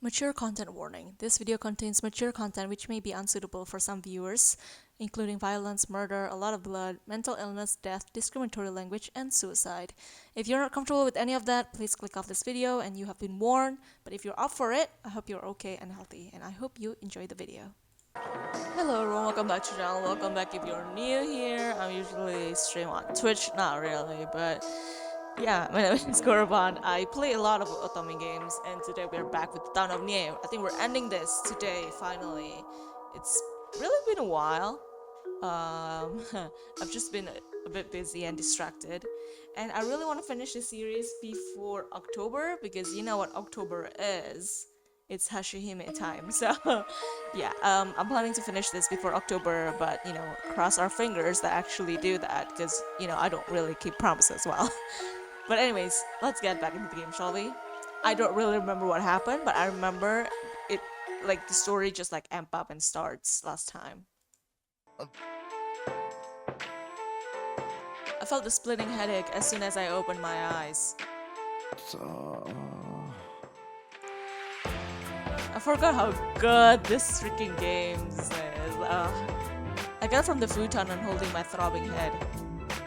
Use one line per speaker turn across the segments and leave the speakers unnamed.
Mature content warning. This video contains mature content which may be unsuitable for some viewers, including violence, murder, a lot of blood, mental illness, death, discriminatory language, and suicide. If you're not comfortable with any of that, please click off this video and you have been warned. But if you're up for it, I hope you're okay and healthy, and I hope you enjoy the video. Hello everyone, welcome back to the channel. Welcome back if you're new here. I'm usually stream on Twitch, not really, but yeah, my name is Korban. I play a lot of Otome games, and today we're back with Town of Nie. I think we're ending this today, finally. It's really been a while. I've just been a bit busy and distracted, and I really want to finish the series before October, because you know what October is. It's Hashihime time, so yeah, I'm planning to finish this before October, but you know, cross our fingers that I actually do that, because you know, I don't really keep promises well. But anyways, let's get back into the game, shall we? I don't really remember what happened, but I remember it, like the story just like amp up and starts last time. I felt the splitting headache as soon as I opened my eyes. I forgot how good this freaking game is. I got from the futon and holding my throbbing head.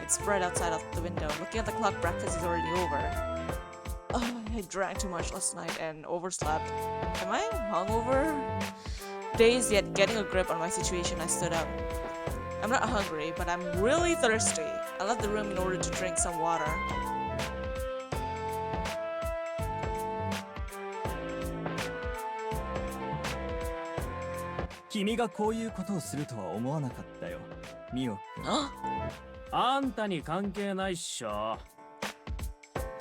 It's spread outside of the window. Looking at the clock, breakfast is already over. I drank too much last night and overslept. Am I hungover? Dazed yet getting a grip on my situation, I stood up. I'm not hungry, but I'm really thirsty. I left the room in order to drink some water.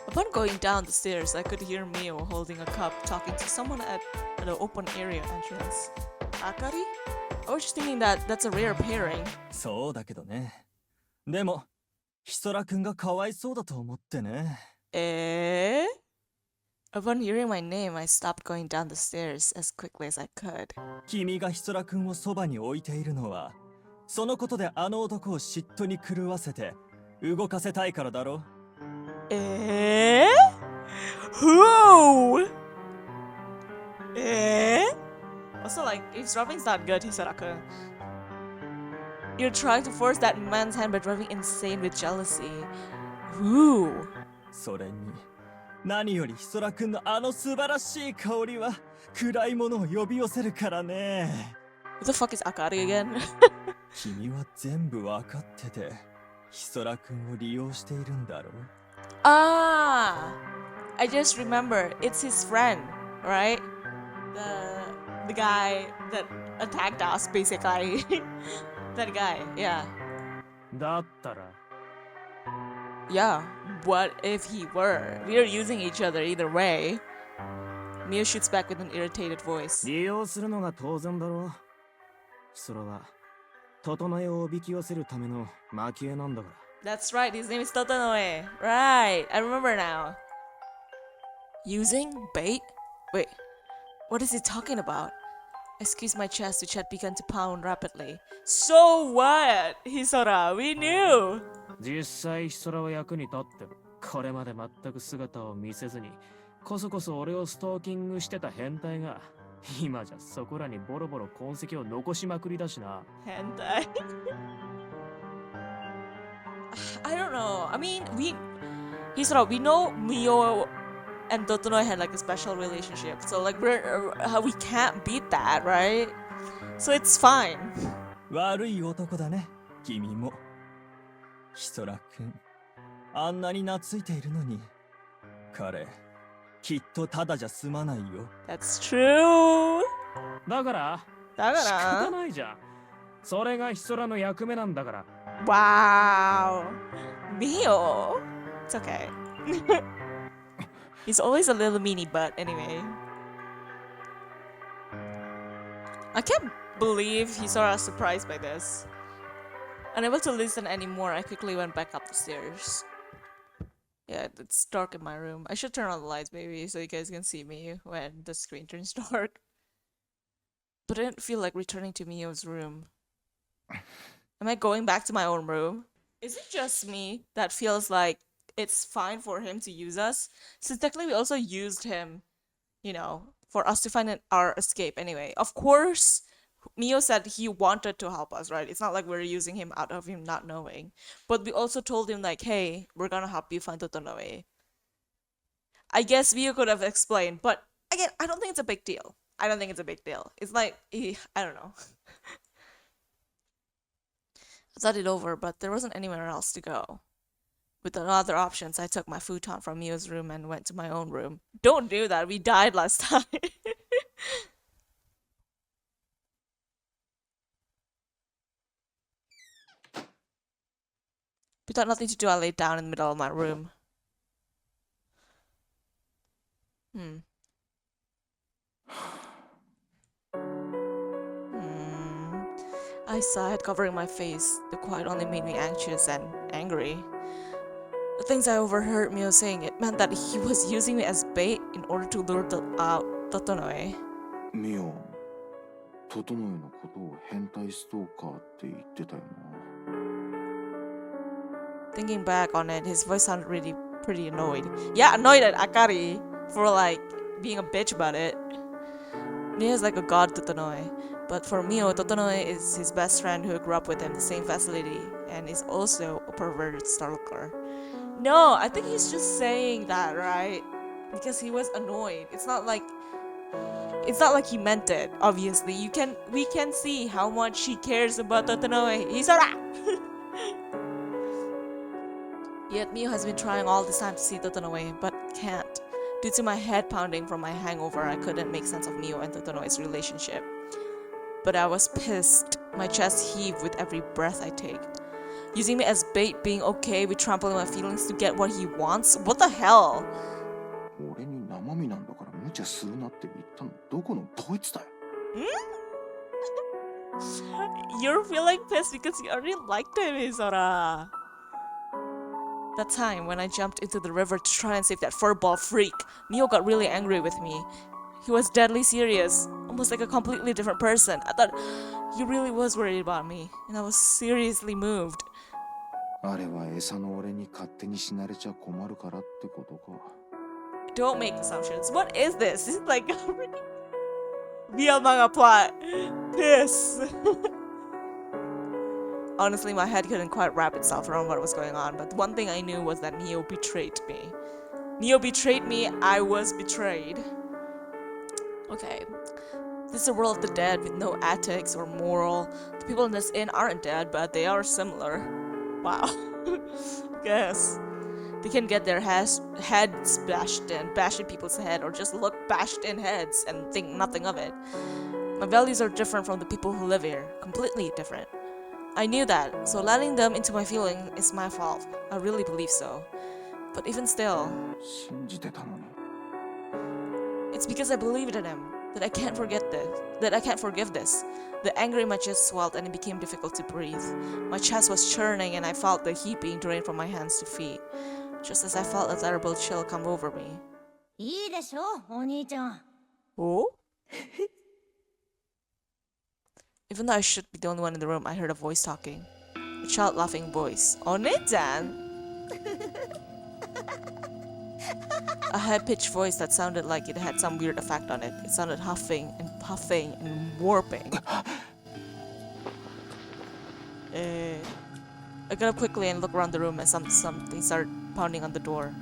Upon going down the stairs, I could hear Mio holding a cup talking to someone at the open area entrance. Akari? I was just thinking that that's a rare pairing. Eh? Upon hearing my name, I stopped going down the stairs as quickly as I could. Eh? Who? Eh? Also, like, if driving's not good, Hisaraka. You're trying to force that man's hand by driving insane with jealousy. Who? What the fuck is Akari again? Ah! I just remember, it's his friend, right? The guy that attacked us, basically. That guy, yeah. Yeah, what if he were? We are using each other either way. Mio shoots back with an irritated voice. That's right, his name is Totonoe. Right, I remember now. Using? Bait? Wait, what is he talking about? I squeezed my chest, which had begun to pound rapidly. So what? Hisora, we knew! Hentai? I don't know. I mean, Hisora, we know Mio and Totonoe had like a special relationship, so like we can't beat that, right? So it's fine. That's true. Wow. Mio. It's okay. He's always a little meanie, but anyway. I can't believe he's sort of surprised by this. Unable to listen anymore, I quickly went back up the stairs. Yeah, it's dark in my room. I should turn on the lights maybe so you guys can see me when the screen turns dark. But I didn't feel like returning to Mio's room. Am I going back to my own room? Is it just me that feels like it's fine for him to use us? Since technically we also used him, you know, for us to find our escape anyway. Of course, Mio said he wanted to help us, right? It's not like we're using him out of him not knowing. But we also told him like, hey, we're gonna help you find Totonoe. I guess Mio could have explained, but again, I don't think it's a big deal. I don't think it's a big deal. It's like, I don't know. I thought it over, but there wasn't anywhere else to go. With the other options, I took my futon from Mio's room and went to my own room. Don't do that, we died last time. Without nothing to do, I laid down in the middle of my room. Hmm. I sighed, covering my face. The quiet only made me anxious and angry. The things I overheard Mio saying, it meant that he was using me as bait in order to lure out Totonoe.
ミオ、整のことを変態ストーカーって言ってたよな。
Thinking back on it, his voice sounded really pretty annoyed. Yeah, annoyed at Akari for like being a bitch about it. Mio is like a god to Totonoe, but for Mio, Totonoe is his best friend who grew up with him in the same facility and is also a perverted stalker. No, I think he's just saying that, right? Because he was annoyed. It's not like he meant it. Obviously, we can see how much he cares about Totonoe. He's a Yet Mio has been trying all this time to see Totonoe, but can't. Due to my head pounding from my hangover, I couldn't make sense of Mio and Totonoe's relationship. But I was pissed. My chest heaved with every breath I take. Using me as bait, being okay with trampling my feelings to get what he wants? What the hell?
俺に生身なんだから無茶するなって言ったのどこのどいつだよ。
You're feeling pissed because you already liked him, Isora. That time when I jumped into the river to try and save that furball freak, Mio got really angry with me. He was deadly serious, almost like a completely different person. I thought he really was worried about me, and I was seriously moved.
あれは餌の俺に勝手に死なれちゃ困るからってことか。
Don't make assumptions. What is this? This is like a real manga plot. Piss. Honestly, my head couldn't quite wrap itself around what was going on, but one thing I knew was that Neo betrayed me. Neo betrayed me, I was betrayed. Okay. This is a world of the dead with no ethics or moral. The people in this inn aren't dead, but they are similar. Wow. Guess. They can get their heads bashed in people's head, or just look bashed in heads and think nothing of it. My values are different from the people who live here. Completely different. I knew that, so letting them into my feelings is my fault. I really believe so. But even still,
信じてたのに。
it's because I believed in him that I can't forget this. That I can't forgive this. The anger in my chest swelled and it became difficult to breathe. My chest was churning and I felt the heat being drained from my hands to feet. Just as I felt a terrible chill come over me.
いいでしょ、お兄ちゃん。
Oh? Even though I should be the only one in the room, I heard a voice talking. A child laughing voice. One-chan! A high-pitched voice that sounded like it had some weird effect on it. It sounded huffing and puffing and warping. I got up quickly and looked around the room and something started pounding on the door.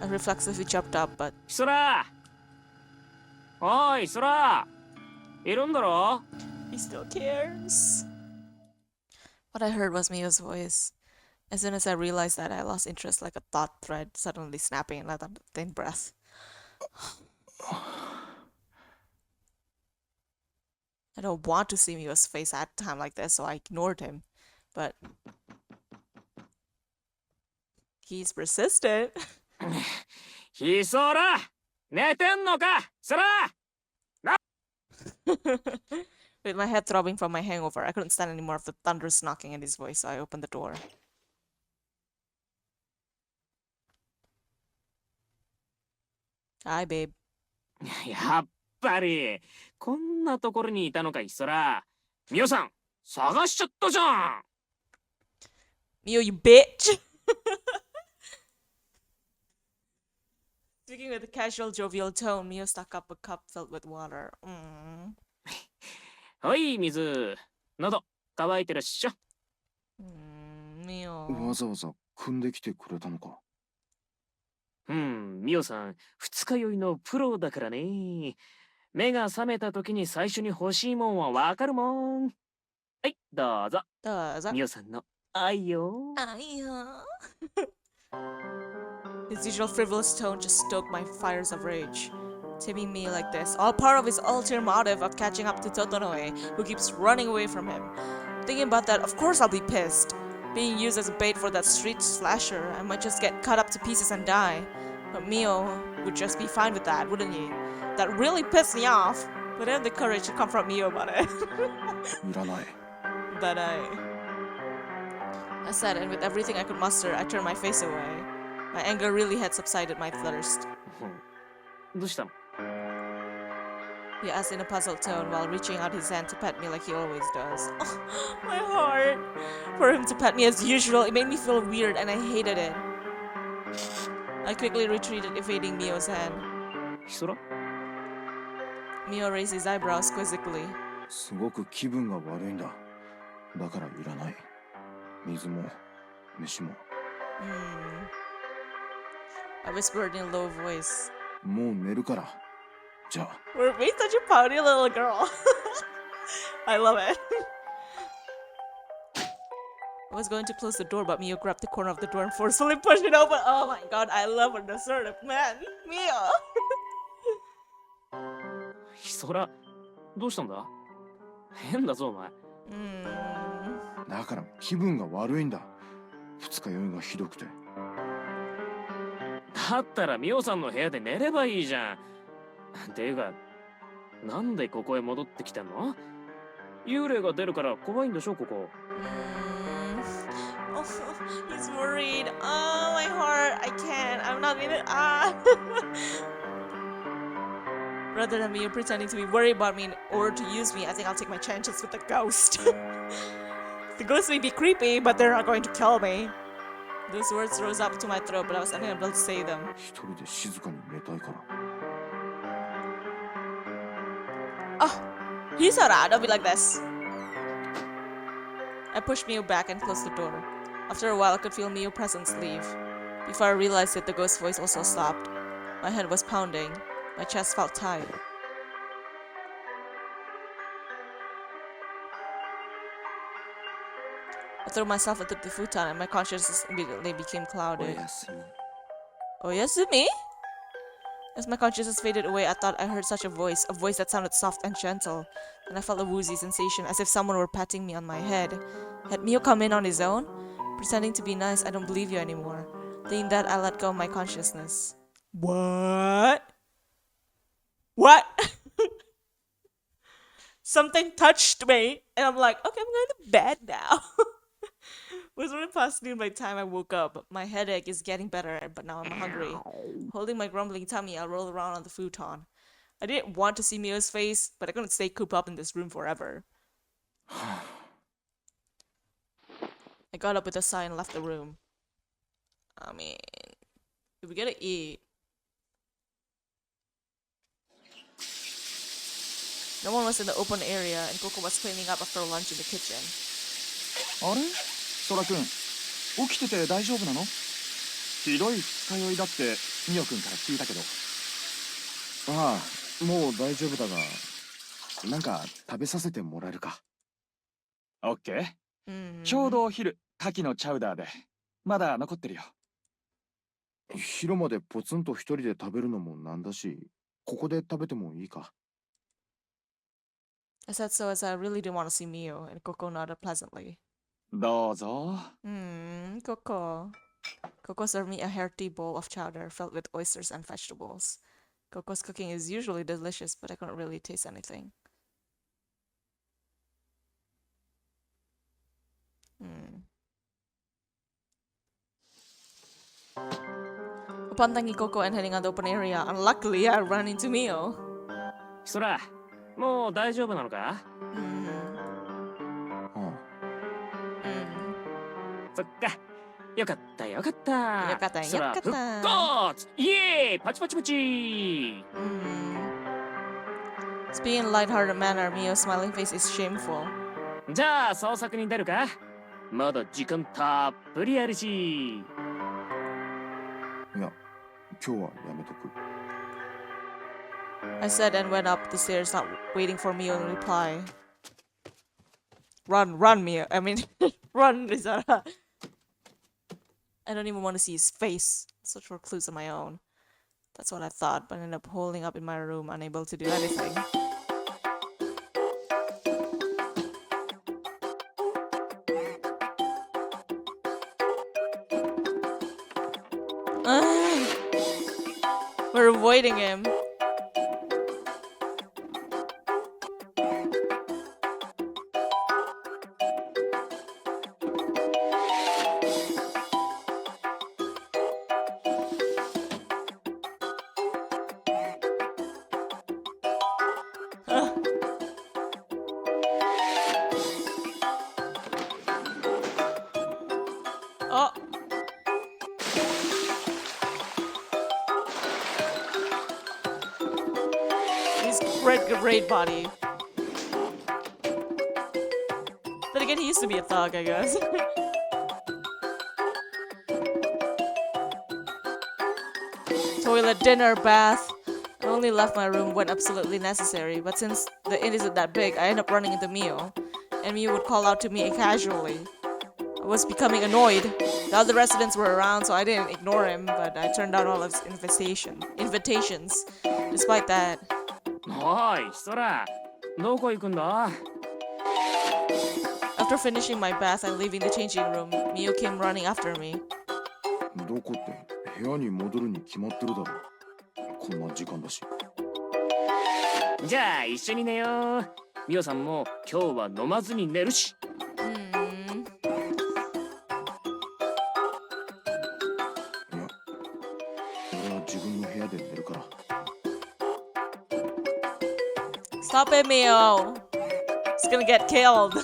I reflexively jumped up, but...
Isora! Oi, Isora! いるんだろ?
He still cares. What I heard was Mio's voice. As soon as I realized that, I lost interest like a thought thread suddenly snapping and let out a thin breath. I don't want to see Mio's face at a time like this, so I ignored him. But he's persistent.
Isora! 寝てんのか? Isora!
With my head throbbing from my hangover, I couldn't stand any more of the thunderous knocking in his voice, so I opened the door. Hi, babe.
やっぱりこんなところにいたのか、Isora. ミオさん、探しちゃったじゃん.
Mio, you bitch! Speaking with a casual, jovial tone, Mio stuck up a cup filled with water. Mm.
はい、水。喉、乾いてるっしょ。
Mio.
わざわざ汲んできてくれたのか。
ミオさん、二日酔いのプロだからね。目が覚めた時に最初に欲しいもんはわかるもん。はい、どうぞ。ミオさんの愛よ。
His usual frivolous tone just stoked my fires of rage. Tipping me like this, all part of his ulterior motive of catching up to Totonoe, who keeps running away from him. Thinking about that, of course I'll be pissed. Being used as a bait for that street slasher, I might just get cut up to pieces and die. But Mio would just be fine with that, wouldn't he? That really pissed me off. But I have the courage to confront Mio about it.
いらない。
But I said, and with everything I could muster, I turned my face away. My anger really had subsided my thirst.
どうしたの？
He asked in a puzzled tone while reaching out his hand to pet me like he always does. Oh, my heart! For him to pet me as usual, it made me feel weird and I hated it. I quickly retreated, evading Mio's hand.
ヒソラ？
Mio raised his eyebrows quizzically.
すごく気分が悪いんだ。だからいらない。水も飯も。
I whispered in a low voice.
もう寝るから。じゃあ。
We're being such a pouty little girl. I love it. I was going to close the door, but Mio grabbed the corner of the door and forcefully pushed it open. Oh my god, I love an assertive man. Mio!
ヒソラ、どうしたんだ？変だぞお前。
だから気分が悪いんだ。二日酔いがひどくて。
だったらミオさんの部屋で寝ればいいじゃん。ていうか、なんでここへ戻ってきたの？幽霊が出るから怖いんでしょここ。
Oh, he's worried. Oh, my heart. I can't. I'm not gonna. Rather than Mio pretending to be worried about me in order to use me, I think I'll take my chances with the ghost. The ghost may be creepy, but they're not going to kill me. Those words rose up to my throat, but I was unable to say them.
一人で静かに寝たいから。
Oh, Hisara, don't be like this. I pushed Mio back and closed the door. After a while, I could feel Mio's presence leave. Before I realized it, the ghost's voice also stopped. My head was pounding. My chest felt tight. I threw myself into the futon and my consciousness immediately became
お
clouded.
やすみ。
Oyasumi? As my consciousness faded away, I thought I heard such a voice that sounded soft and gentle, and I felt a woozy sensation as if someone were patting me on my head. Had Mio come in on his own? Pretending to be nice, I don't believe you anymore. Thinking that, I let go of my consciousness. What? What? Something touched me, and I'm like, okay, I'm going to bed now. It was really past noon by the time I woke up. My headache is getting better, but now I'm hungry. Holding my grumbling tummy, I rolled around on the futon. I didn't want to see Mio's face, but I couldn't stay cooped up in this room forever. I got up with a sigh and left the room. I mean, we gotta eat. No one was in the open area, and Coco was cleaning up after lunch in the kitchen.
あれソラくん起きてて大丈夫なの？ひどい二日酔いだってミオくんから聞いたけど。
ああ、もう大丈夫だが、なんか食べさせてもらえるか。
オッケー。ちょうどお昼、牡蠣のチャウダーで。まだ残ってるよ。
昼までポツンと一人で食べるのもなんだし、ここで食べてもいいか。
I said so as I really didn't want to see Mio, and Coco nodded pleasantly.
どうぞ。
Coco. Coco served me a hearty bowl of chowder filled with oysters and vegetables. Coco's cooking is usually delicious, but I couldn't really taste anything. Upon thanking Coco and heading out the open area, unluckily I ran into Mio.
ヒソラ、もう大丈夫なのか？
ああ。
そっか。よかったよかった。
よかった
そら
よかった。
復活イエーイパチパチパチ。
Speaking in a light-hearted manner, Mio's smiling face is shameful.
じゃあ創作に出るか。まだ時間たっぷりあるし。
いや、今日はやめとく。
I said and went up the stairs, not waiting for Mio to reply. Run, run, Mio. I mean, run, Rizara. I don't even want to see his face. Search for clues on my own. That's what I thought, but I ended up holding up in my room, unable to do anything. We're avoiding him. Oh. His great body. Then again, he used to be a thug, I guess. Toilet, dinner, bath. I only left my room when absolutely necessary, but since the inn isn't that big, I end up running into Mio. And Mio would call out to me casually. I was becoming annoyed. The other residents were around, so I didn't ignore him, but I turned down all of his invitations. Despite that,
おいそらどこ行くんだ。
after finishing my bath and leaving the changing room, Mio came running after me.
どこって部屋に戻るに決まってるだろ。こんな時間だし。
じゃあ一緒に寝よう。ミオさんも今日は飲まずに寝るし。
いや、俺は自分の部屋で寝るから。
Stop it, Mio! He's gonna get killed!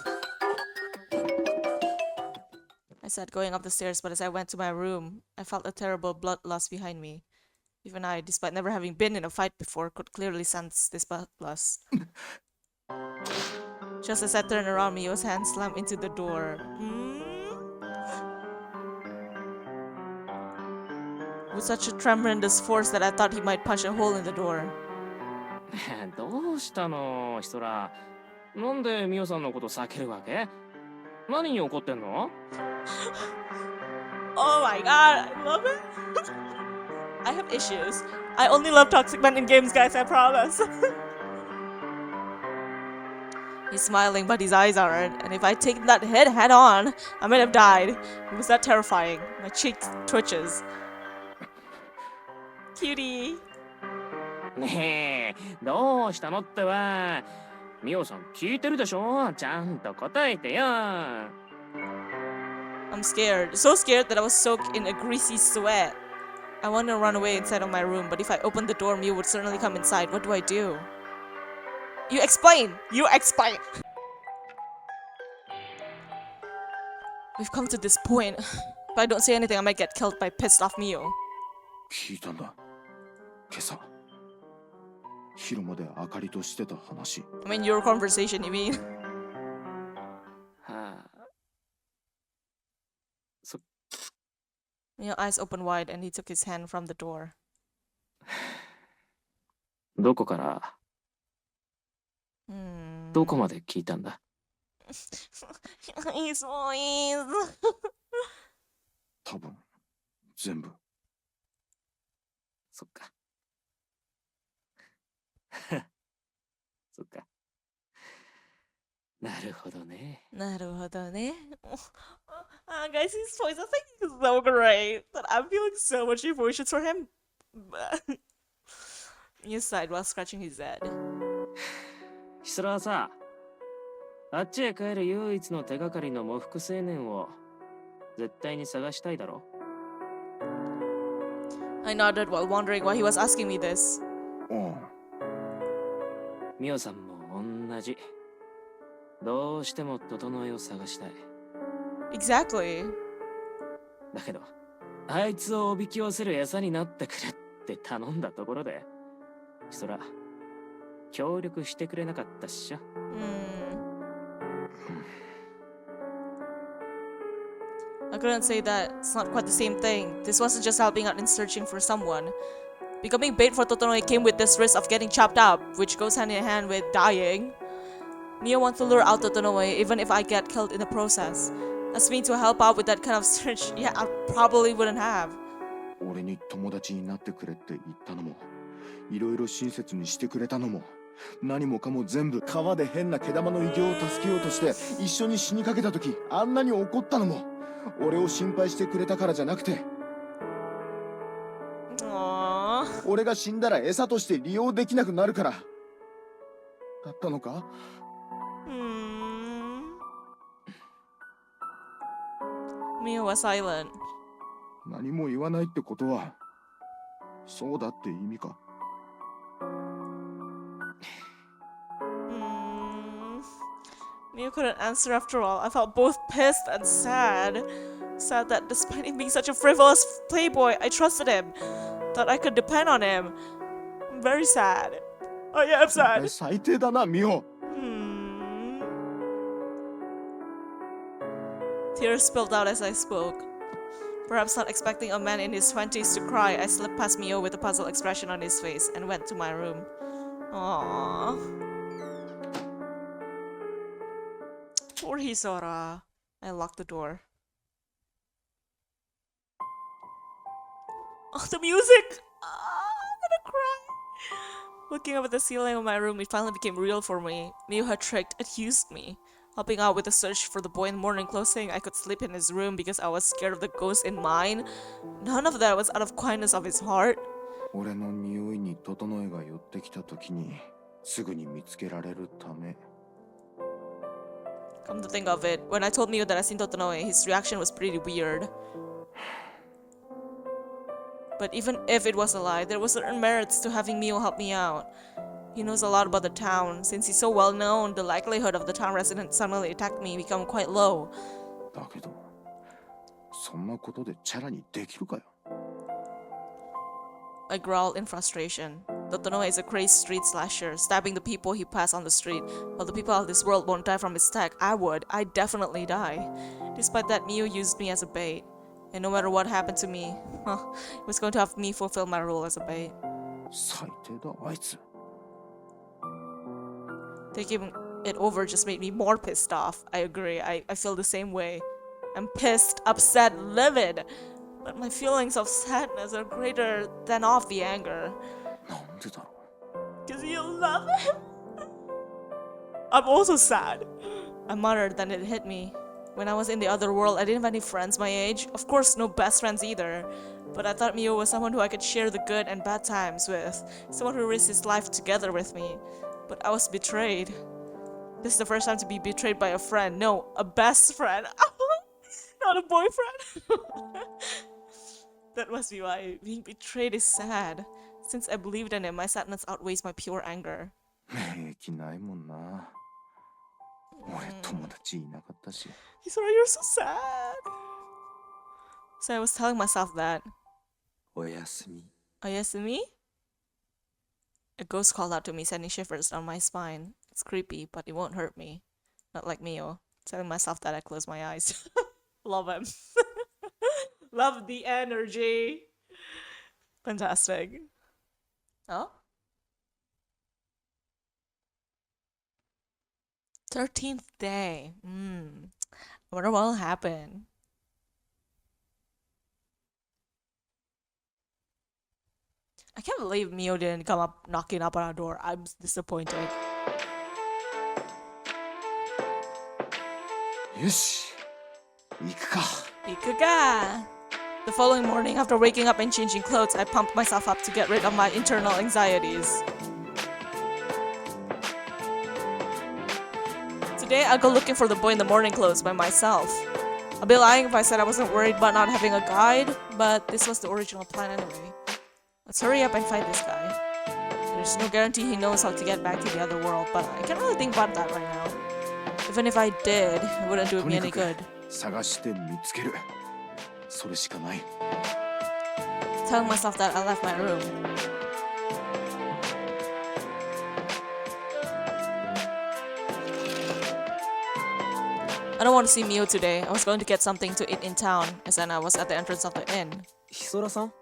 I said, going up the stairs, but as I went to my room, I felt a terrible bloodlust behind me. Even I, despite never having been in a fight before, could clearly sense this bloodlust. Just as I turned around, Mio's hand slammed into the door. With such a tremendous force that I thought he might punch a hole in the door.
どうしたのヒソラ。なんでミオさんのこと避けるわけ？何に怒ってんの？
Oh my god, I love it. I have issues. I only love toxic men in games, guys, I promise. He's smiling, but his eyes aren't, and if I'd taken that hit head on, I might have died. It was that terrifying. My cheek twitches. Cutie.
ねえ、どうしたのってば。ミオさん聞いてるでしょ？ちゃんと答えてよ。
I'm scared. So scared that I was soaked in a greasy sweat. I wanted to run away inside of my room, but if I opened the door, Mio would certainly come inside. What do I do? You explain! You explain! We've come to this point. If I don't say anything, I might get killed by pissed off Mio.
聞いたんだ。今朝。昼まで明かりとしてた話。
I mean, your conversation, you mean?
はあ。
Mio's eyes opened wide, and he took his hand from the door.
どこからどこまで聞いたんだ？
His voice.
多分全部。
そっか。そっか。なるほどね。
なるほどね。Guys, his voice, I think is so great that I'm feeling so much emotions for him. He sighed while scratching his head.
ヒスラはさ、あっちへ帰る唯一の手がかりの喪服青年を絶対に探したいだろ。
I nodded while wondering why he was asking me this.
ミオさんも同じ。どうしても整えを探したい。
Exactly.
だけど、あいつをおびき寄せる餌になってくれって頼んだところで、そら、協力してくれなかったっしょ。
I couldn't say that. It's not quite the same thing. This wasn't just helping out in searching for someone. Becoming bait for Totonoe came with this risk of getting chopped up, which goes hand in hand with dying. Mio wants to lure out Totonoe even if I get killed in the process. As me to help out with that kind of search, yeah, I probably wouldn't have.
俺に友達になってくれって言ったのも、いろいろ親切にしてくれたのも、何もかも全部川で変な毛玉の偉業を助けようとして一緒に死にかけた時あんなに怒ったのも、俺を心配してくれたからじゃなくて、俺が死んだら餌として利用できなくなるからだったのか？Mio
was silent.
何も言わないってことは、そうだって意味か。
Mio couldn't answer after all. I felt both pissed and sad. Sad that despite him being such a frivolous playboy, I trusted him. Thought I could depend on him. I'm very sad. I am sad.
最低だな、ミオ。
Tears spilled out as I spoke. Perhaps not expecting a man in his 20s to cry, I slipped past Mio with a puzzled expression on his face and went to my room. Aww. Poor Hisora. I locked the door. Oh, the music! I'm gonna cry. Looking up at the ceiling of my room, it finally became real for me. Mio had tricked and used me. Helping out with the search for the boy in morning clothes, saying I could sleep in his room because I was scared of the ghost in mine. None of that was out of kindness of his heart.
俺の匂いに整えが寄ってきた時にすぐに見つけられるため。
Come to think of it, when I told Mio that I seen Totonoe, his reaction was pretty weird. But even if it was a lie, there were certain merits to having Mio help me out. He knows a lot about the town. Since he's so well known, the likelihood of the town resident suddenly attacking me become quite low.
だけど、そんなことでチャラにできるかよ。
I growled in frustration. Totonoe is a crazed street slasher, stabbing the people he passed on the street. While the people of this world won't die from his attack, I would. I'd definitely die. Despite that, Mio used me as a bait. And no matter what happened to me, he was going to have me fulfill my role as a bait.
最低だ、あいつ。
Taking it over just made me more pissed off. I agree. I feel the same way. I'm pissed, upset, livid. But my feelings of sadness are greater than of the anger.
なんでだろう。
Because you love him? I'm also sad. I muttered, then it hit me. When I was in the other world, I didn't have any friends my age. Of course, no best friends either. But I thought Mio was someone who I could share the good and bad times with. Someone who risked his life together with me. But I was betrayed. This is the first time to be betrayed by a friend. No, a best friend. Not a boyfriend. That must be why being betrayed is sad. Since I believed in him, my sadness outweighs my pure anger.
平気ないもんな。俺友達いなかったし。
Hisora, you're so sad. So I was telling myself that.
おやすみ。
Oyasumi? A ghost called out to me, sending shivers down my spine. It's creepy, but it won't hurt me. Not like Mio. Telling myself that I close my eyes. Love him. Love the energy. Fantastic. Oh? 13th day. I wonder what'll happen. I can't believe Mio didn't come up knocking up on our door. I'm disappointed.
よし、行くか。
Ikuga! The following morning, after waking up and changing clothes, I pumped myself up to get rid of my internal anxieties. Today, I'll go looking for the boy in the morning clothes by myself. I'd be lying if I said I wasn't worried about not having a guide, but this was the original plan anyway. Let's hurry up and find this guy. There's no guarantee he knows how to get back to the other world, but I can't really think about that right now. Even if I did, it wouldn't do me any good.
探して見つける。それしかない。
Telling myself that I left my room. I don't want to see Mio today. I was going to get something to eat in town, as then I was at the entrance of the inn.
ヒソラさん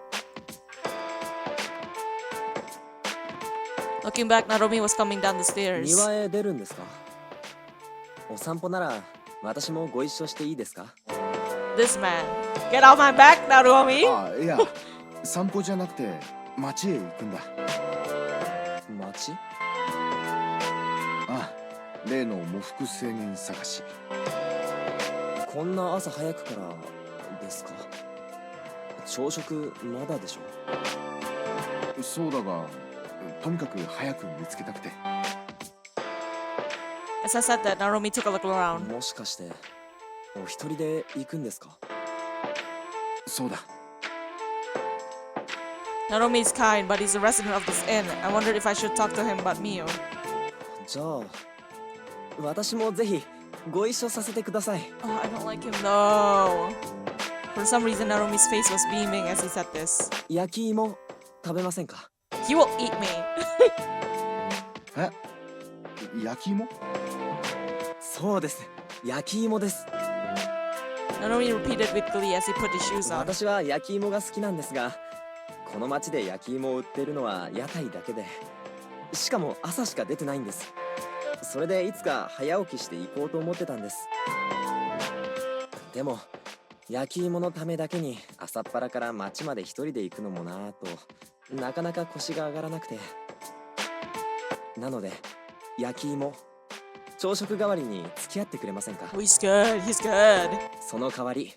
Looking back, Narumi was coming down the stairs.
庭へ出るんですか？お散歩なら私もご一緒していいですか？
This man. Get off my back, Narumi!
ああ、いや、散歩じゃなくて町へ行くんだ。
町？
ああ、例の喪服制限探し。
こんな朝早くからですか？朝食まだでしょ？
そうだが、とにかく早く見つけたくて。
As I said that, Narumi took a look around.
もしかしてお一人で行くんですか？
そうだ。
Narumi is kind, but he's a resident of this inn. I wondered if I should talk to him about Mio.
じゃあ私もぜひご一緒させてください。
Oh, I don't like him though. For some reason, Narumi's face was beaming as he said this.
焼き芋食べませんか？
He will eat me.
え、焼き芋？
そうです。焼き芋です。
Narumi repeated with glee as he put his shoes on.
私は焼き芋が好きなんですが、この町で焼き芋を売っているのは屋台だけで、しかも朝しか出てないんです。それでいつか早起きして行こうと思ってたんです。でも焼き芋のためだけに朝っぱらから町まで一人で行くのもなぁと、なかなか腰が上がらなくて。なので焼き芋朝食代わりに付き合ってくれませんか？
Oh, he's good. He's good.
その代わり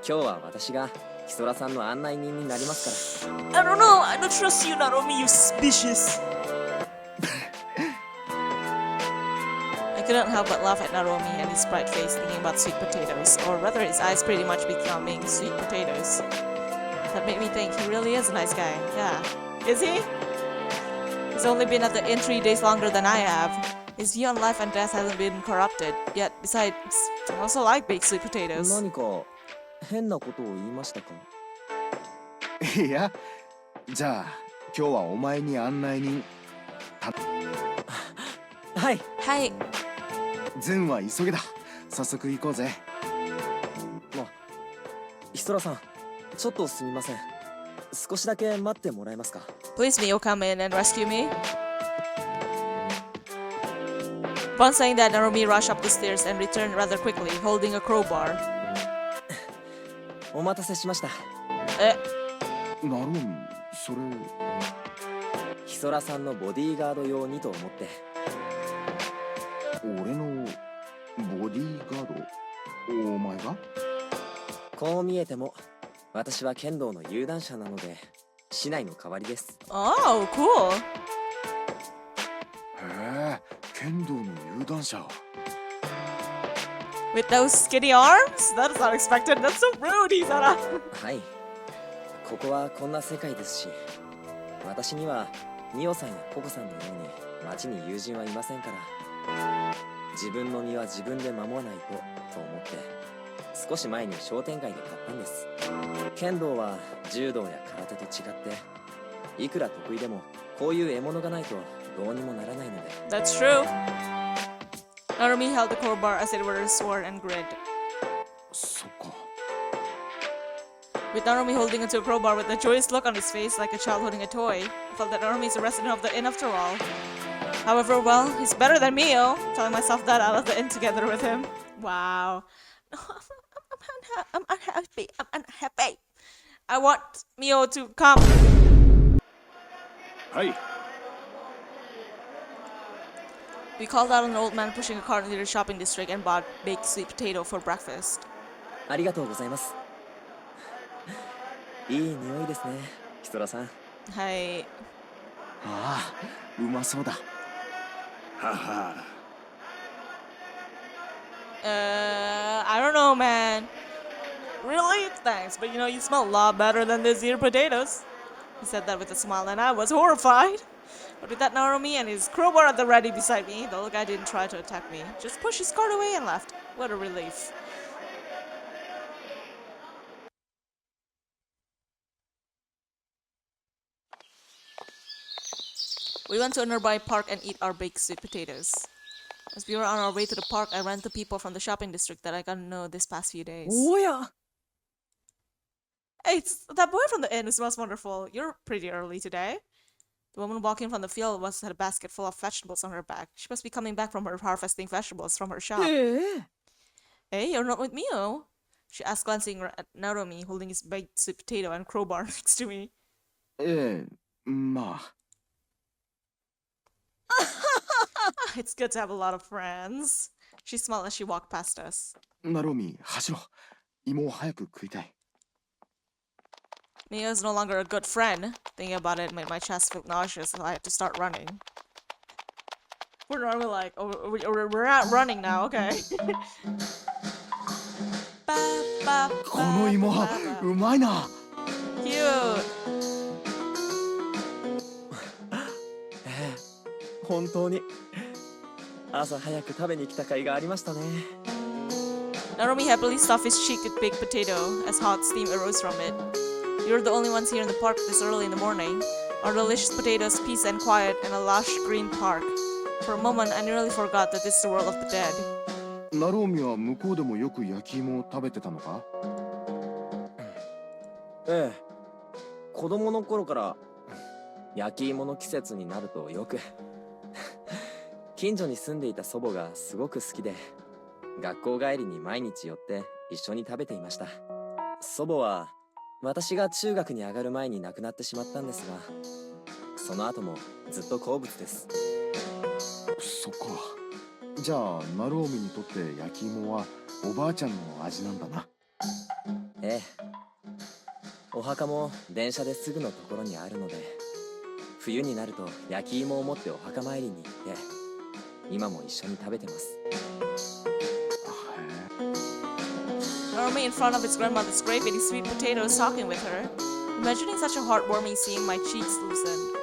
今日は私がヒソラさんの案内人になりますか
I don't know. I don't trust you, Narumi. You're suspicious. I couldn't help but laugh at Narumi and his bright face thinking about sweet potatoes, or rather his eyes pretty much becoming sweet potatoes. That made me think he really is a nice guy. Yeah. Is he? He's only been at the inn 3 days longer than I have. His view on life and death hasn't been corrupted. Yet, besides, I also like baked sweet
ら？
potatoes.
何か変なことを言いましたか？
いや、じゃあ今日はお前に案内人。
はい。
Hi.
善は急げだ。早速行こうぜ。
ヒソラさん、ちょっとすみません。少しだけ待ってもらえますか？
Please, Mio, come in and rescue me. Upon saying that, Narumi rushed up the stairs and returned rather quickly, holding a crowbar.
お待たせしました。
なるん、それ。
ヒソラさんのボディーガード用にと思って。
俺のボディーガード？お前が？
こう見えても私は剣道の有段者なので市内の代わりです。
Oh, cool.
へえ、剣道の有段者。
With those skinny arms? That is unexpected. That's so rude, Izara.
はい。ここはこんな世界ですし、私にはミオさんやココさんのように町に友人はいませんから、自分の身は自分で守らないとと思って少し前に商店街で買ったんです。剣道は柔道や空手と違っていくら得意でもこういう獲物がないとどうにもならないので。
That's true. Narumi held the crowbar as it were a sword and grinned.
そっか。
With Narumi holding onto a crowbar with a joyous look on his face like a child holding a toy, I felt that Narumi is a resident of the inn after all. However, well, he's better than Mio. Telling myself that I left the inn together with him. Wow. I'm unhappy. I'm unhappy. I want Mio to come.
はい。
We called out an old man pushing a cart into the shopping district and bought baked sweet potato for breakfast.
ありがとうございます。いい匂いですね、ヒソラさん。
Hi.
ああ、うまそうだ。
はは。
I don't know, man. Really? Thanks, but you know, you smell a lot better than these here potatoes. He said that with a smile, and I was horrified. But with that Narumi and his crowbar at the ready beside me, the little guy didn't try to attack me. Just pushed his cart away and left. What a relief. We went to a nearby park and eat our baked sweet potatoes. As we were on our way to the park, I ran into people from the shopping district that I got to know this past few days.
おや
Hey, it's that boy from the inn who smells wonderful. You're pretty early today. The woman walking from the field had a basket full of vegetables on her back. She must be coming back from her harvesting vegetables from her shop.
ええ
Hey, you're not with Mio? She asked, glancing at Narumi, holding his baked sweet potato and crowbar next to me.
ええ、まあ。
It's good to have a lot of friends. She smiled as she walked past us.
ナロミ、走ろう。芋を早く食いたい。
Mio is no longer a good friend. Thinking about it made my chest feel nauseous, so I had to start running. We're normally like, oh, we're not running now, okay?
この芋はうまいな。
Cute.
ええ本当に朝早く食べに来た甲斐がありましたね
Narumi happily stuffed his cheek with baked potato as hot steam arose from it. You're the only ones here in the park this early in the morning. Our delicious potatoes, peace and quiet, and a lush green park. For a moment, I nearly forgot that this is the world of the dead.
ナロミは向こうでもよく焼き芋を食べてたのか？
ええ子供の頃から焼き芋の季節になるとよく近所に住んでいた祖母がすごく好きで学校帰りに毎日寄って一緒に食べていました祖母は私が中学に上がる前に亡くなってしまったんですがその後もずっと好物です
そっか。じゃあナロミにとって焼き芋はおばあちゃんの味なんだな。
ええお墓も電車ですぐのところにあるので冬になると焼き芋を持ってお墓参りに行って今も一緒に食べてます
Narumi in front of his grandmother's grave eating sweet potatoes talking with her. Imagining such a heartwarming scene, my cheeks loosened.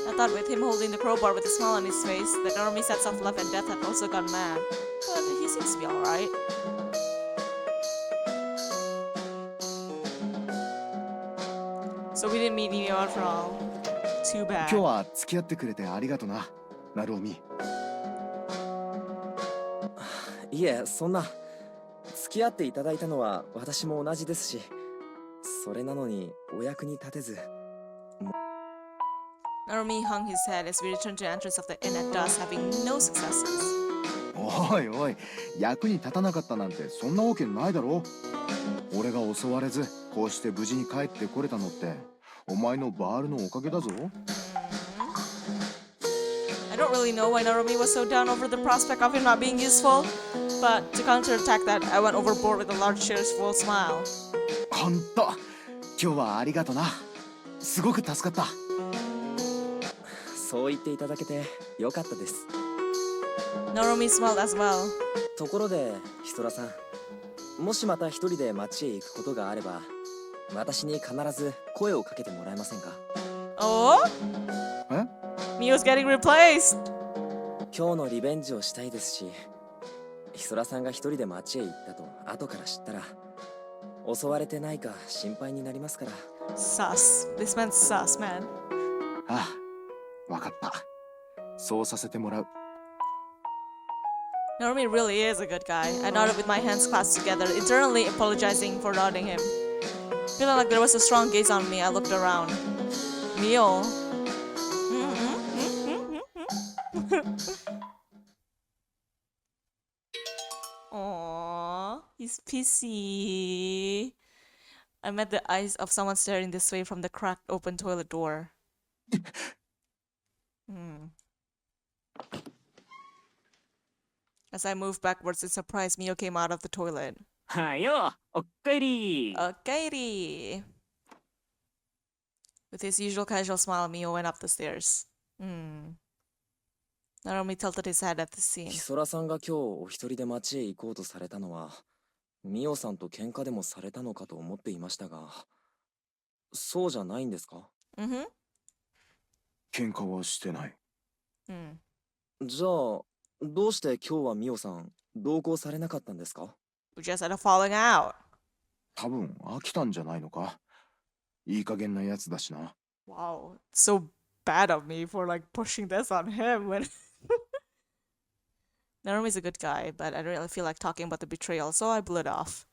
I thought with him holding the crowbar with a smile on his face that Narumi's sense of love and death had also gone mad. But he seems to be alright. So we didn't meet Mio after all. Too
今
bad.
日は付き合ってくれてありがとな、ナロミ。
いえそんな付き合っていただいたのは私も同じですしそれなのにお役に立てず
Narumi hung his head as we returned to the entrance of the inn at dusk, having no successes.
おいおい、役に立たなかったなんてそんなわけないだろ。俺が襲われずこうして無事に帰ってこれたのってお前のバールのおかげだぞ。
I don't really know why Narumi was so down over the prospect of him not being useful, but to counterattack that, I went overboard with a large cheerful smile.
ほんと、今日はありがとな。すごく助かった。
そう言っていただけてよかったです
Narumi smiled as well.
ところでヒソラさんもしまた一人で町へ行くことがあれば私に必ず声をかけてもらえませんか
Oh?
え？
Mio's getting replaced!
今日のリベンジをしたいですしヒソラさんが一人で町へ行ったと後から知ったら襲われてないか心配になりますから
Sus. This man's sus, man.
ああ、わかった。そうさせてもらう。
Narumi really is a good guy. I nodded with my hands clasped together, internally apologizing for nodding him. Feeling like there was a strong gaze on me, I looked around. Mio. Aww, he's pissy. I met the eyes of someone staring this way from the cracked open toilet door. As I moved backwards in surprise, Mio came out of the toilet.
はよ、おっかえり。
Okay. With his usual casual smile, Mio went up the stairs. Narumi tilted his head at the scene.
ヒソラさんが今日お一人で町へ行こうとされたのはミオさんと喧嘩でもされたのかと思っていましたがそうじゃないんですか
Mm-hmm.
喧嘩はしてない。
じゃあどうして今日はミオさん同行されなかったんですか
We just had a falling out.
多分飽きたんじゃないのか。いい加減なやつだしな。
Wow, so bad of me for like pushing this on him when Narumi's a good guy, but I don't really feel like talking about the betrayal, so I blew it off.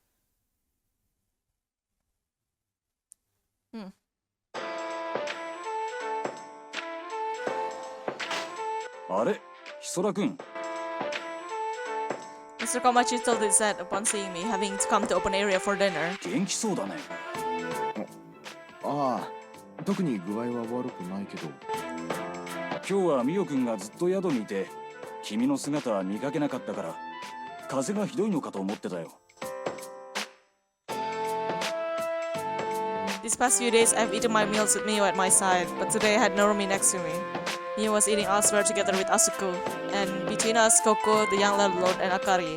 あれ、ヒソラ君。
Mr. Komachi tilted his head upon seeing me, having to come to open area for dinner.
元気そうだね。
ああ、特に具合は悪くないけど。
今日はミオ君がずっと宿にいて、君の姿は見かけなかったから、風邪がひどいのかと思ってたよ。
These past few days, I've eaten my meals with Mio at my side, but today I had Narumi next to me. Mio was eating elsewhere together with Asuko, and between us, Koko, the young landlord, and Akari.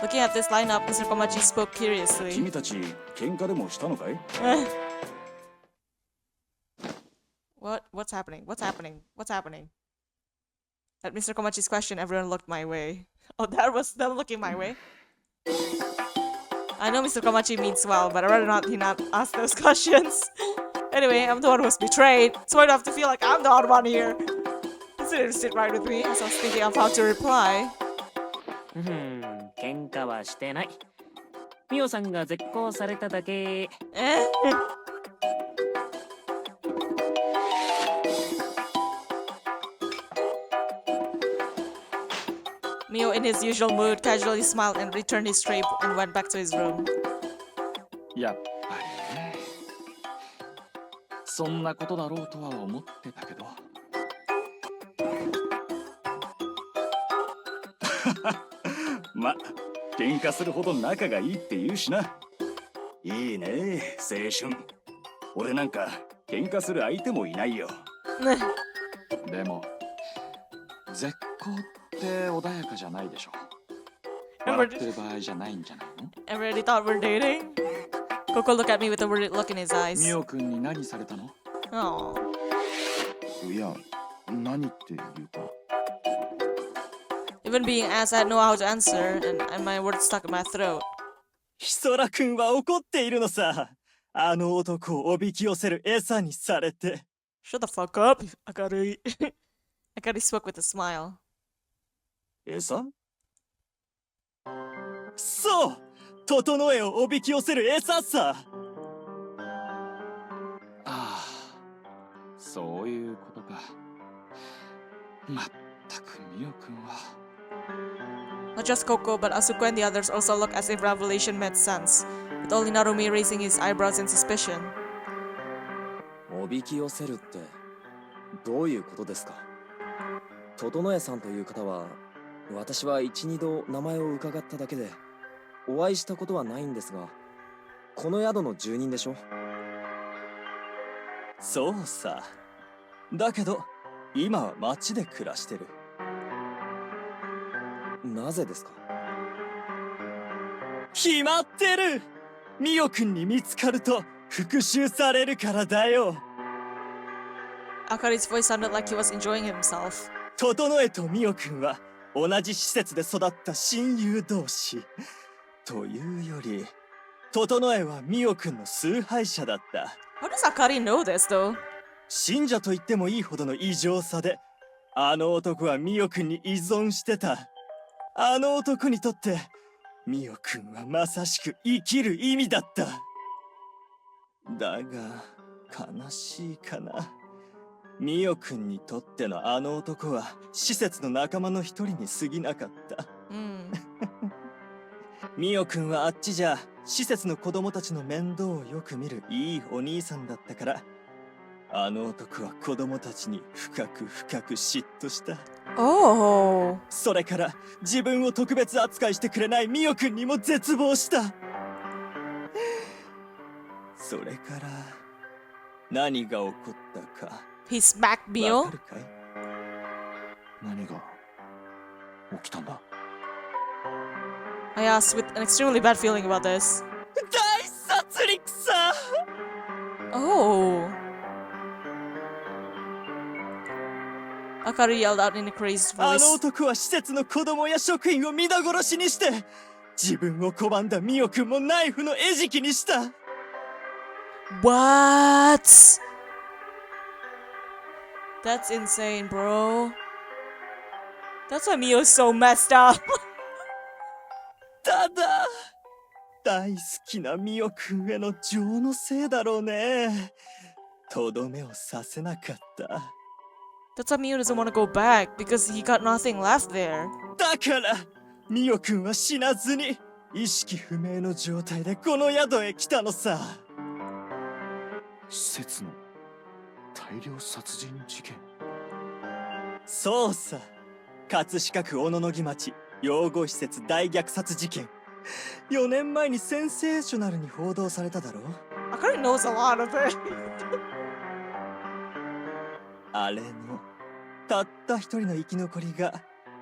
Looking at this lineup, Mr. Komachi spoke curiously.
君たち、喧嘩でもしたのかい？
What's happening? What's happening? What's happening? At Mr. Komachi's question, everyone looked my way. Oh, that was them looking my way? I know Mr. Komachi means well, but I'd rather not ask those questions. Anyway, I'm the one who was betrayed, so I don't have to feel like I'm the odd one here. This didn't sit right with me, as I was thinking of how to reply.
喧嘩はしてない。ミオさんが絶交されただけ。
Mio, in his usual mood, casually smiled and returned his tray and went back to his room.
やっぱりね。そんなことだろうとは思ってたけど。ま、喧嘩するほど仲がいいって言うしな。いいね、青春。俺なんか喧嘩する相手もいないよ。でも、絶交って穏やかじゃないでしょ。笑ってる場合じゃないんじゃないの？
I really thought we're dating. Coco looked at me with a worried look in his eyes.
ミオ君に何されたの？
Oh.
いや、何っていうか。
Even being asked, I didn't know how to answer, and my words stuck in my throat.
ヒソラ君は怒っているのさ。あの男をおびき寄せる餌にされて。
Shut the fuck up, Akari. Akari spoke with a smile.
餌？
そう、整えをおびき寄せる餌さ。
ああ、そういうことか。まったくミオ君は。
Not just Coco, but Asuko and the others also looked as if revelation made sense, with only Narumi raising his eyebrows in suspicion.
おびき寄せるってどういうことですか？整えさんという方は私は一、二度名前を伺っただけでお会いしたことはないんですが、この宿の住人でしょ？
そうさ。だけど今は町で暮らしてる。
なぜですか？
決まってる。ミオ君に見つかると復讐されるからだよ。
Akari's voice sounded like he was enjoying himself.
整えとミオ君は同じ施設で育った親友同士。というより、整えはミオ君の崇拝者だった。
How does Akari know this, though?
信者と言ってもいいほどの異常さで、あの男はミオ君に依存してた。あの男にとって、ミオ君はまさしく生きる意味だった。だが、悲しいかな。ミオ君にとってのあの男は施設の仲間の一人に過ぎなかった。ミオ君はあっちじゃ施設の子供たちの面倒をよく見るいいお兄さんだったから、あの男は子供たちに深く深く嫉妬した。
Oh.
それから自分を特別扱いしてくれないミオ君にも絶望した。それから何が起こったか。
He smacked Mio?
わかるかい？
何が起きたんだ？
I asked with an extremely bad feeling about this.
大殺戮さ。
Oh. Akari yelled out in a crazed
あ
voice.
の男は施設の子供や職員を皆殺しにして、自分を拒んだミオ君もナイフの餌食にした。
What? That's insane, bro. That's why Mio's so messed up.
ただ大好きなミオくんへの情のせいだろうね。とどめをさせなかった。
That's why Mio doesn't want to go back because he got nothing left there.
だからミオくんは死なずに意識不明の状態でこの宿へ来たのさ。
施設の大量殺人事件。
そうさ、葛飾区小野木町養護施設大虐殺事件。4年前にセンセーショナルに報道されただろう。
Akari knows a lot of it.
あれのたった一人の生き残りが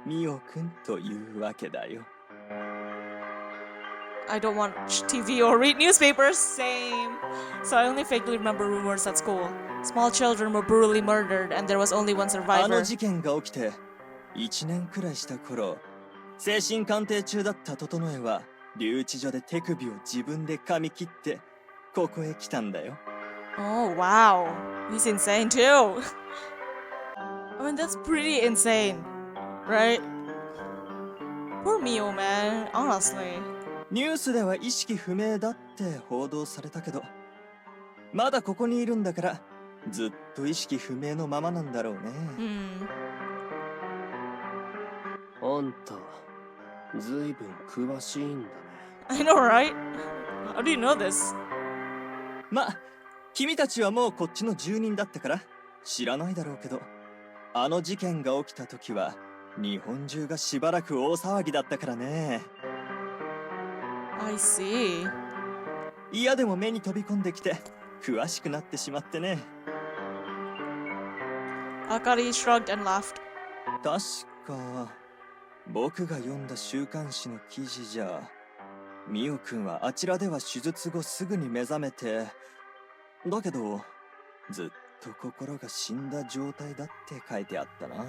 ミオくんというわけだよ。
I don't watch TV or read newspapers, same. So I only vaguely remember rumors at school. Small children were brutally murdered and there was only one
あ
survivor.
の事件が起きて1年くらいした頃、精神鑑定中だった整えは留置所で手首を自分で噛み切ってここへ来たんだよ。
Oh, wow. He's insane too. I mean, that's pretty insane, right? Poor Mio, man, honestly.
ニュースでは意識不明だって報道されたけど、まだここにいるんだからずっと意識不明のままなんだろうね。
あんたずいぶん詳しいんだね。
I know, right? How do you know this?
ま、君たちはもうこっちの住人だったから知らないだろうけど、あの事件が起きた時は日本中がしばらく大騒ぎだったからね。
I see.
嫌でも目に飛び込んできて詳しくなってしまってね。
Akari shrugged and laughed.
確か僕が読んだ週刊誌の記事じゃ、ミオくんはあちらでは手術後すぐに目覚めて、だけどずっと心が死んだ状態だって書いてあったな。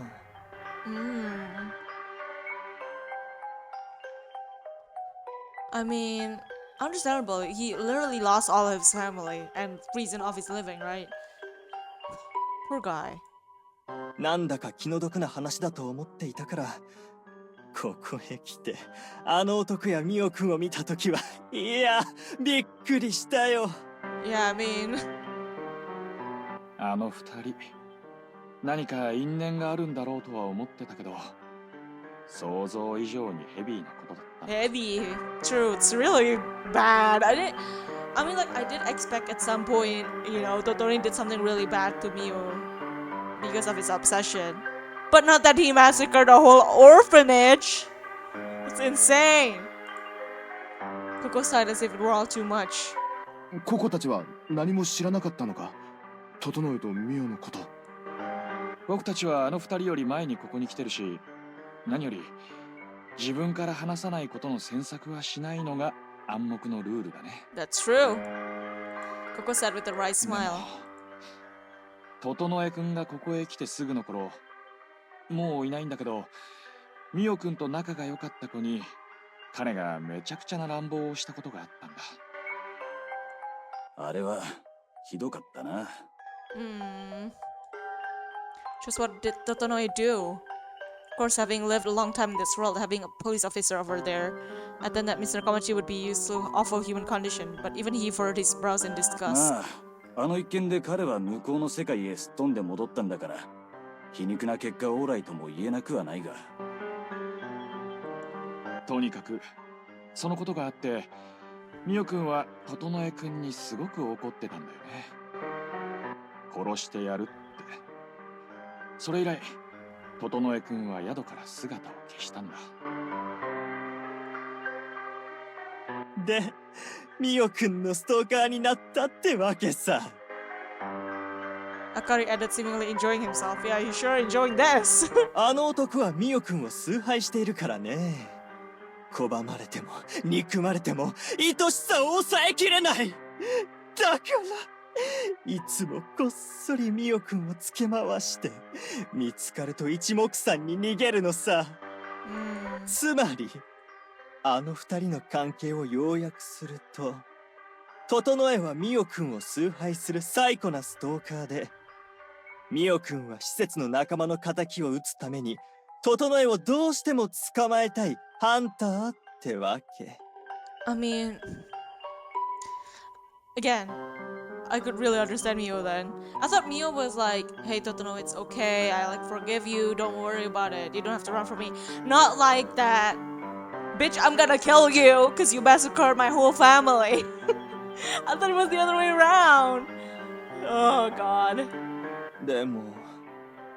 I mean, understandable. He literally lost all of his family and reason of his living, right? Poor guy.
なんだか気の毒な話だと思っていたから、ここへ来てあの男やミオくんを見たときは、いやびっくりしたよ。
Yeah, I mean,
あの二人何か因縁があるんだろうとは思ってたけど、想像以上にヘビーなことだった。
heavy. True, it's really bad. I mean, like, I did expect at some point, you know, Totoni did something really bad to Mio because of his obsession. But not that he massacred a whole orphanage. It's insane. Coco sighed as if it were all too much.
ココたちは何も知らなかったのか、整えとミオのこと。
僕たちはあの二人より前にここに来てるし、何より自分から話さないことの詮索はしないのが暗黙のルールだね。
That's true. Coco said with a wry
で
smile.
も整くんがここへ来てすぐの頃、もういないんだけど、ミオくんと仲が良かった子に彼がめちゃくちゃな乱暴をしたことがあったんだ。あれはひどかったな。
Just what did Totonoi do? Of course, having lived a long time in this world, having a police officer over there, I thought that Mr. Komachi would be used to awful human condition, but even he furrowed his brows in disgust.
まあ、あの一件で彼は向こうの世界へすっ飛んで戻ったんだから、皮肉な結果オーライとも言えなくはないが。とにかくそのことがあって、ミオくんは整くんにすごく怒ってたんだよね。殺してやるって。それ以来、整くんは宿から姿を消したんだ。
で、ミオくんのストーカーになったってわけさ。
Akari added, seemingly enjoying himself. Yeah, he's sure enjoying this.
あの男はミオくんを崇拝しているからね。拒まれても憎まれても愛しさを抑えきれない。だからいつもこっそりミオくんをつけ回して見つかると一目散に逃げるのさ。つまりあの二人の関係を要約すると、整はミオくんを崇拝するサイコなストーカーで、ミオくんは施設の仲間の仇を討つために整えをどうしても捕まえたいハンターってわけ。
I mean, again, I could really understand Mio then. I thought Mio was like, hey Totono, it's okay, I like forgive you, don't worry about it, you don't have to run from me. Not like that. Bitch, I'm gonna kill you because you massacred my whole family. I thought it was the other way around. Oh god.
でも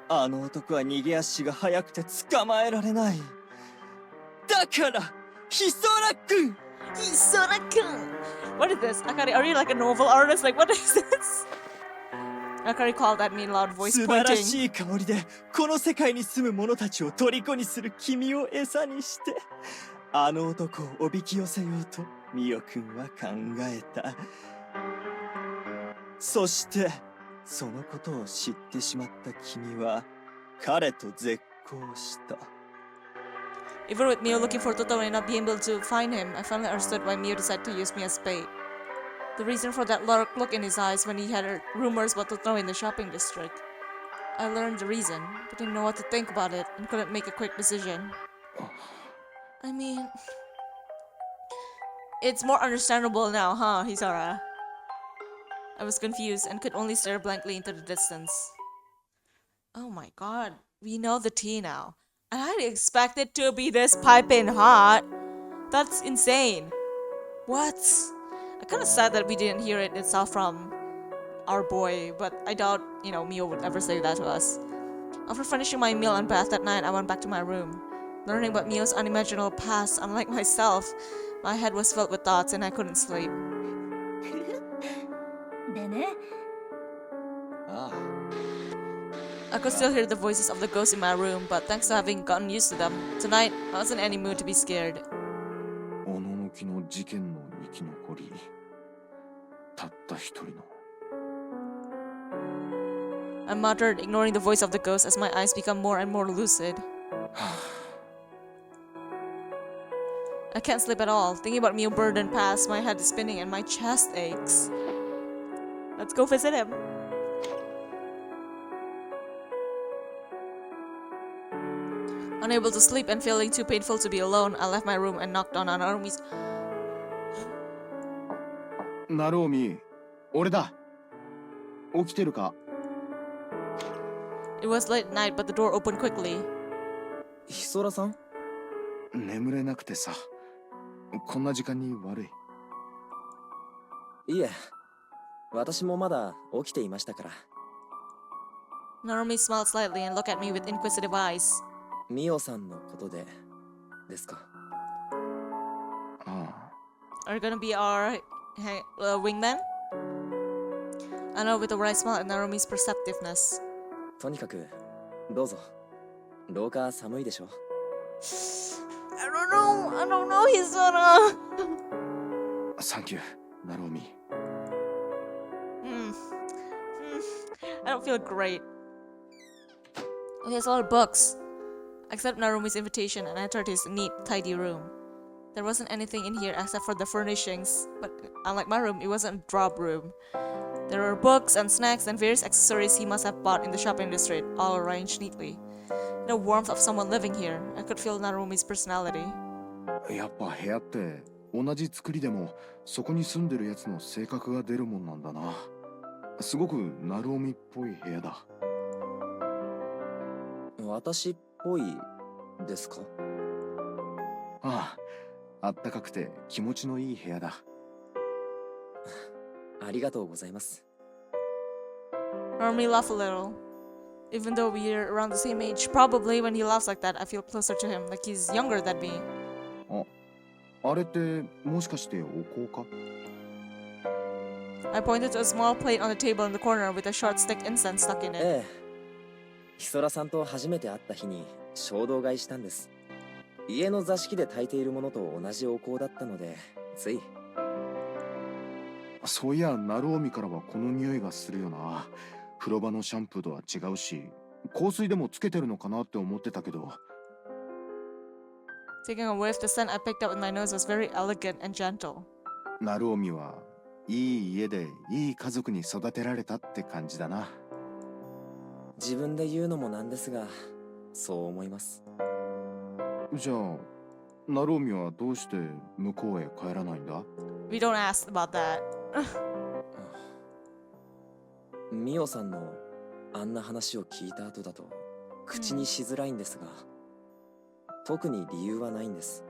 あの男は逃げ足が速くて捕まえられない。だからヒソラ君。
Hisora-kun! What is this? Akari, are you like a novel artist? Like, what is this? Akari called at me in loud voice,
素晴ら
pointing.
しい香りでこの世界に住む者たちを虜にする君を餌にしてあの男をおびき寄せようとミオくんは考えた。そしてそのことを知ってしまった君は彼と絶交した。
Even with Mio looking for Totoro and not being able to find him, I finally understood why Mio decided to use me as bait. The reason for that look in his eyes when he had heard rumors about Totoro in the shopping district. I learned the reason, but didn't know what to think about it and couldn't make a quick decision. I mean, it's more understandable now, huh, Hisara? I was confused and could only stare blankly into the distance. Oh my god, we know the tea now. And I didn't expect it to be this piping hot. That's insane. What? I'm kind of sad that we didn't hear it itself from our boy, but I doubt, Mio would ever say that to us. After finishing my meal and bath that night, I went back to my room. Learning about Mio's unimaginable past, unlike myself, my head was filled with thoughts and I couldn't sleep.
でね、
あ
I could still hear the voices of the ghosts in my room, but thanks to having gotten used to them, tonight I wasn't in any mood to be scared.
おののきの事件の生き残り、たった一人の。
I muttered, ignoring the voice of the ghost as my eyes become more and more lucid. I can't sleep at all. Thinking about Mio burdened past, my head is spinning and my chest aches. Let's go visit him. Unable to sleep and feeling too painful to be alone, I left my room and knocked on Narumi's.
ナルオミ、俺だ。起きてるか？
It was late at night, but the door opened quickly.
ヒソラさん。
眠れなくてさ。こんな時間に悪い。
いえ、私もまだ起きていましたから。
Narumi smiled slightly and looked at me with inquisitive eyes.
ミオさんのことでですか。
ああ。
Are you gonna be our wingman? I know with a wry smile at Narumi's perceptiveness.
とにかくどうぞ。廊下寒いでしょ。
I don't know, Hisora.
サンキュー、ナルオミ。
I don't feel great. He has a lot of books. I accepted Narumi's invitation and entered his neat, tidy room. There wasn't anything in here except for the furnishings, but unlike my room, it wasn't a drop room. There were books and snacks and various accessories he must have bought in the shopping district, all arranged neatly. The warmth of someone living here, I could feel Narumi's personality.
やっぱ部屋って同じ作りでもそこに住んでるやつの性格が出るもんなんだな。すごくナルオミっぽい部屋だ。
私っぽいですか？
ああ、あったかくて気持ちのいい部屋だ。
ありがとうございます。
Narumi laughed a little. Even though we're around the same age, probably when he laughs like that, I feel closer to him, like he's younger than me.
あれってもしかしてお香か？
I pointed to a small plate on the table in the corner with a short stick incense stuck in it.
ええ。ヒソラさんと初めて会った日に衝動買いしたんです。家の座敷で炊いているものと同じお香だったので、つい。
そういや、ナルオミからはこの匂いがするよな。風呂場のシャンプーとは違うし、香水でもつけてるのかなって思ってたけど。
Taking a whiff, the scent I picked up with my nose was very elegant and gentle.
ナルオミはいい家でいい家族に育てられたって感じだな。
自分で言うのもなんですが、そう思います。
じゃあナローミはどうして向こうへ帰らないんだ？
We don't ask about that.
ミオさんのあんな話を聞いた後だと口にしづらいんですが、特に理由はないんです。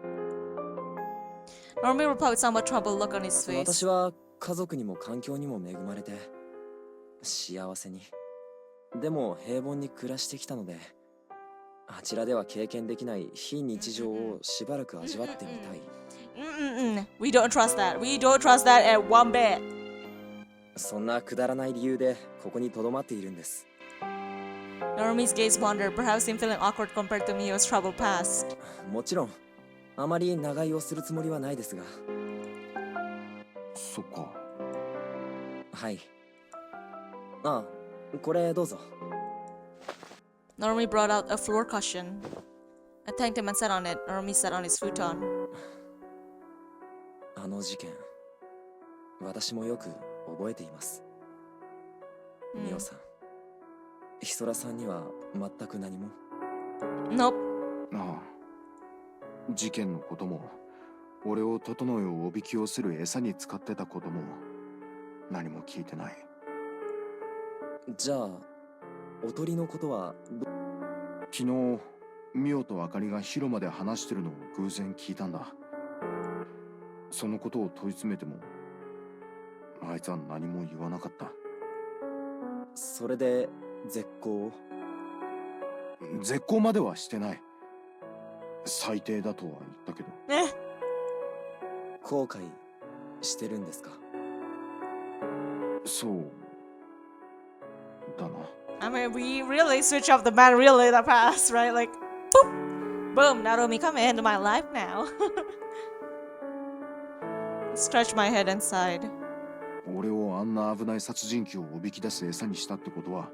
Normie replied with somewhat troubled look on his face.
私は家族にも環境にも恵まれて幸せに、でも平凡に暮らしてきたので、あちらでは経験できない非日常をしばらく味わってみたい。
We don't trust that. We don't trust that at one bit.
そんなくだらない理由でここに留まっているんです。
Normie's gaze wandered, perhaps him feeling awkward compared to Mio's troubled past.
もちろんあまり長居をするつもりはないですが。
そっか。
はい。あ、これどうぞ。
Normie brought out a floor cushion. I thanked him and sat on it. Normie sat on his futon.
あの事件、私もよく覚えています。ミオさん、ヒソラさんには全く何も。
Nope.
ああ、事件のことも俺を整えをおびき寄せる餌に使ってたことも何も聞いてない。
じゃあおとりのことは
昨日ミオとあかりが広間で話してるのを偶然聞いたんだ。そのことを問い詰めてもあいつは何も言わなかった。
それで絶交を？
絶交まではしてない。最低だとは言ったけど。
後悔してるんですか？
そうだな。
I mean, we really switch up the man really that fast, right? Like, boop, boom, Narumi, come into my life now. Stretch my head and sighed.
俺をあんな危ない殺人鬼をおびき出す餌にしたってことは、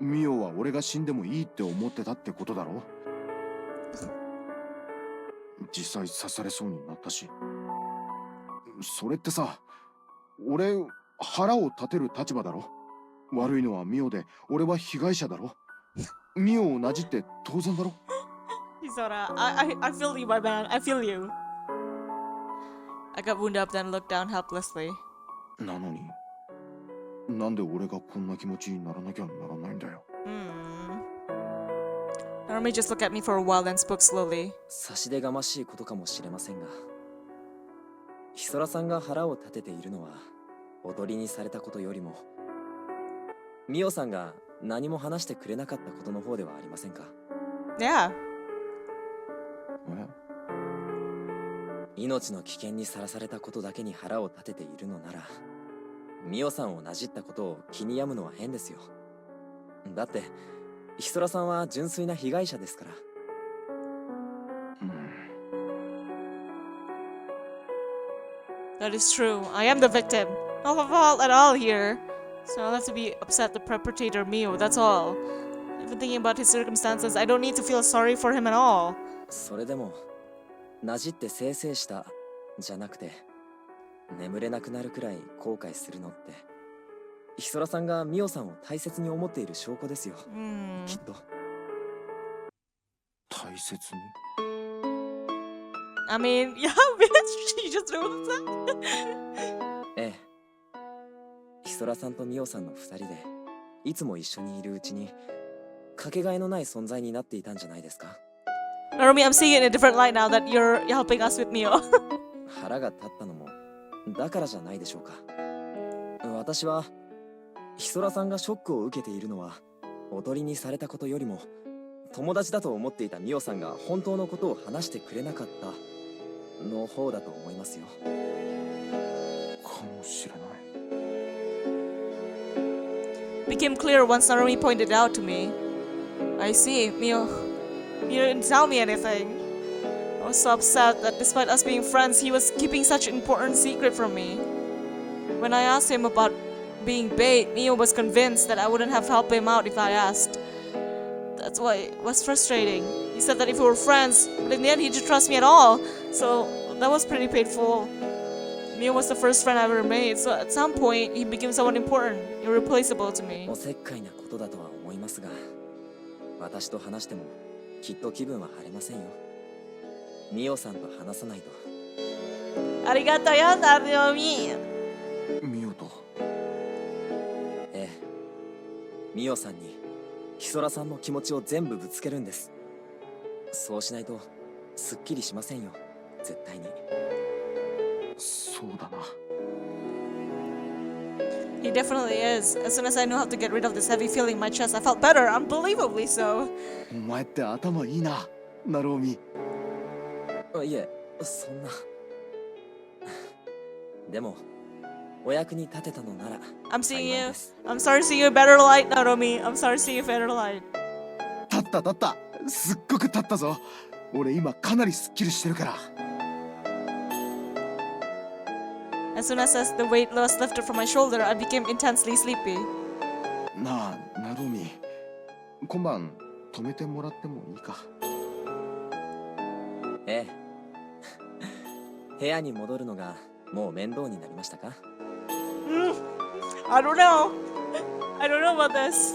ミオは俺が死んでもいいって思ってたってことだろ。実際刺されそうになったし。それってさ、俺腹を立てる立場だろ。悪いのはミオで俺は被害者だろ。ミオをなじって当然だろ。
Hisora, I feel you, my man. I feel you. I got wound up, then looked down helplessly.
なのになんで俺がこんな気持ちにならなきゃならないんだよ。
Narumi just looked at me for a while, then spoke slowly.
差し出がましいことかもしれませんが、ヒソラさんが腹を立てているのは踊りにされたことよりも、ミオさんが何も話してくれなかったことの方ではありませんか？
Yeah.
命の危険にさらされたことだけに腹を立てているのなら、ミオさんをなじったことを気に病むのは変ですよ。だってヒソラさんは純粋な被害者ですから。
That is true. I am the victim. Not a fault at all here. So I'll have to be upset the perpetrator Mio, that's all. Even thinking about his circumstances, I don't need to feel sorry for him at all.
それでもなじってせいせいしたじゃなくて、眠れなくなるくらい後悔するのって、ヒソラさんがミオさんを大切に思っている証拠ですよ。きっと。
大切に？
I mean, yeah, bitch, you just know that.
ええ。ヒソラさんとミオさんの二人でいつも一緒にいるうちにかけがえのない存在になっていたんじゃないですか。
Narumi, I'm seeing it in a different light now that you're helping us with Mio.
腹が立ったのもだからじゃないでしょうか。私はヒソラさんがショックを受けているのはおとりにされたことよりも、友達だと思っていたミオさんが本当のことを話してくれなかったの方だと思いますよ。
かもしれない。
Became clear once Narumi pointed it out to me. I see, Mio didn't tell me anything. I was so upset that despite us being friends, he was keeping such an important secret from me. When I asked him about being bait, Mio was convinced that I wouldn't have helped him out if I asked. That's why it was frustrating. He said that if we were friends, but in the end he didn't trust me at all. So that was pretty painful. Mio was the first friend I ever made, so at some point he became someone important, irreplaceable to me.
おせっかいなことだとは思いますが、私と話してもきっと気分は晴れませんよ。ミオさんと話さないと。
ありがとうよ、ナルミ。
ミオと。
ええ、ミオさんにキソラさんの気持ちを全部ぶつけるんです。そうしないとすっきりしませんよ、絶対に。
そうだな。
He definitely is. As soon as I knew how to get rid of this heavy feeling in my chest, I felt better, unbelievably so.
お前って頭いいな、ナローミ。
いえ、そんな。でも、お役に立てたのなら。
I'm seeing you. I'm sorry to see you in better light, Naromi. I'm sorry to see you in better light.
立った立った、すっごく立ったぞ。俺今かなりすっきりしてるから。
As soon as the weight was lifted from my shoulder, I became intensely sleepy.
なあ、ナローミ、今晩泊めてもらってもいいか。
ええ。部屋に戻るのがもう面倒になりましたか？
I don't know. I don't know about this.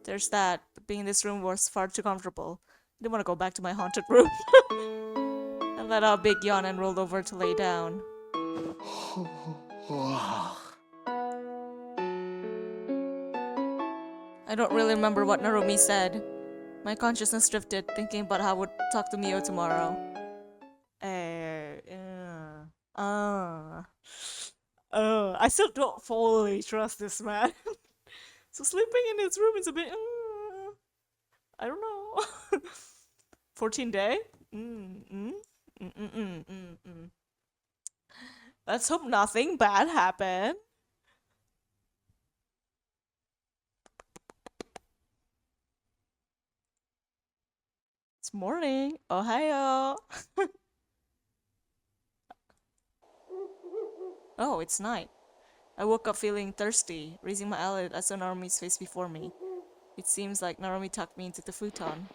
There's that. But being in this room was far too comfortable. I didn't want to go back to my haunted room. I let out a big yawn and rolled over to lay down. I don't really remember what Naromi said. My consciousness drifted, thinking about how I would talk to Mio tomorrow. I still don't fully trust this man. So sleeping in his room is a bit. I don't know. 14-day? Let's hope nothing bad happened. It's morning. Ohio. Oh, it's night. I woke up feeling thirsty, raising my eyelid. I saw Narumi's face before me. It seems like Narumi tucked me into the futon.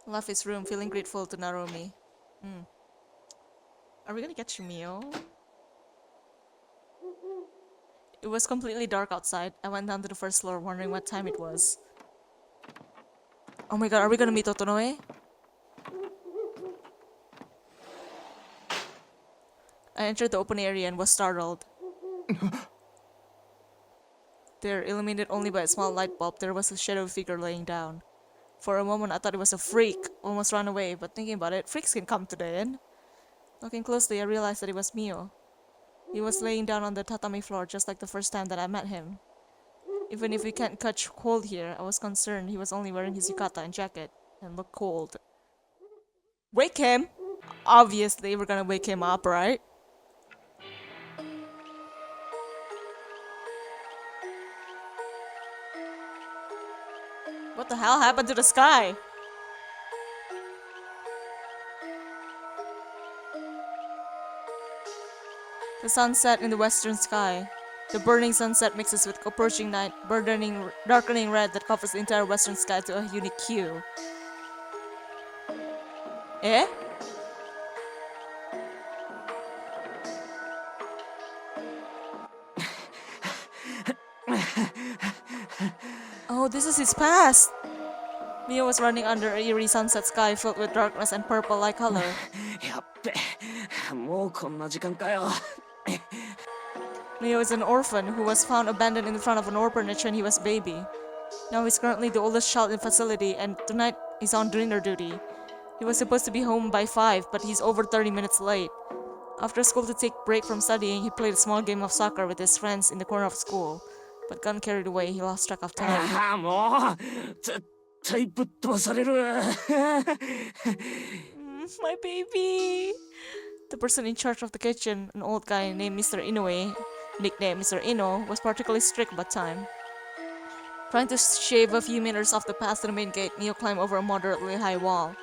I left his room, feeling grateful to Narumi. Are we gonna get Shumio? It was completely dark outside. I went down to the first floor, wondering what time it was. Oh my god, are we gonna meet Otonoe? I entered the open area and was startled. There, illuminated only by a small light bulb, there was a shadowy figure laying down. For a moment, I thought it was a freak. Almost ran away, but thinking about it, freaks can come to the inn. Looking closely, I realized that it was Mio. He was laying down on the tatami floor, just like the first time that I met him. Even if we can't catch cold here, I was concerned he was only wearing his yukata and jacket, and looked cold. Wake him! Obviously, we're gonna wake him up, right? What the hell happened to the sky? The sun set in the western sky. The burning sunset mixes with approaching night, darkening red that covers the entire western sky to a unique hue. Eh? Oh, this is his past! Mio was running under an eerie sunset sky filled with darkness and purple-like color.
やっべ、もうこんな時間かよ。
Mio is an orphan who was found abandoned in front of an orphanage when he was a baby. Now he's currently the oldest child in the facility, and tonight he's on dinner duty. He was supposed to be home by 5, but he's over 30 minutes late. After school to take break from studying, he played a small game of soccer with his friends in the corner of school. But got carried away, he lost track of time.
ああ、もう絶対ぶっ飛ばされる。
My baby! The person in charge of the kitchen, an old guy named Mr. Inoue, nicknamed Mr. Ino, was particularly strict about time. Trying to shave a few meters off the path to the main gate, Mio climbed over a moderately high wall.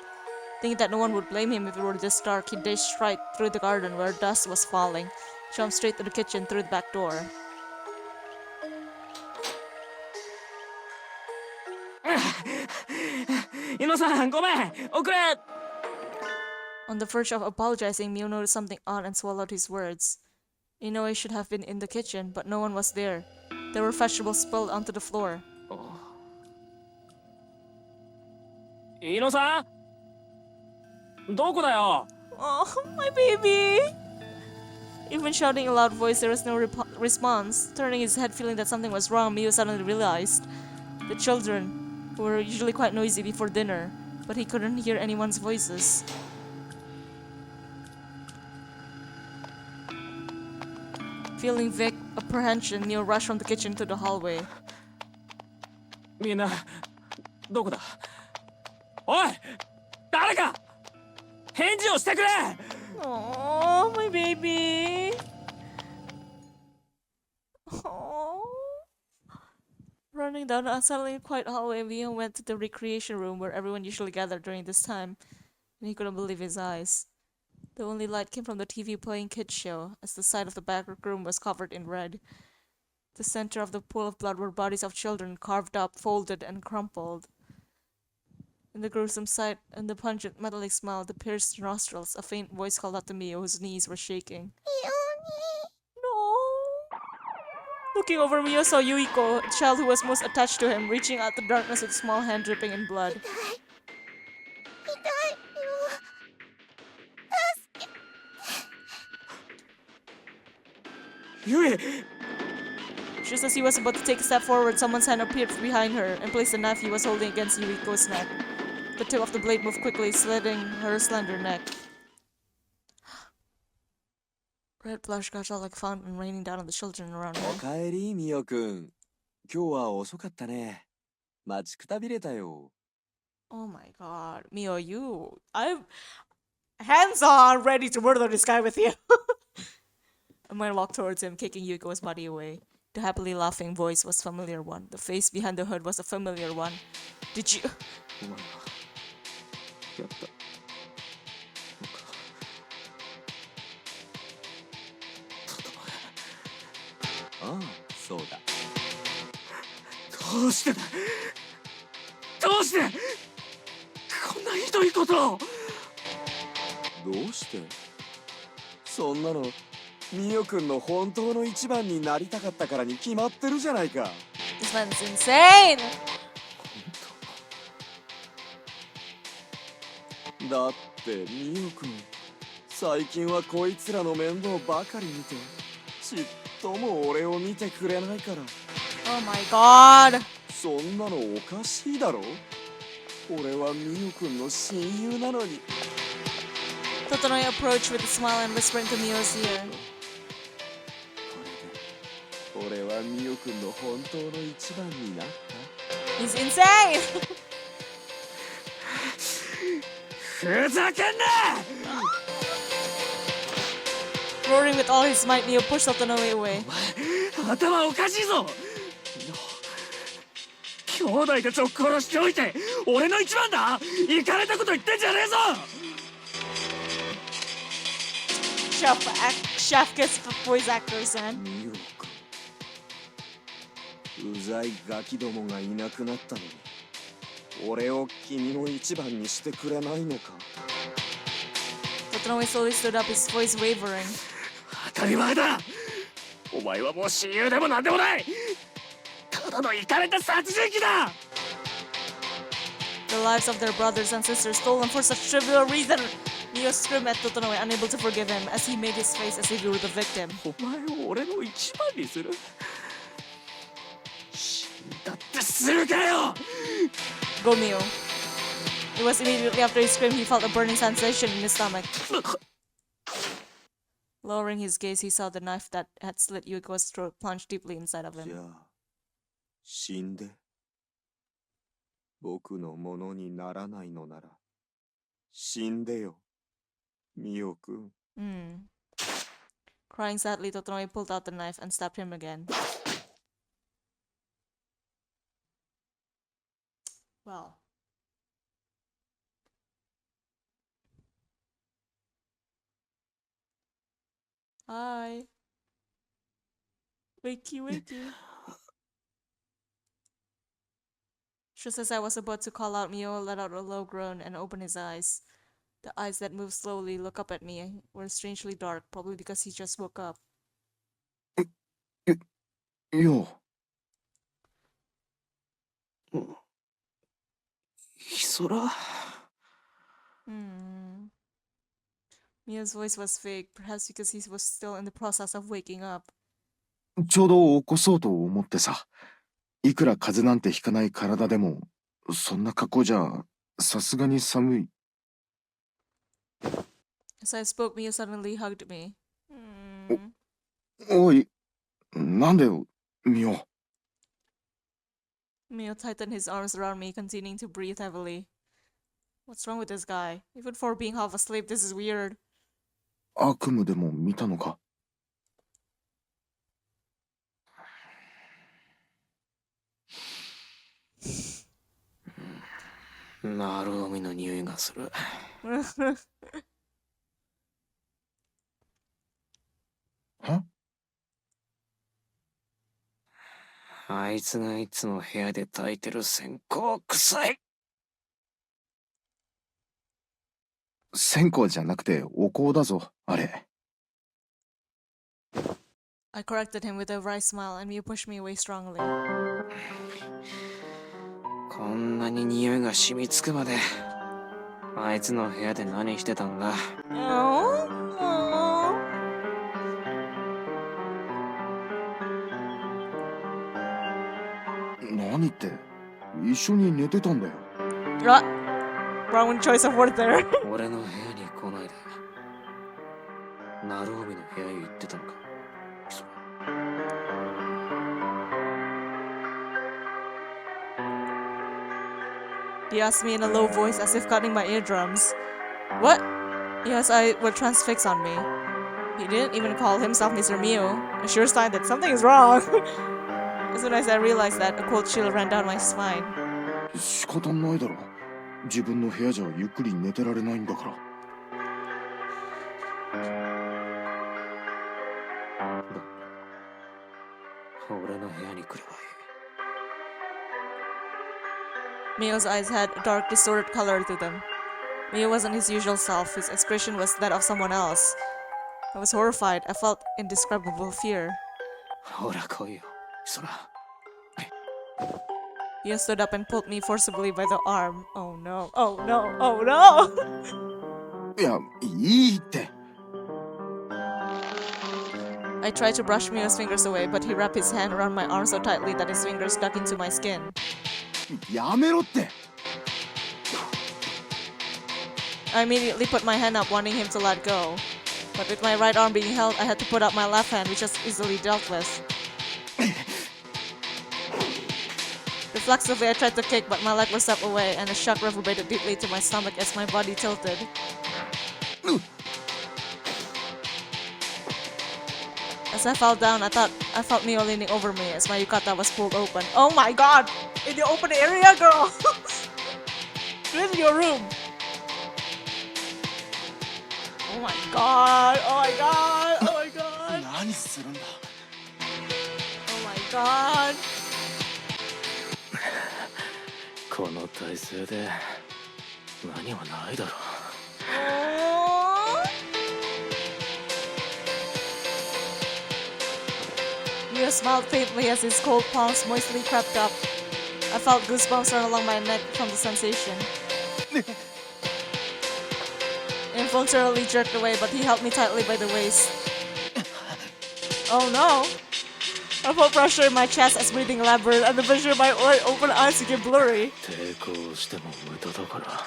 Thinking that no one would blame him if it were this dark, he dashed right through the garden where dust was falling, jumped straight to the kitchen through the back door.
Ino-san, ごめん、遅れ。
On the verge of apologizing, Mio noticed something odd and swallowed his words. Inoue should have been in the kitchen, but no one was there. There were vegetables spilled onto the floor.
イノさん、どこだよ。
Oh, my baby! Even shouting a loud voice, there was no response. Turning his head, feeling that something was wrong, Mio suddenly realized the children, who were usually quite noisy before dinner, but he couldn't hear anyone's voices. Feeling vague apprehension, Mio rushed from the kitchen to the hallway.
みんな、どこだ。おい、誰か返事をしてくれ。
Oh, my baby! Oh. Running down a suddenly quiet hallway, Mio went to the recreation room where everyone usually gathered during this time, and he couldn't believe his eyes. The only light came from the TV playing kids show, as the side of the back room was covered in red. The center of the pool of blood were bodies of children carved up, folded, and crumpled. In the gruesome sight and the pungent metallic smell, the pierced nostrils, a faint voice called out to Mio, whose knees were shaking. No! Looking over, Mio saw Yuiko, the child who was most attached to him, reaching out the darkness with a small hand dripping in blood.
Yui!
Just as he was about to take a step forward, someone's hand appeared behind her and placed the knife he was holding against Yuiko's neck. The tip of the blade moved quickly, slitting her slender neck. Red blush gushed out like a fountain, raining down on the children around
お
her.
かえり、ミオくん。今日は遅かったね。待ちくたびれたよ。
Oh my god. Mio, you... I'm... Hands on, ready to murder this guy with you. Amaya walked towards him, kicking Yuiko's body away. The happily laughing voice was a familiar one. The face behind the hood was a familiar one. Did you...
お前はやったのか。ああ、そうだ。
どうしてだ。どうしてこんなひどいことを。
どうして？そんなのミオくんの本当の一番になりたかったからに決まってるじゃないか。
This man's insane!
だってミオくん、最近はこいつらの面倒ばかり見て、ちっとも俺を見てくれないから。
Oh my god!
そんなのおかしいだろ。俺はミオくんの親友なのに。
Totoroy approached with a smile and whispering to Mio's ear.
これで俺はミオくんの本当の一番になった。
He's insane!
ふざけんな。
Roaring with all his might, Mio pushed Totoroy away.
頭おかしいぞ。兄弟たちを殺しておいて俺の一番だ。イかれたこと言ってんじゃねえぞ。
Chef gets voice actors, man.
ミオくん、うざいガキどもがいなくなったのに、俺を君の一番にしてくれないのか。
Totoroy slowly stood up, his voice wavering.
当たり前だ。お前はもう親友でもなんでもない。ただのイかれた殺人鬼だ。
The lives of their brothers and sisters stolen for such trivial reason. Mio screamed at Totoroy, unable to forgive him, as he made his face as if he were the victim.
お前を俺の一番にする。死んだってするかよ。
Go, Mio. It was immediately after he screamed he felt a burning sensation in his stomach. Lowering his gaze, he saw the knife that had slit Yuiko's throat plunge deeply inside of
じゃ
him.
あ死んで僕のものにならないのなら死んでよ、ミオくん。
Crying sadly, Totoroy pulled out the knife and stabbed him again. Well. Hi. Wakey, wakey. Just as I was about to call out, Mio let out a low groan and opened his eyes. The eyes that moved slowly, look up at me, were strangely dark, probably because he just woke up.
いや、
ヒソラ
Hmm. Mio's voice was fake, perhaps because he was still in the process of waking up.
ちょうど起こそうと思ってさ。いくら風邪なんてひかない体でも、そんな格好じゃ、さすがに寒い。
As I spoke, Mio suddenly hugged me. Hmm.
おい、なんでよ、ミオ。
Mio tightened his arms around me, continuing to breathe heavily. What's wrong with this guy? Even for being half asleep, this is weird.
悪夢でも見たのか。
ナルオミの匂いがする。
は？
あいつがいつも部屋で焚いてる線香臭い。
線香じゃなくてお香だぞ、あれ。
I corrected him with a wry smile, and Mio pushed me away strongly.
こんなに匂いが染みつくまで、あいつの部屋で何してたんだ。
Oh? Oh.
何って、一緒に寝てたんだよ。
Ah, wrong choice of word there.
俺の部屋に来ないで。ナルオミの部屋へ行ってたのか。ヒソラ
He asked me in a low voice, as if cutting my eardrums. What? Yes, I were transfixed on me. He didn't even call himself Mr. Mio, a sure sign that something is wrong. As soon as I realized that, a cold chill ran down my spine.
仕方ないだろ。自分の部屋じゃゆっくり寝てられないんだから。
俺の部屋に来ればいい。
Mio's eyes had a dark, distorted color to them. Mio wasn't his usual self, his expression was that of someone else. I was horrified, I felt indescribable fear.
ほら来いよ、ヒソラ。
Mio stood up and pulled me forcibly by the arm. Oh no, oh no, oh no!
いや、いいって。
I tried to brush Mio's fingers away, but he wrapped his hand around my arm so tightly that his fingers stuck into my skin.
やめろって。
I immediately put my hand up, wanting him to let go. But with my right arm being held, I had to put up my left hand, which was easily dealt with. Reflexively, I tried to kick, but my leg was swept away, and a shock reverberated deeply to my stomach as my body tilted. As I fell down, I felt Mio leaning over me as my yukata was pulled open. Oh my god! In the open area, girl! Get in your room! Oh my god! Oh my god! Oh my god!
何するんだ。
Oh my god!
この体勢で何もないだろう。
Oh. Mio smiled faintly as his cold palms moistly crept up. I felt goosebumps run along my neck from the sensation. Involuntarily jerked away, but he held me tightly by the waist. Oh no! I felt pressure in my chest as breathing elaborated, and the vision of my open eyes became blurry.
抵抗しても無駄だから。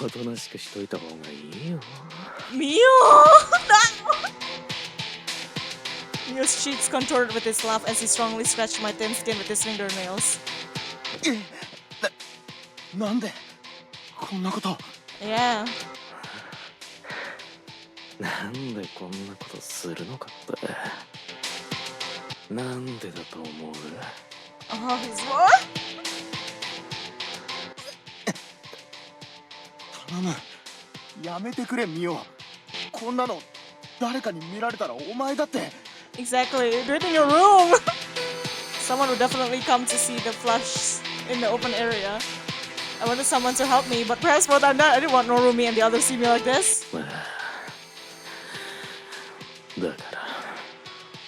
おとなしくしといた方がいいよ。
Mio! Mio's cheeks contorted with his laugh as he strongly scratched my thin skin with his fingernails.
なんでこんなこと。
Yeah.
なんでこんなことするのかって。なんでだと思う？
Oh, he's what?
頼む。やめてくれ、ミオ。こんなの誰かに見られたらお前だって。
Exactly. Do it in your room. Someone would definitely come to see the flush in the open area. I wanted someone to help me, but perhaps more than that, I didn't want Norumi and the others see me like this.
だから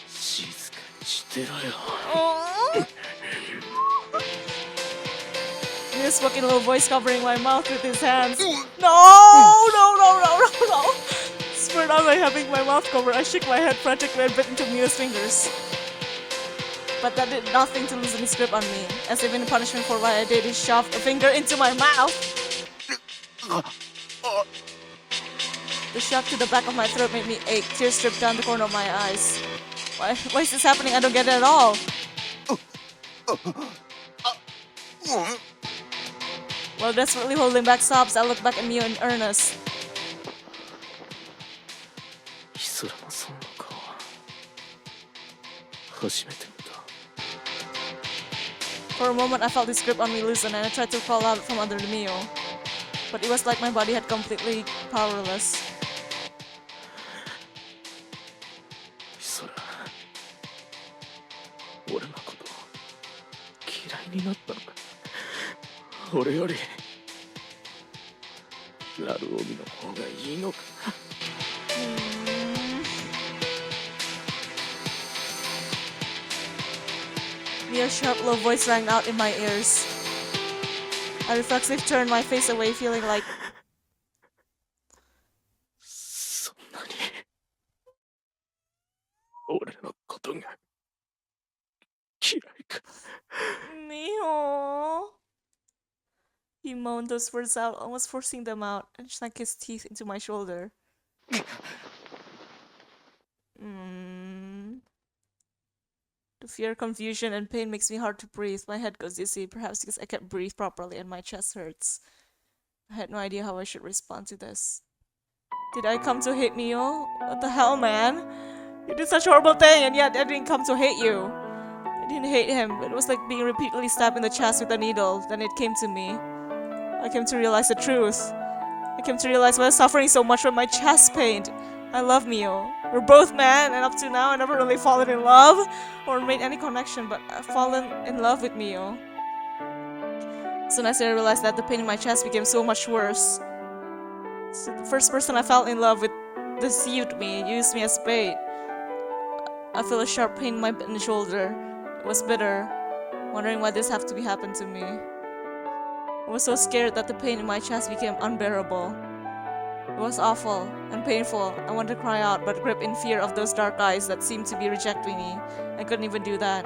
静かに
He spoke in a low voice, covering my mouth with his hands. No! Spurred on by having my mouth covered, I shook my head frantically and bit into Mio's fingers. But that did nothing to loosen his grip on me. As if in punishment for what I did, he shoved a finger into my mouth. The shock to the back of my throat made me ache. Tears dripped down the corner of my eyes. Why is this happening? I don't get it at all. While desperately holding back sobs, I looked back at Mio in earnest. For a moment, I felt his grip on me loosen and I tried to crawl out from under Mio. But it was like my body had completely powerless. Mio's sharp, low voice rang out in my ears. I reflexively turned my face away, feeling like... Mio... He moaned those words out, almost forcing them out, and sank his teeth into my shoulder. The fear, confusion, and pain makes me hard to breathe. My head goes dizzy, perhaps because I can't breathe properly and my chest hurts. I had no idea how I should respond to this. Did I come to hate Mio? What the hell, man? You did such a horrible thing, and yet I didn't come to hate you. I didn't hate him. It was like being repeatedly stabbed in the chest with a needle. Then it came to me. I came to realize the truth. I came to realize why I was suffering so much from my chest pain. I love Mio. We're both men, and up to now I never really fallen in love or made any connection, but I've fallen in love with Mio. As soon as I realized that, the pain in my chest became so much worse. So the first person I fell in love with deceived me, used me as bait. I feel a sharp pain in my shoulder. It was bitter, wondering why this had to be happen to me. I was so scared that the pain in my chest became unbearable. It was awful and painful. I wanted to cry out, but gripped in fear of those dark eyes that seemed to be rejecting me. I couldn't even do that.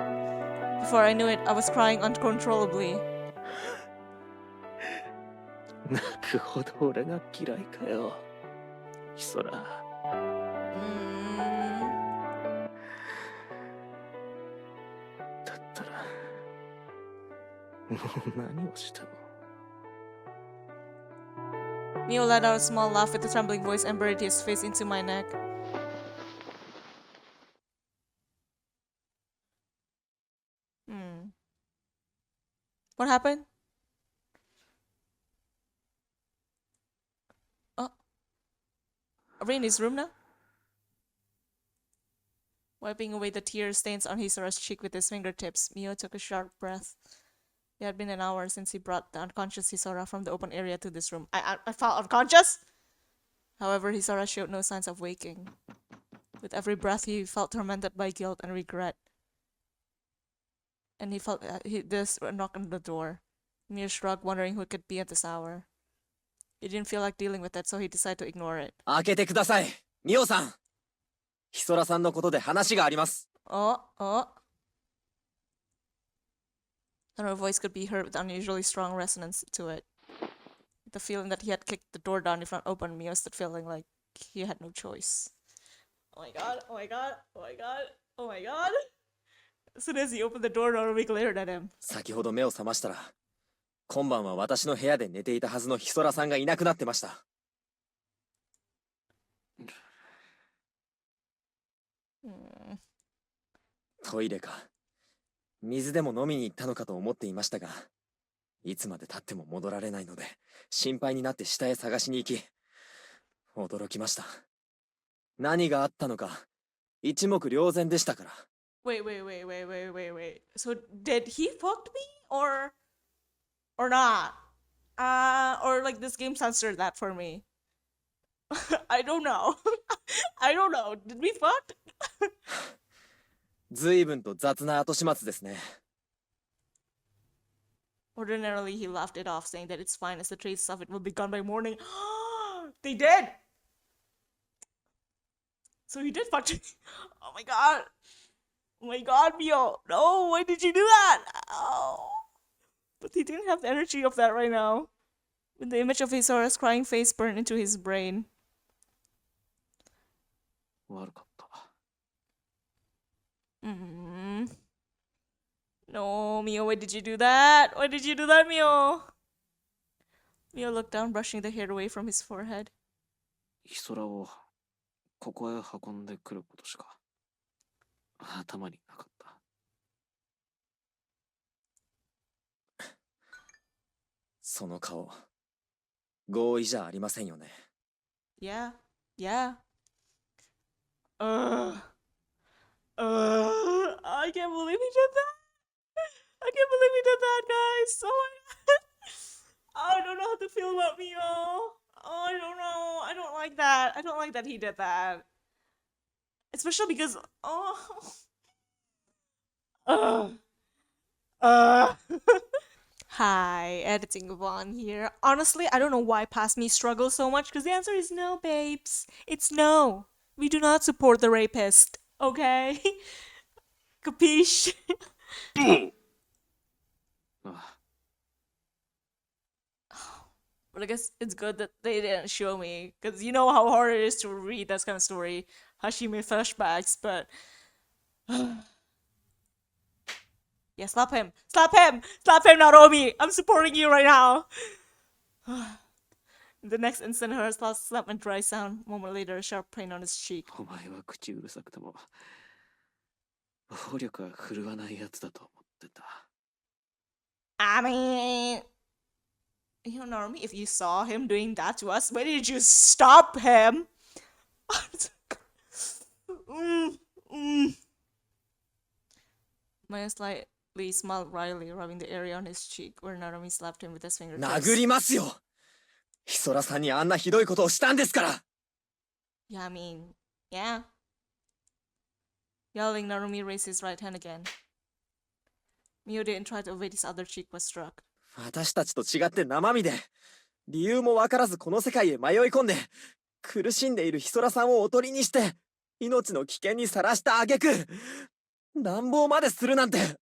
Before I knew it, I was crying uncontrollably. Mio let out a small laugh with a trembling voice and buried his face into my neck. What happened? Oh. Are we in his room now? Wiping away the tear stains on Hisora's cheek with his fingertips, Mio took a sharp breath. It had been an hour since he brought the unconscious Hisora from the open area to this room. I felt unconscious! However, Hisora showed no signs of waking. With every breath, he felt tormented by guilt and regret. And he felt this knock on the door. Mio shrugged, wondering who it could be at this hour. He didn't feel like dealing with it, so he decided to ignore it.
開けてください、ミオさん。ヒソラさんのことで話があります。
And her voice could be heard with unusually strong resonance to it. The feeling that he had kicked the door down in front opened, Mio stood feeling like he had no choice. Oh my god, oh my god, oh my god, oh my god. As soon as he opened the door, Norumi glared at him.
先ほど目を覚ましたら、今晩は私の部屋で寝ていたはずのヒソラさんがいなくなってました。トイレか。水でも飲みに行ったのかと思っていましたが、いつまで経っても戻られないので、心配になって下へ探しに行き、驚きました。何があったのか、一目瞭然でしたから。
Wait. So did he fuck me or not? Or like this game censored that for me. I don't know. I don't know. Did we fuck?
随分と雑な後始末ですね。
Ordinarily, he laughed it off, saying that it's fine as the traces of it will be gone by morning. They did! So he did punch it. Oh my god. Oh my god, Mio. No, why did you do that? Oh. But he didn't have the energy of that right now. When the image of Hisora's crying face burned into his brain.
悪かった。
No, Mio, why did you do that? Why did you do that, Mio? Mio looked down, brushing the hair away from his forehead.
ヒソラをここへ運んでくることしか頭になかった。
その顔、合意じゃありませんよね。
Yeah, yeah. I can't believe he did that. I can't believe he did that, guys. Oh my god. I don't know how to feel about Mio. Oh, I don't know. I don't like that. I don't like that he did that. Especially because, Hi, editing Vaughn here. Honestly, I don't know why Past Me struggles so much, because the answer is no, babes. It's no. We do not support the rapist, okay? Capiche?
ああ
But I guess it's good that they didn't show me, because you know how hard it is to read that kind of story. Hashime flashbacks, but... Yeah, slap him! Slap him! Slap him, Naromi! I'm supporting you right now! The next instant, her last slap and dry sound. A moment later, a sharp pain on his cheek.
お前は口うるさくても暴力は振るわないやつだと思ってた。
I mean... You know, Naromi, if you saw him doing that to us, why did you stop him? Maya slightly smiled wryly, rubbing the area on his cheek, where Naromi slapped him with his fingertips.
殴りますよ。ヒソラさんにあんなひどいことをしたんですから。
Yeah, I mean, yeah. Yelling, Naromi raised his right hand again. Mio didn't try to evade his other cheek, but struck.
私たちと違って生身で、理由もわからずこの世界へ迷い込んで、苦しんでいるヒソラさんをおとりにして、命の危険にさらした挙句、乱暴までするなんて。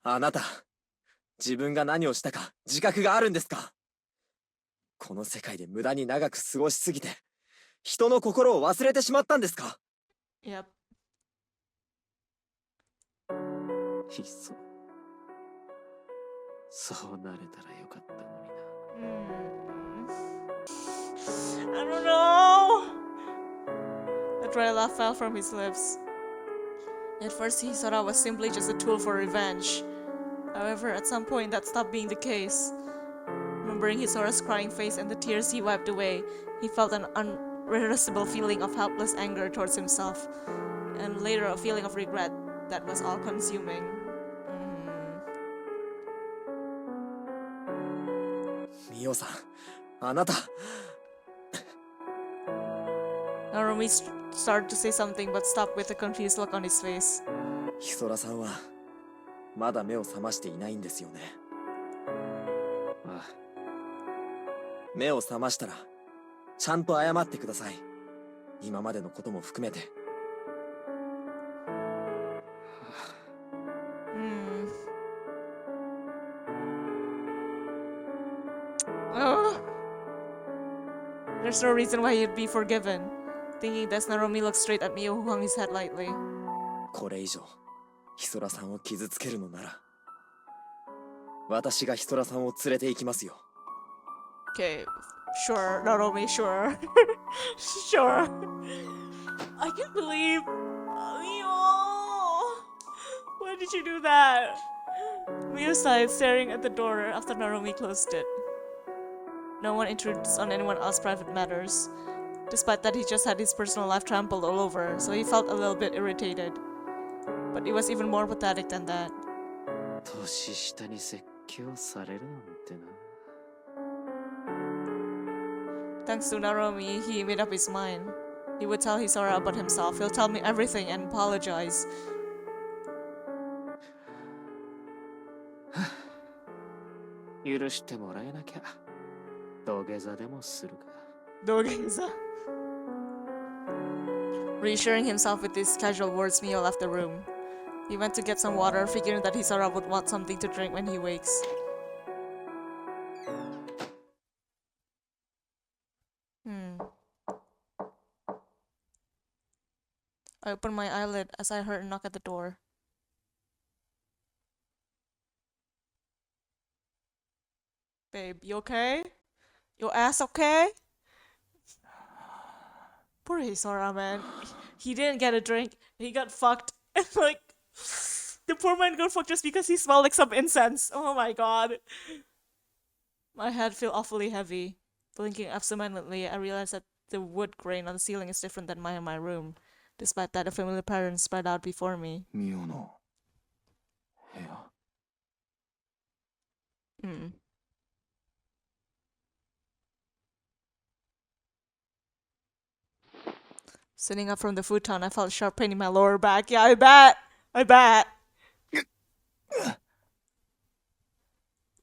あなた、自分が何をしたか自覚があるんですか？この世界で無駄に長く過ごしすぎて、人の心を忘れてしまったんですか？
Yep.
いっそそうなれたらよかったのにな。
I don't know. A dry laugh fell from his lips. At first, Hisara was simply just a tool for revenge. However, at some point, that stopped being the case. Remembering Hisora's crying face and the tears he wiped away, he felt an unrepressible feeling of helpless anger towards himself, and later a feeling of regret that was all-consuming.
ミオさん、あなた。
Naromi started to say something but stopped with a confused look on his face.
ヒソラさんはまだ目を覚ましていないんですよね。
ああ。
目を覚ましたらちゃんと謝ってください。今までのことも含めて。
There's no reason why he'd be forgiven. Thinking this, Naromi looked straight at Mio, who hung his head lightly.
これ以上ヒソラさんを傷つけるのなら、私がヒソラさんを連れて行きますよ。
Okay, sure, Naromi, sure. Sure. I can't believe... Mio! Why did you do that? Mio sighed, staring at the door after Naromi closed it. No one intrudes on anyone else's private matters. Despite that, he just had his personal life trampled all over, so he felt a little bit irritated. But it was even more pathetic than that.
年下に説教されるなんてな。
Thanks to Naromi, he made up his mind. He would tell Hisora about himself. He'll tell me everything and apologize.
許してもらえなきゃ土下座でもするか。
Dogeza. Reassuring himself with these casual words, Mio left the room. He went to get some water, figuring that Hisora would want something to drink when he wakes. I opened my eyelid as I heard a knock at the door. Babe, you okay? Your ass okay? Poor Hisora, man. He didn't get a drink. He got fucked. And like, the poor man got fucked just because he smelled like some incense. Oh my god. My head felt awfully heavy. Blinking absentmindedly, I realized that the wood grain on the ceiling is different than mine in my room. Despite that, a familiar pattern spread out before me.
ミオの部屋。
Sitting up from the futon, I felt a sharp pain in my lower back. Yeah, I bet! I bet!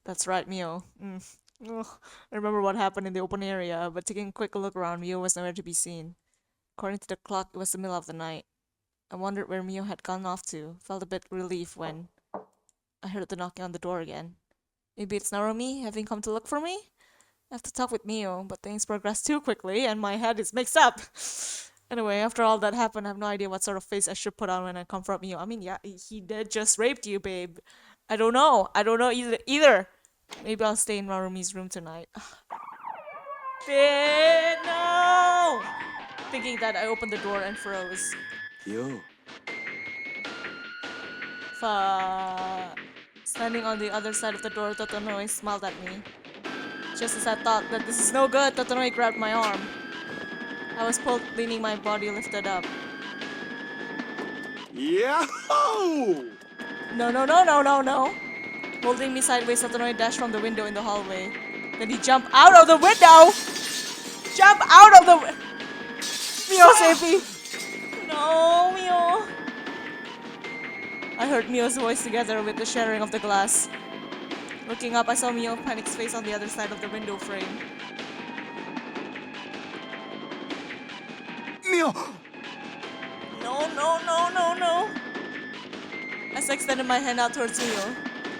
That's right, Mio. Ugh. I remember what happened in the open area, but taking a quick look around, Mio was nowhere to be seen. According to the clock, it was the middle of the night. I wondered where Mio had gone off to. Felt a bit relieved when I heard the knocking on the door again. Maybe it's Narumi having come to look for me? I have to talk with Mio, but things progressed too quickly and my head is mixed up. Anyway, after all that happened, I have no idea what sort of face I should put on when I confront Mio. I mean, yeah, he did just raped you, babe. I don't know. I don't know either. Maybe I'll stay in Narumi's room tonight. No! Thinking that, I opened the door and froze.
Yo.
Standing on the other side of the door, Totonoi smiled at me. Just as I thought that this is no good, Totonoi grabbed my arm. I was pulled, leaning, my body lifted up.
Yahoo!
No. Holding me sideways, Totonoi dashed from the window in the hallway. Then he jumped out of the window! Jump out of the Mio, save me! No, Mio. I heard Mio's voice together with the shattering of the glass. Looking up, I saw Mio Panic's face on the other side of the window frame.
Mio!
No. As I extended my hand out towards Mio,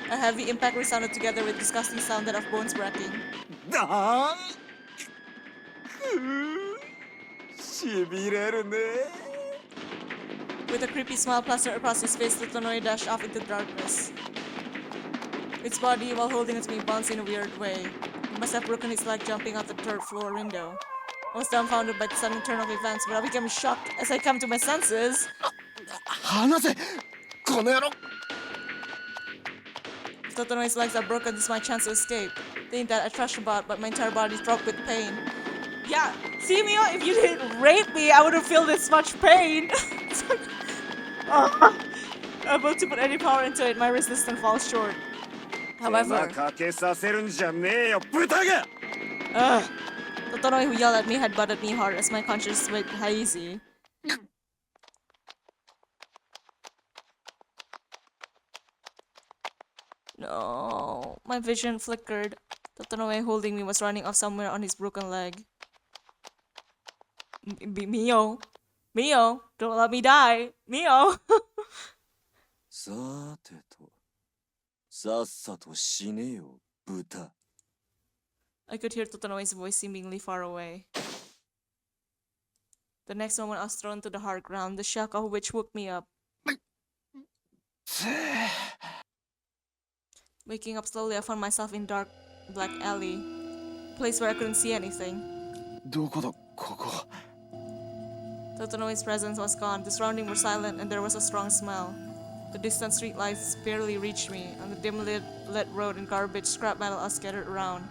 a heavy impact resounded together with disgusting sound that of bones breaking.
Da! しびれるね。
With a creepy smile plastered across his face, Totonoi dashed off into the darkness. Its body, while holding it to me, bounced in a weird way. He must have broken his leg jumping out the third floor window. I was dumbfounded by the sudden turn of events, but I became shocked as I come to my senses.
離せこの野郎
If Totonoi's legs are broken, this is my chance to escape. Thinking that I thrashed about, but my entire body throbbed with pain. Yeah, see Mio, if you didn't rape me, I wouldn't feel this much pain. Able to put any power into it, my resistance falls short. However,
かけさせるんじゃねえよ豚が
Totonoi, who yelled at me, had butted me hard as my conscience went hazy. No, my vision flickered. Totonoi, holding me, was running off somewhere on his broken leg. Mio, don't let me die, Mio.
さてとさっさと死ねよ豚
I could hear Totonoi's voice seemingly far away. The next moment, I was thrown to the hard ground, the shock of which woke me up. Waking up slowly, I found myself in dark, black alley, a place where I couldn't see anything.
どこだここ
Totonoi's presence was gone, the surroundings were silent, and there was a strong smell. The distant streetlights barely reached me. On the dimly lit road and garbage, scrap metal are scattered around.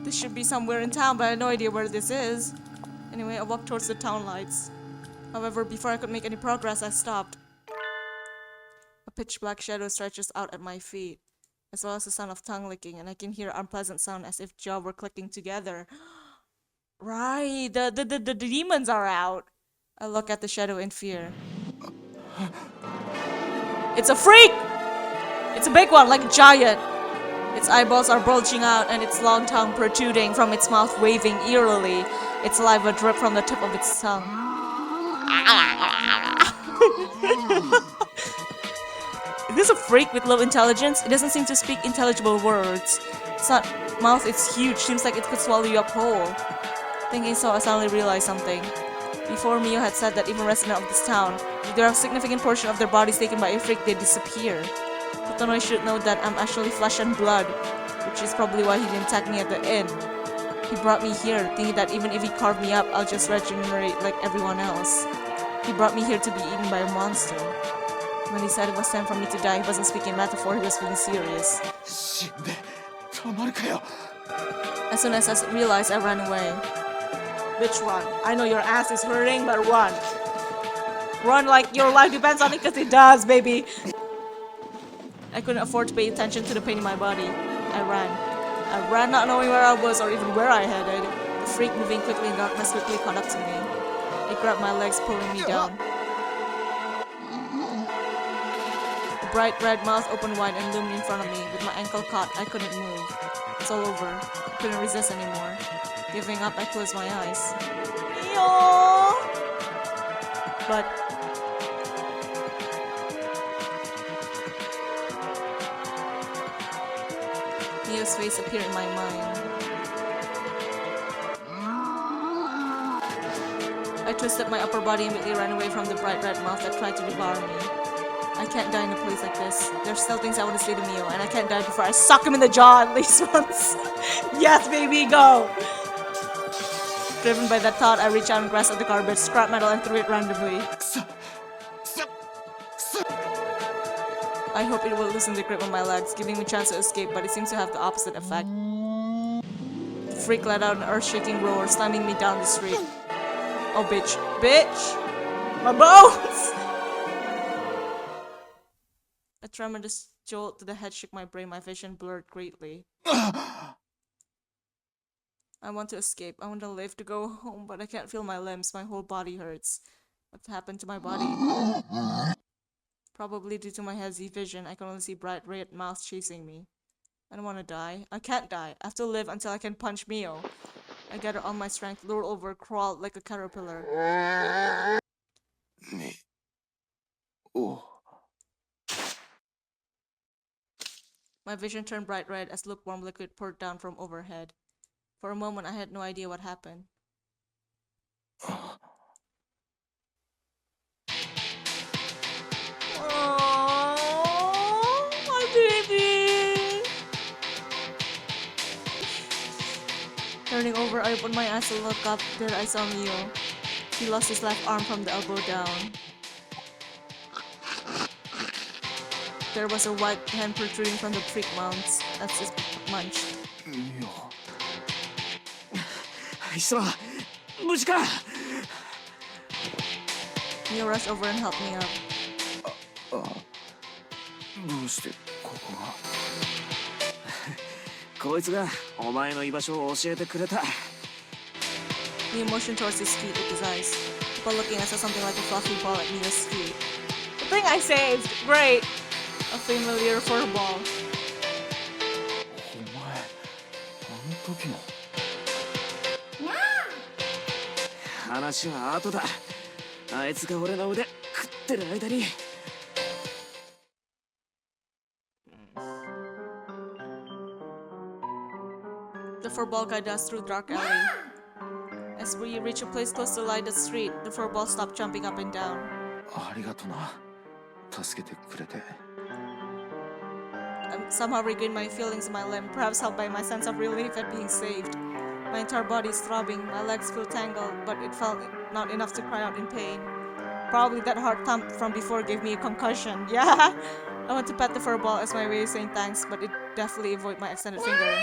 This should be somewhere in town, but I had no idea where this is. Anyway, I walked towards the town lights. However, before I could make any progress, I stopped. A pitch black shadow stretches out at my feet, as well as the sound of tongue licking, and I can hear an unpleasant sound as if jaw were clicking together. Right, the demons are out. I look at the shadow in fear. It's a freak! It's a big one, like a giant. Its eyeballs are bulging out and its long tongue protruding from its mouth, waving eerily. Its saliva drip from the tip of its tongue. Is this a freak with low intelligence? It doesn't seem to speak intelligible words. Its mouth is huge, seems like it could swallow you up whole. Thinking so, I suddenly realized something. Before, Mio had said that even residents of this town, if there are a significant portion of their bodies taken by a freak, they disappear. Totonoi should know that I'm actually flesh and blood, which is probably why he didn't attack me at the inn. He brought me here, thinking that even if he carved me up, I'll just regenerate like everyone else. He brought me here to be eaten by a monster. When he said it was time for me to die, he wasn't speaking metaphor, he was being serious. As soon as I realized, I ran away. Bitch, run. I know your ass is hurting, but run. Run like your life depends on it, because it does, baby. I couldn't afford to pay attention to the pain in my body. I ran. I ran not knowing where I was or even where I headed. The freak moving quickly in darkness quickly caught up to me. It grabbed my legs, pulling me down. The bright red mouth opened wide and loomed in front of me. With my ankle caught, I couldn't move. It's all over. I couldn't resist anymore. Giving up, I closed my eyes. Yo! But Mio's face appeared in my mind. I twisted my upper body and immediately ran away from the bright red mouth that tried to devour me. I can't die in a place like this. There's still things I want to say to Mio, and I can't die before I suck him in the jaw at least once. Yes, baby, go! Driven by that thought, I reached out and grasped at the garbage, scrap metal, and threw it randomly. I hope it will loosen the grip on my legs, giving me a chance to escape, but it seems to have the opposite effect. The freak let out an earth-shaking roar, slamming me down the street. Oh, bitch. Bitch! My bones! A tremendous jolt to the head shook my brain, my vision blurred greatly. I want to escape. I want to live to go home, but I can't feel my limbs. My whole body hurts. What happened to my body? Probably due to my hazy vision, I can only see bright red mouth chasing me. I don't want to die. I can't die. I have to live until I can punch Mio. I gathered all my strength, lured over, crawled like a caterpillar. My vision turned bright red as lukewarm liquid poured down from overhead. For a moment, I had no idea what happened. Oh, my baby! Turning over, I opened my eyes to look up. There I saw Mio. He lost his left arm from the elbow down. There was a white hand protruding from the freak mounts as it munched. Mio rushed over and helped me up.
どうしてここが
こいつがお前の居場所を教えてくれた。
Mio motioned towards his feet with his eyes. But looking, I saw something like a fluffy ball at Mio's feet. The thing I saved! Great! A familiar fur ball.
お前あの時の
話は後だ。あいつが俺の腕食ってる間に。
The fur ball guided us through dark alley. As we reached a place close to light the street, the fur ball stopped jumping up and down.
ありがとな助けてくれて
I somehow regained my feelings in my limb, perhaps helped by my sense of relief at being saved. My entire body is throbbing, my legs feel tangled, but it felt not enough to cry out in pain. Probably that hard thump from before gave me a concussion. Yeah! I want to pet the fur ball as my way of saying thanks, but it definitely avoided my extended finger.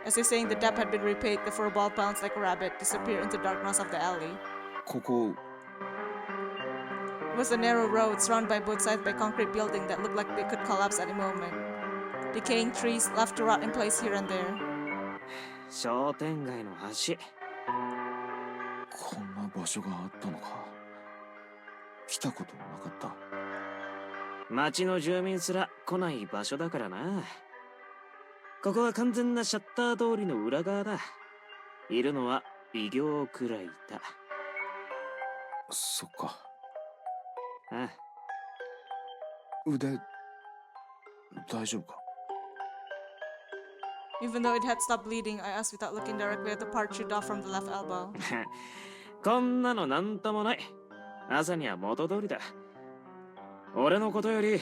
As if saying the debt had been repaid, the fur ball bounced like a rabbit, disappeared into the darkness of the alley.
ここ
It was a narrow road surrounded by both sides by concrete buildings that looked like they could collapse at any moment. Decaying trees left to rot in place here and there.
商店街の橋。
こんな場所があったのか。来たことなかった。
町の住民すら来ない場所だからな。ここは完全なシャッター通りの裏側だ。いるのは異形くらいだ。
そっか。
ああ。
腕、大丈夫か。
Even though it had stopped bleeding, I asked without looking directly at the part chewed off from the left elbow.
こんなのなんともない。朝には元通りだ。俺のことより、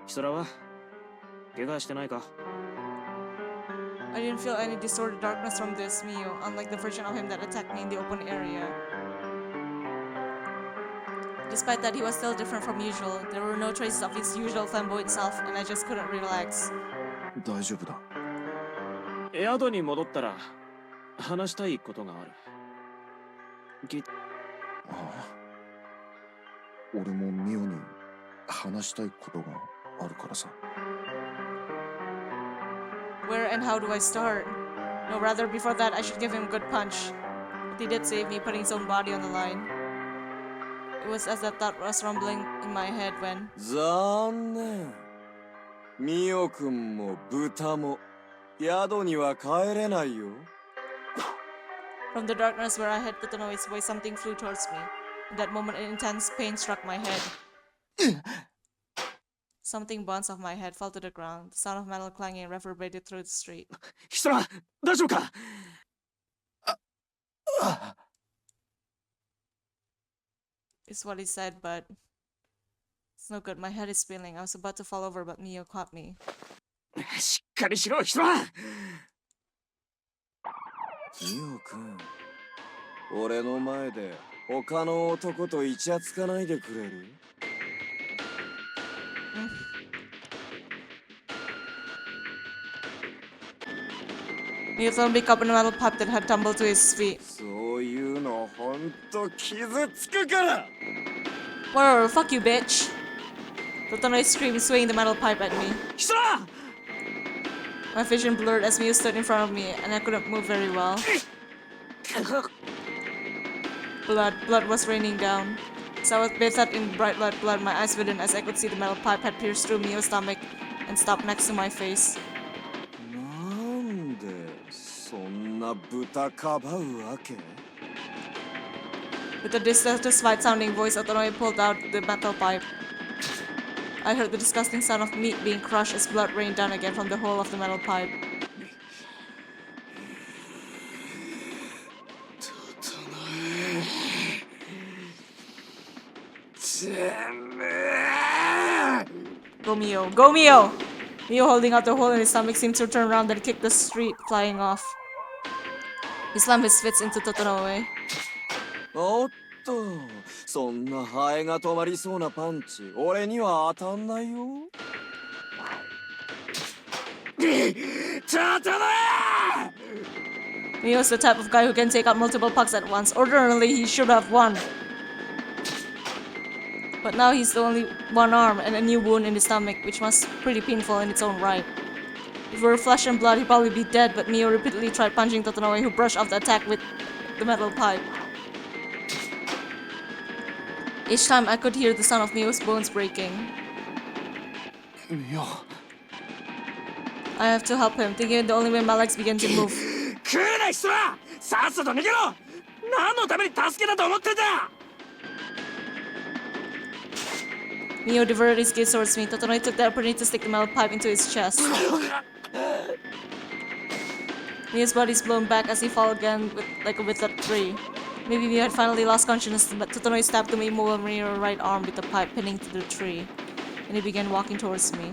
キソラは怪我してないか？
I didn't feel any distorted darkness from this Mio, unlike the version of him that attacked me in the open area. Despite that, he was still different from usual. There were no traces of his usual flamboyant self, and I just couldn't relax.
大丈夫だ。
宿に戻ったら話したいことがある。
ああ、俺もミオに話したいことがあるからさ。
Where and how do I start? No, rather before that, I should give him a good punch. But he did save me, putting his own body on the line. It was as that thought was rumbling in my head when...
残念。ミオくんも豚も宿には帰れないよ。
From the darkness where I had Totenoi's voice, something flew towards me. In that moment, an intense pain struck my head. Something bounced off my head, fell to the ground. The sound of metal clanging reverberated through the street.
キソラ、大丈夫か
Is what he said, but it's no good. My head is spinning. I was about to fall over, but Mio caught me.
しっかりしろ、キソラ。
ミオくん、俺の前で他の男とイチャつかないでくれる
Mio thrown big up in a metal pipe that had tumbled to his feet.
そういうのほんと傷つくから
Whoa, fuck you, bitch! Totonoi screamed, swinging the metal pipe at me.
キソラ
My vision blurred as Mio stood in front of me, and I couldn't move very well. Blood was raining down. So I was bathed in bright blood, my eyes widened as I could see the metal pipe had pierced through Mio's stomach and stopped next to my face.
なんでそんな豚かばうわけ
With a dissatisfied-sounding voice, Totonoi pulled out the metal pipe. I heard the disgusting sound of meat being crushed as blood rained down again from the hole of the metal pipe. Go Mio! Go Mio! Mio, holding out the hole in his stomach, seemed to turn around and kick the street, flying off. He slammed his fists into Totonoi.
おっと、そんなハエが止まりそうなパンチ、俺には当たんないよ。
Mio's the type of guy who can take out multiple pucks at once. Ordinarily, he should have won. But now he's only one arm and a new wound in his stomach, which must be pretty painful in its own right. If it were flesh and blood, he'd probably be dead, but Mio repeatedly tried punching Totonoi, who brushed off the attack with the metal pipe. Each time I could hear the sound of Mio's bones breaking.
ミオ、
I have to help him, thinking the only way my legs began to move.
来るな、キソラ。さっさと逃げろ。何のために助けたと思ってんだ。
Mio diverted his gaze towards me. Totonoi took the opportunity to stick the metal pipe into his chest. Mio's body is blown back as he fell again like a withered tree. Maybe Mio had finally lost consciousness, but Totonoi stabbed the immovable Mio right arm with the pipe pinning to the tree, and he began walking towards me.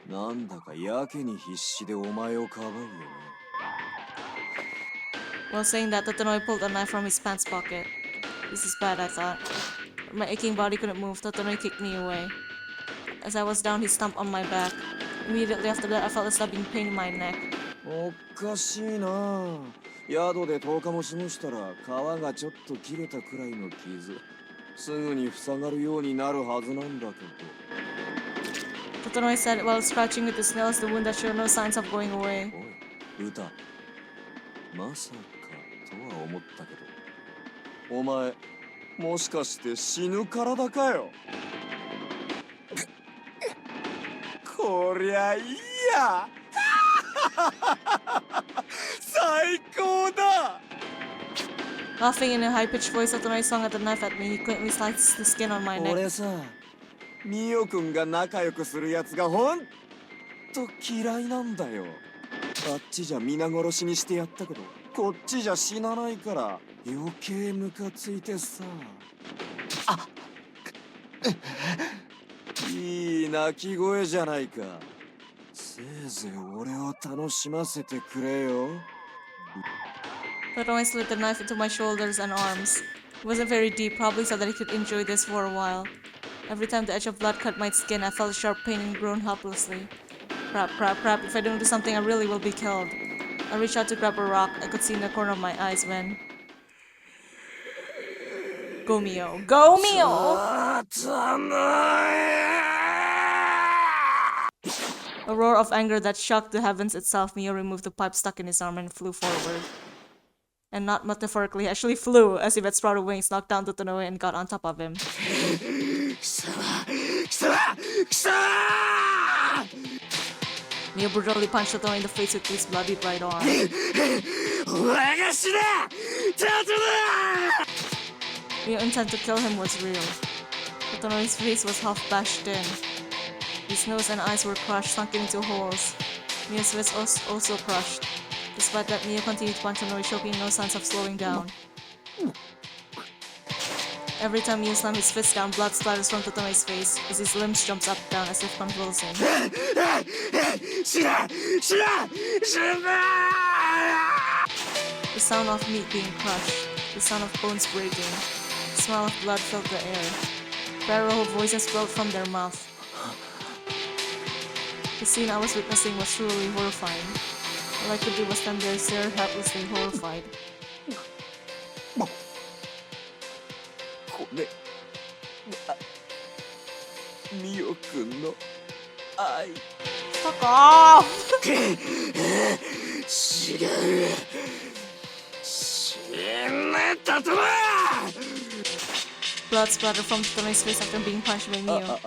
なんだかやけに必死でお前をかばうよね。
While saying that, Totonoi pulled a knife from his pants pocket. This is bad, I thought. My aching body couldn't move. Totonoi kicked me away. As I was down, he stomped on my back. Immediately after that, I felt a stabbing pain in my neck.
おかしいな。宿で10日も過ごしたら皮がちょっと切れたくらいの傷。すぐに塞がるようになるはずなんだけど。
Totoro said while scratching with his nails the wound that showed no signs of going away.
おい、歌。まさかとは思ったけど。お前、もしかして死ぬ体かよ。こりゃいいや。最高だ。
Laughing in a high-pitched voice, Totoro swung at the knife at me. He quickly sliced the skin on my neck.
俺さ、ミオくんが仲良くするやつがほんと嫌いなんだよ。あっちじゃ皆殺しにしてやったけど、こっちじゃ死なないから余計ムカついてさ。あいい泣き声じゃないか。せいぜい俺を楽しませてくれよ。
Totoro slid the knife into my shoulders and arms. It wasn't very deep, probably so that he could enjoy this for a while. Every time the edge of blood cut my skin, I felt a sharp pain and groaned helplessly. Crap, crap, crap, if I don't do something, I really will be killed. I reached out to grab a rock. I could see in the corner of my eyes when... Go Mio! Go Mio! A roar of anger that shocked the heavens itself, Mio removed the pipe stuck in his arm and flew forward. And not metaphorically, actually flew, as if it sprouted wings, knocked down Totoro and got on top of him. Mio brutally punched Totoro in the face with his bloodied right arm. Mio's intent to kill him was real. Totoro's face was half bashed in. His nose and eyes were crushed, sunken into holes. Mio's wrist was also crushed. Despite that, Mio continued to punch Totoro, showing no signs of slowing down. Every time Mio slammed his fist down, blood splatters from Totoro's face as his limbs jumps up and down as if convulsing. The sound of meat being crushed, the sound of bones breaking, the smell of blood filled the air. Parallel voices welled from their mouth. The scene I was witnessing was truly horrifying. All I could do was stand there, stare helplessly horrified.
これがミオくんの愛。
Fuck off!
違う。死ねたとな。
Blood splattered from Totoro's face after being punched by Mio.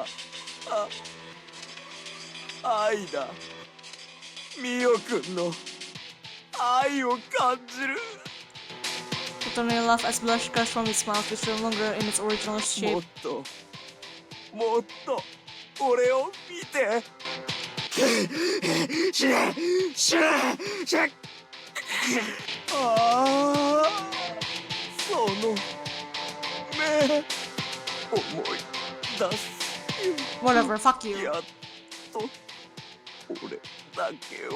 愛だ。ミオくんの愛を感じる。
Totoro laughed as blood gushed from his mouth, which no longer in its original
も
shape.
っともっと俺を見て。死ね死ね死ね。ああ、その目思い出す。
Whatever, fuck you.
やっと俺だけを。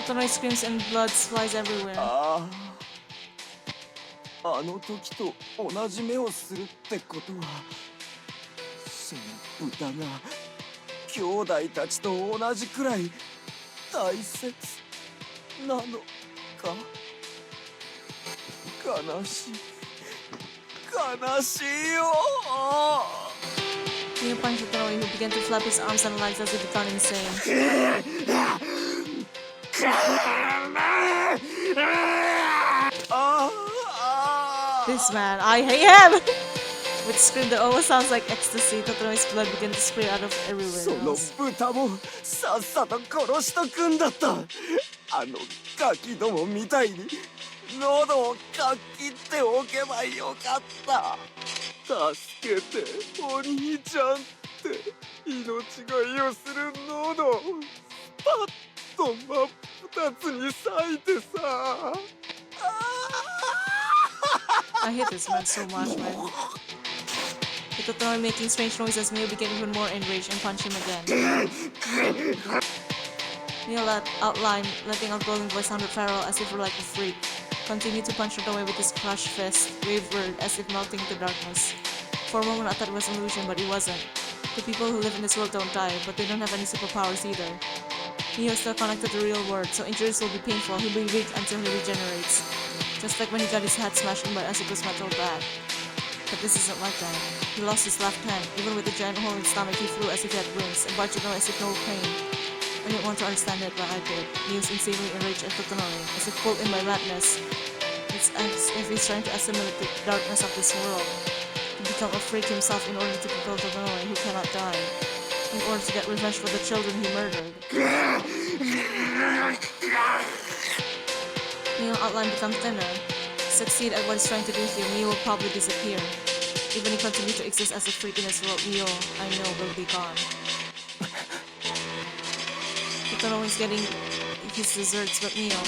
Totoro screams and blood flies everywhere.
ああ、あの時と同じ目をするってことは、その豚が兄弟たちと同じくらい大切なのか。悲しい悲しいよ。
Mio punched Totoro, who began to flap his arms and legs as if he gone insane. This man, I hate him! With a scream that almost sounds like ecstasy, Totoro's blood began to spray out of everywhere
その
else.
豚もさっさと殺しとくんだった。あのガキどもみたいに喉をかっきっておけばよかった。助けてお兄ちゃんって命がいをする喉パッと真っ二つに裂いてさ。
I hate this man so much, man. With Totoro making strange noises, Mio became even more enraged and punched him again. Mio let out line, letting out golden voice sounded feral as if he were like a freak. Continued to punch Totoro with his crushed fist, wavered as if melting into darkness. For a moment I thought it was an illusion, but it wasn't. The people who live in this world don't die, but they don't have any superpowers either. Mio is still connected to the real world, so injuries will be painful. He'll be weak until he regenerates. Just like when he got his head smashed in by Asuko's metal bat. But this isn't like that. He lost his left hand. Even with the giant hole in his stomach, he flew as if he had wings and barged along as if no pain. I didn't want to understand it, but I did. He was insanely enraged and annoying, as if pulled in by madness. It's as if he's trying to assimilate the darkness of this world, to become a freak himself in order to compel Totonoi, who cannot die, in order to get revenge for the children he murdered. Mio's outline becomes thinner. Succeed at what he's trying to do here, Mio will probably disappear. Even if he continues to exist as a freak in this world, Mio, I know, will be gone. Totonoi is getting his desserts, but Mio...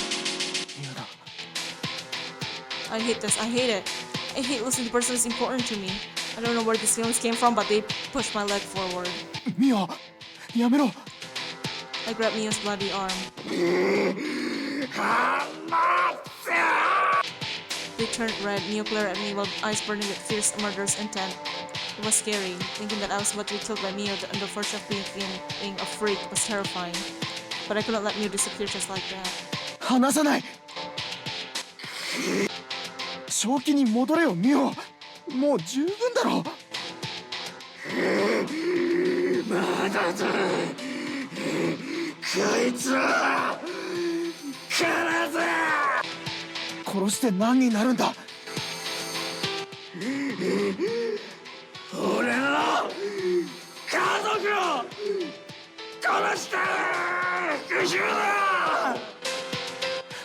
I hate this. I hate it. I hate losing the person who's important to me. I don't know where these feelings came from, but they pushed my leg forward.
Mio, やめろ.
I grabbed Mio's bloody arm. They turned red. Mio glared at me while eyes burning with fierce murderous intent. It was scary. Thinking that I was about to be killed by Mio on the verge of being a freak was terrifying. But I couldn't let Mio disappear just like that.
離さない. 正気に戻れよミオ。もう十分だろ。
まだだ。こいつは必ず
殺して何になるんだ。
俺の家族を殺した復讐だ。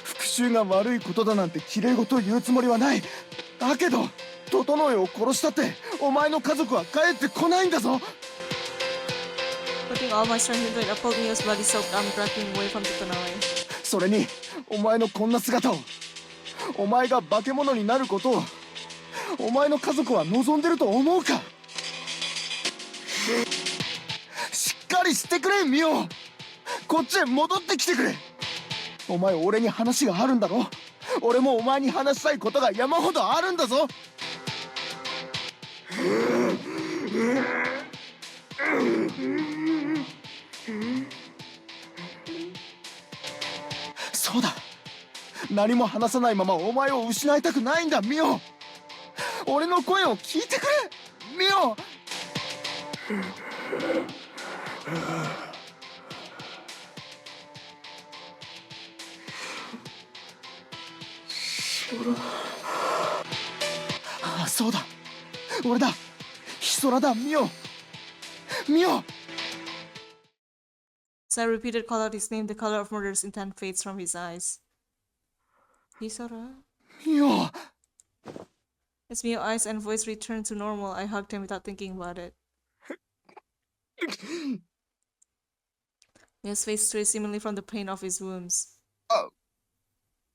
復讐が悪いことだなんて綺麗事言うつもりはない。だけど整を殺したってお前の家族は帰ってこないんだぞ。
Putting all my strength into it, I pulled Mio's bloody soaked arm, dragging him away from Totonoi.
それにお前のこんな姿を、お前が化け物になることをお前の家族は望んでると思うか。しっかりしてくれミオ。こっちへ戻ってきてくれ。お前俺に話があるんだろ。俺もお前に話したいことが山ほどあるんだぞ。そうだ。何も話さないままお前を失いたくないんだミオ。俺の声を聞いてくれミオ。ああそうだ。俺だ。ヒソラだミオ。ミオ。
So I repeated, called out his name. The color of murderous intent fades from his eyes. Hisora?
ミオ。
As Mio's eyes and voice returned to normal, I hugged him without thinking about it. Mio's face strayed seemingly from the pain of his wounds.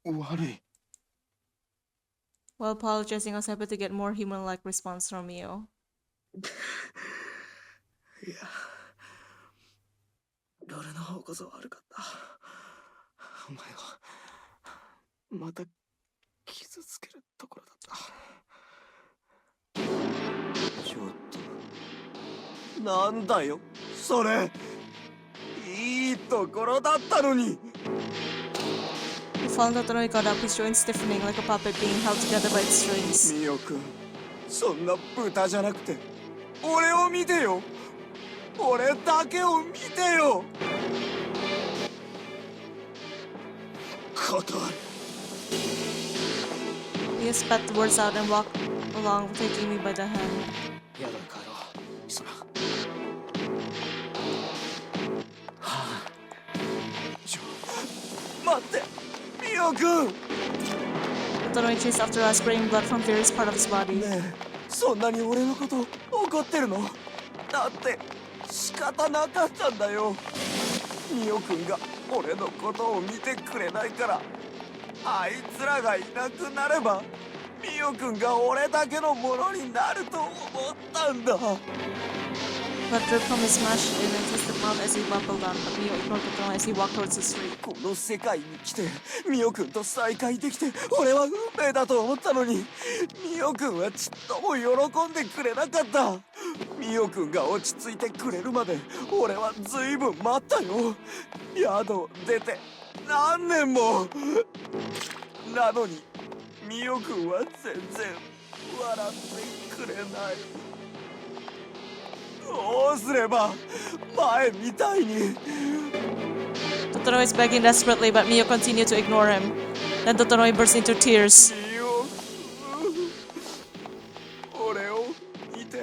悪い。
While apologizing, I was happy to get more human-like response from Mio.
いや、俺の方こそ悪かった。お前をまた傷つけるところだった。ちょっとなんだよそれ。いいところだったのに。
He found Totonoi got up, his joints stiffening like a puppet being held together by its strings.
ミオ君、そんな豚じゃなくて俺を見てよ。俺だけを見てよ。断る。
He spat the words out and walked along, taking me by the hand.
やだ帰ろう。そら。はあ。待って、ミオ君。
Totonoi chased after us, spraying blood from various parts of his body.
ねえ、そんなに俺のこと怒ってるの？だって仕方なかったんだよ。ミオ君が俺のことを見てくれないから、あいつらがいなくなればミオ君が俺だけのものになると思ったんだ。
Blood dripped from his smashed in and his mouth as he wobbled on, but Mio ignored Totonoi as he walked towards the street.
この世界に来てミオ君と再会できて俺は運命だと思ったのに、ミオ君はちっとも喜んでくれなかった。ミオ君が落ち着いてくれるまで俺はずいぶん待ったよ。宿を出て何年も。なのにミオ君は全然
笑ってくれない。どうすれば前みたいに。
Totoro is begging desperately, but Mio continued to ignore him. Then Totoro burst into tears.
ミオ俺を見て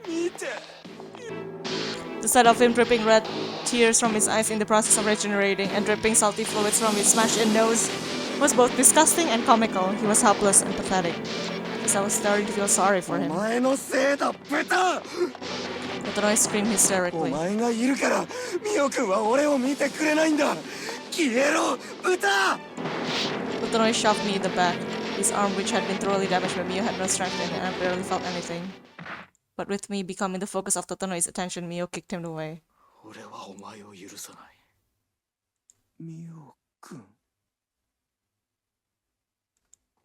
見て。
The sight of him dripping red tears from his eyes in the process of regenerating and dripping salty fluids from his smashed-in nose was both disgusting and comical. He was helpless and pathetic. Because I was starting to feel sorry for
お
him.
前のせいだベタ。
Totoro screamed
お
hysterically.
前がいるからミオ君は俺を見てくれないんだ。消えろ豚。
Totoro shoved me in the back. His arm, which had been thoroughly damaged by Mio, had no strength in it, and I barely felt anything. But with me becoming the focus of Totoro's attention, Mio kicked him away.
俺はお前を許さない。
ミオ君。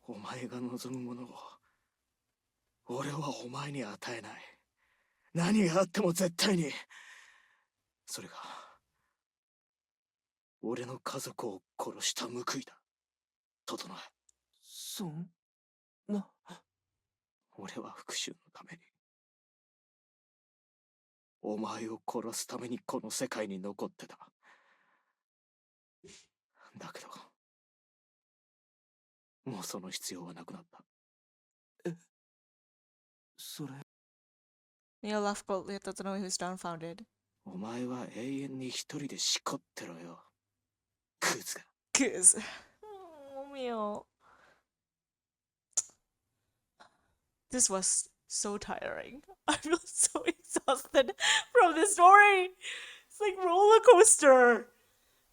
お前が望むものを俺はお前に与えない。何があっても絶対に。それが俺の家族を殺した報いだ。整え。
そんな。
俺は復讐のためにお前を殺すためにこの世界に残ってた。だけどもうその必要はなくなった。
それ。
Mio laughed coldly at Totoro, who was dumbfounded.
お前は永遠に一人でしこってろよ。クズが。
Cause... Oh, Mio. This was so tiring. I feel so exhausted from this story. It's like roller coaster.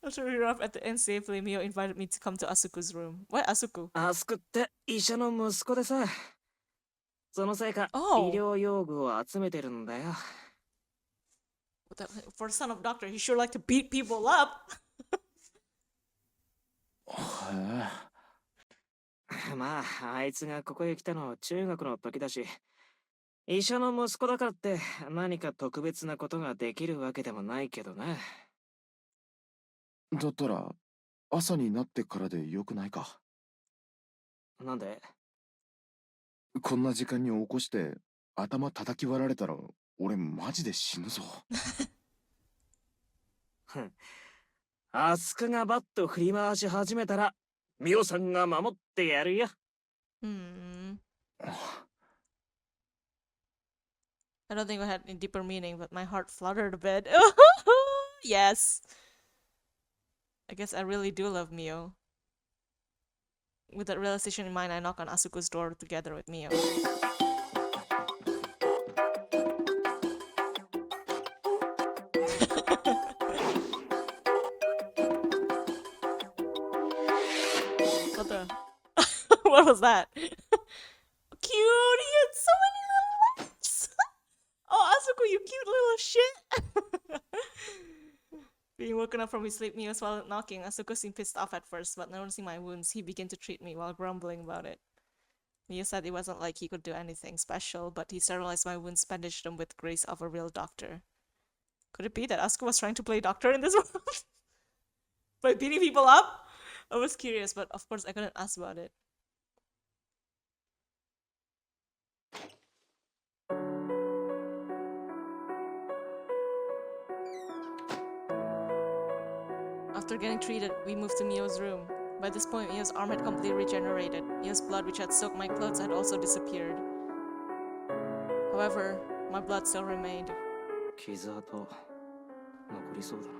After we wrapped at the end safely, Mio invited me to come to Asuku's room. What Asuku?
アスクって医者の息子でさ。そのせいか、
Oh.
医療用具を集めてるんだよ。
For the son of a doctor, he sure liked to beat people up.
まあ、あいつがここへ来たのは中学の時だし、医者の息子だからって何か特別なことができるわけでもないけどね。
だったら朝になってからでよくないか。
なんで？
こんな時間に起こして頭叩き割られたら俺マジで死ぬぞ。
アスクがバット振り回し始めたらミオさんが守ってやるよ。
Hmm. I don't think I had any deeper meaning, but my heart fluttered a bit. Yes. I guess I really do love Mio. With that realization in mind, I knock on Asuku's door together with Mio. What the? What was that? Cute! He had so many little lips! Oh, Asuku, you cute little shit! Being woken up from his sleep, Mio while knocking. Asuku seemed pissed off at first, but noticing my wounds, he began to treat me while grumbling about it. Mio said it wasn't like he could do anything special, but he sterilized my wounds, bandaged them with grace of a real doctor. Could it be that Asuku was trying to play doctor in this world? By beating people up? I was curious, but of course I couldn't ask about it. After getting treated, we moved to Mio's room. By this point, Mio's arm had completely regenerated. Mio's blood, which had soaked my clothes, had also disappeared. However, my blood still remained.
傷跡残りそうだな。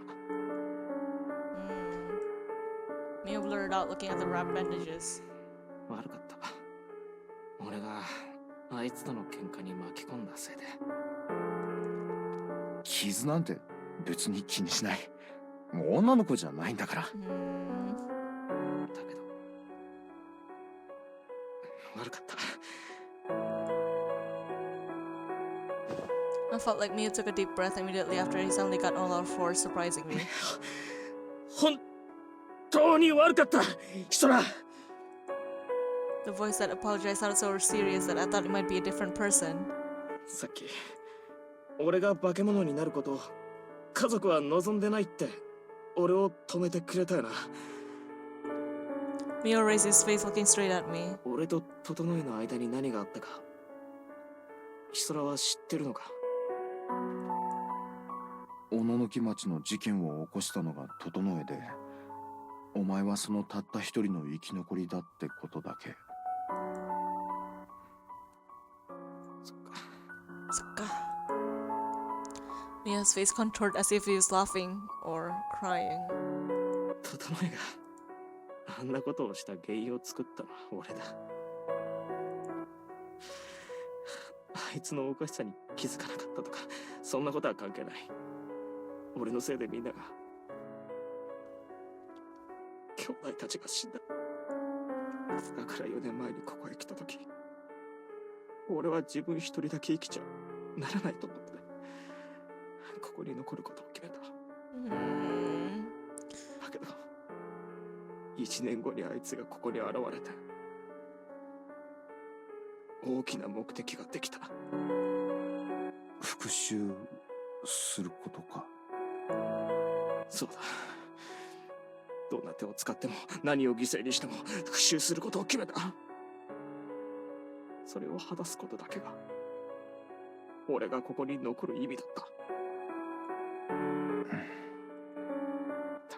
Mio blurred out, looking at the wrapped bandages.
悪かった。俺があいつとの喧嘩に巻き込んだせいで。
傷なんて別に気にしない。もう女の子じゃないんだから。
だけど悪かった。
I felt like Mio took a deep breath immediately after he suddenly got all out fours, surprising me.
本当に悪かった。ヒトラ。
The voice that apologized sounded so serious that I thought it might be a different person.
さっき俺が化け物になることを家族は望んでないって俺を止めてくれたよな。
Mio raised his face, looking straight at me.
俺と整えの間に何があったか、ヒソラは知ってるのか？
小野木町の事件を起こしたのが整えで、お前はそのたった一人の生き残りだってことだけ。
そっか。
そっか。Mio's face contoured as if he was laughing or crying.
整えがあんなことをした原因を作ったのは俺だ。あいつのおかしさに気づかなかったとか、そんなことは関係ない。俺のせいでみんなが、兄弟たちが死んだ。だから4年前にここへ来た時、俺は自分一人だけ生きちゃならないと思って、ここに残ることを決めた。だけど1年後にあいつがここに現れて、大きな目的ができた。
復讐することか。
そうだ。どんな手を使っても、何を犠牲にしても復讐することを決めた。それを果たすことだけが俺がここに残る意味だった。だ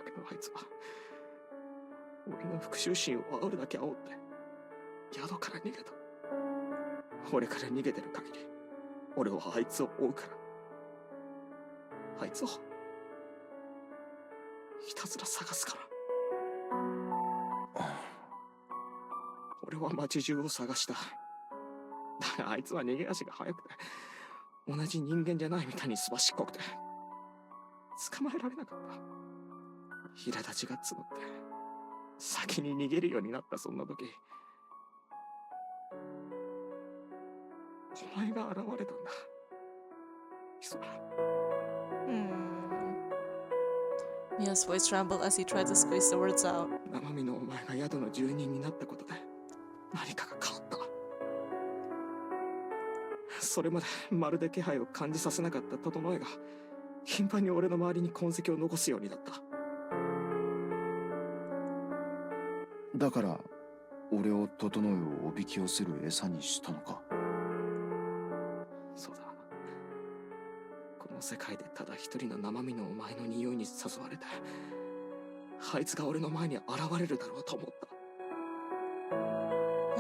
けどあいつは俺の復讐心を煽るだけ煽って宿から逃げた。俺から逃げてる限り俺はあいつを追うから、あいつをひたすら探すから。俺は街中を探した。だがあいつは逃げ足が速くて、同じ人間じゃないみたいにすばしっこくて捕まえられなかった。苛立ちが募って先に逃げるようになった。そんな時、お前が現れたんだ、ヒソラ。
Mio's voice trembled as he tried to squeeze the words out.
生身のお前が宿の住人になったことで何かが変わった。それまでまるで気配を感じさせなかった整えが頻繁に俺の周りに痕跡を残すようになった。
だから俺を整えをおびき寄せる餌にしたのか。
そうだ。この世界でただ一人の生身のお前の匂いに誘われて、あいつが俺の前に現れるだろうと思った。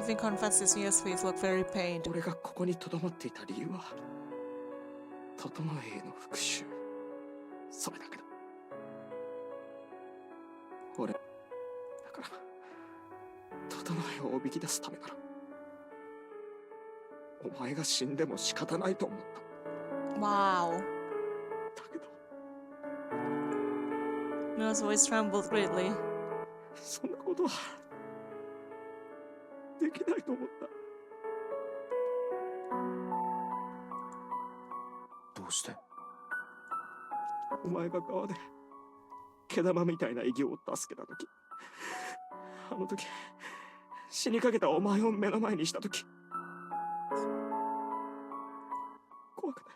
Having confessed this, Mio's face looked very pained.
俺がここに留まっていた理由は整えへの復讐、それだけだ。俺だから整えをおびき出すためならお前が死んでも仕方ないと思った。
Wow.
だけど
Mio's voice trembled greatly.
そんなことはできないと思った。
どうして？
お前が川で毛玉みたいな異形を助けた時、あの時死にかけたお前を目の前にした時、怖くて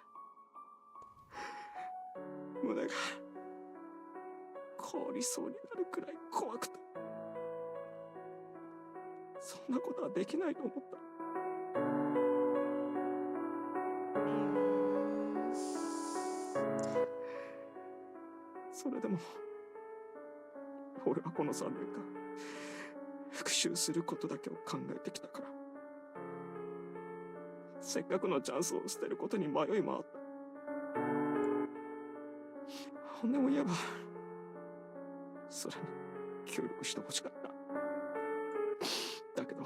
胸が凍りそうになるくらい怖くて、そんなことはできないと思った。それでも俺はこの3年間復讐することだけを考えてきたから、せっかくのチャンスを捨てることに迷いもあった。本音を言えばそれに協力してほしかった。だけど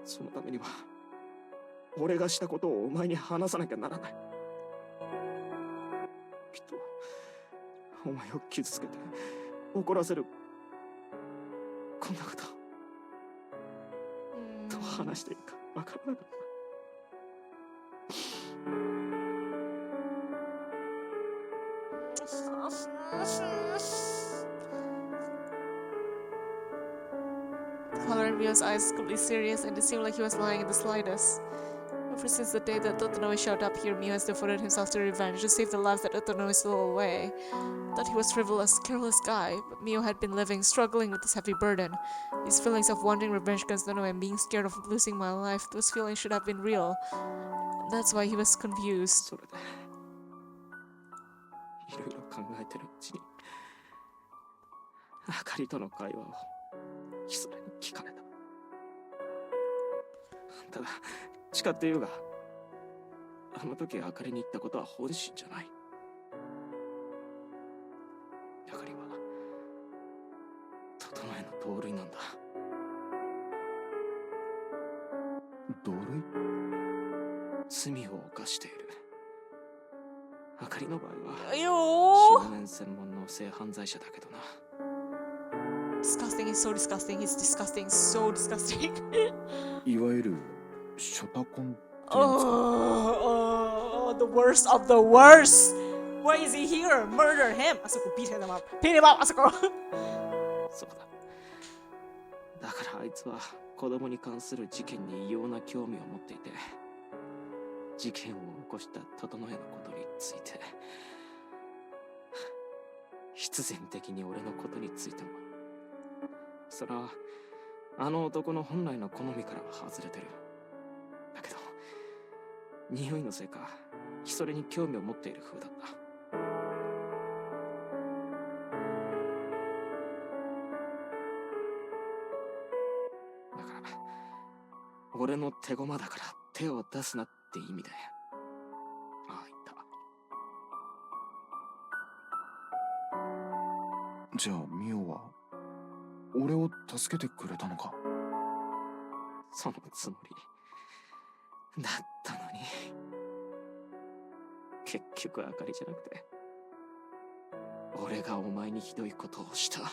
そのためには俺がしたことをお前に話さなきゃならない。きっとお前を傷つけて怒らせるこんなことどう話していいか分からなかった。
The color in Mio's eyes was completely serious, and it seemed like he was lying in the slightest. Ever since the day that Totoro showed up here, Mio has devoted himself to revenge to save the lives that Totoro stole away. I thought he was frivolous, careless guy, but Mio had been living, struggling with this heavy burden. These feelings of wanting revenge against Totoro and being scared of losing my life, those feelings should have been real. That's why he was confused.
それでいろいろ考えてるうちにあかりとの会話をひそれに聞かれた。ただ誓って言うが、あの時あかりに言ったことは本心じゃない。あかりは整えの同類なんだ。
同類？
罪を犯している。あかりの場合は
Ew!
少年専門の性犯罪者だけどな。
Disgusting, he's so disgusting, he's disgusting, so disgusting.
いわゆるショタコンってやつか。
Oh, the worst of the worst! Why is he here? Murder him! Asuko, beat him up. Beat him up, Asuko!
そうだ。だからあいつは子供に関する事件に異様な興味を持っていて、事件を起こした整えのことについて必然的に俺のことについても。それはあの男の本来の好みからは外れてる。だけど匂いのせいかそれに興味を持っている風だった。だから俺の手駒だから手を出すなって意味でああ言った。
じゃあミオは俺を助けてくれたのか？
そのつもりだったのに、結局あかりじゃなくて俺がお前にひどいことをした。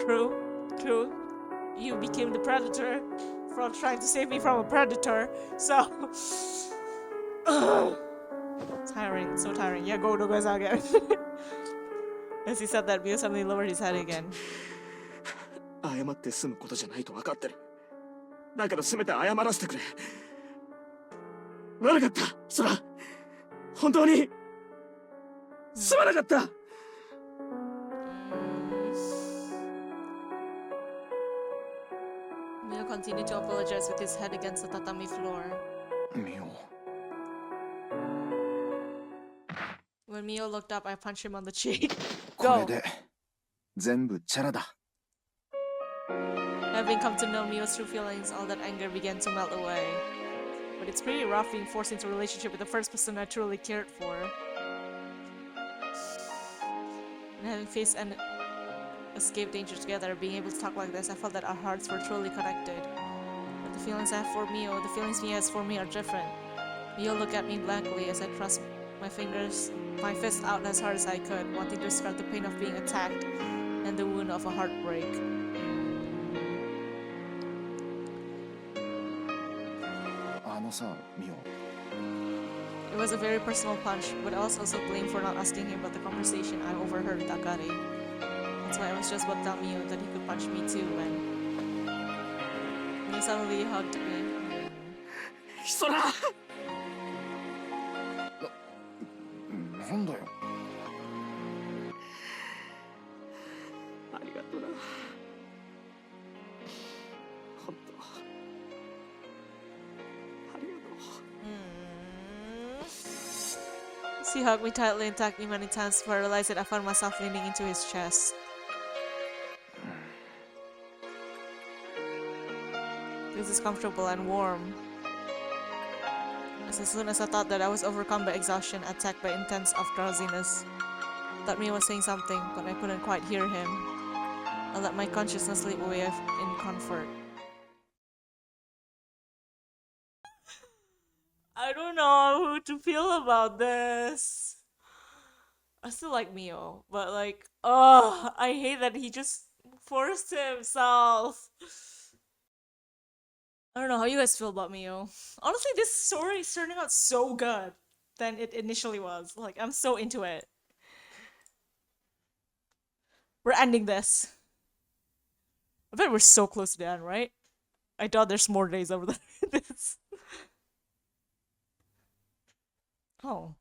True, true. You became the predator from trying to save me from a predator. So tiring, so tiring. Yeah, go to again. As he said that, Mio suddenly lowered his head again.
謝って済むことじゃないと分かってる。だけどせめて謝らせてくれ。悪かった、そら本当にすまなかった。
Mio continued to apologize with his head against the tatami floor.
ミオ。
When Mio looked up, I punched him on the cheek.
これ
Go!
で全部チャラだ。
Having come to know Mio's true feelings, all that anger began to melt away. But it's pretty rough being forced into a relationship with the first person I truly cared for. And having faced and escaped danger together, being able to talk like this, I felt that our hearts were truly connected. But the feelings I have for Mio, the feelings Mio has for me are different. Mio looked at me blankly as I thrust my fist out as hard as I could, wanting to describe the pain of being attacked and the wound of a heartbreak.
あのさ、ミオ。
It was a very personal punch, but I was also blamed for not asking him about the conversation I overheard with Akari. That's why I was just about to tell Mio that he could punch me too when he suddenly hugged me.
そら
なんだよ。
ありがとな。本当ありがとう。
He hugged me tightly and tagged me many times before I realized that I found myself leaning into his chest. This is comfortable and warm. As soon as I thought that I was overcome by exhaustion, attacked by intense of drowsiness, thought Mio was saying something, but I couldn't quite hear him. I let my consciousness slip away in comfort. I don't know how to feel about this. I still like Mio, but like, oh, I hate that he just forced himself. I don't know how you guys feel about Mio. Honestly, this story is turning out so good than it initially was. Like, I'm so into it. We're ending this. I bet we're so close to the end, right? I thought there's more days over there. Oh.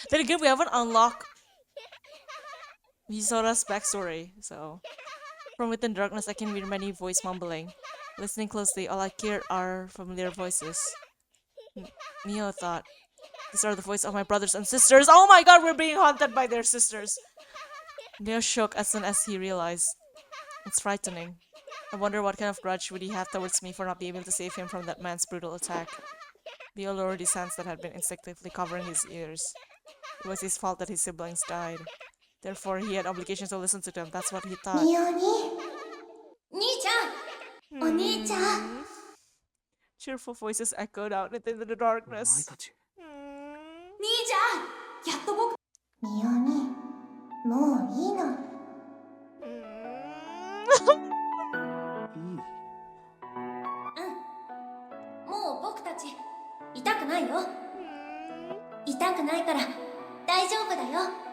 Then again, we haven't unlocked Hisora's backstory, so... From within darkness, I can hear many voice mumbling. Listening closely, all I hear are familiar voices. Mio thought, these are the voices of my brothers and sisters. Oh my god, we're being haunted by their sisters. Mio shook as soon as he realized. It's frightening. I wonder what kind of grudge would he have towards me for not being able to save him from that man's brutal attack. Mio lowered his hands that had been instinctively covering his ears. It was his fault that his siblings died. Therefore, he had obligations to listen to them. That's what he thought.
ミオに兄ちゃんお兄ちゃん
Cheerful voices echoed out into the
お前
darkness.
たち
兄ちゃんやっと僕ミオにもういいの
いい
もう僕たち痛くないよ痛くないから大丈夫だよ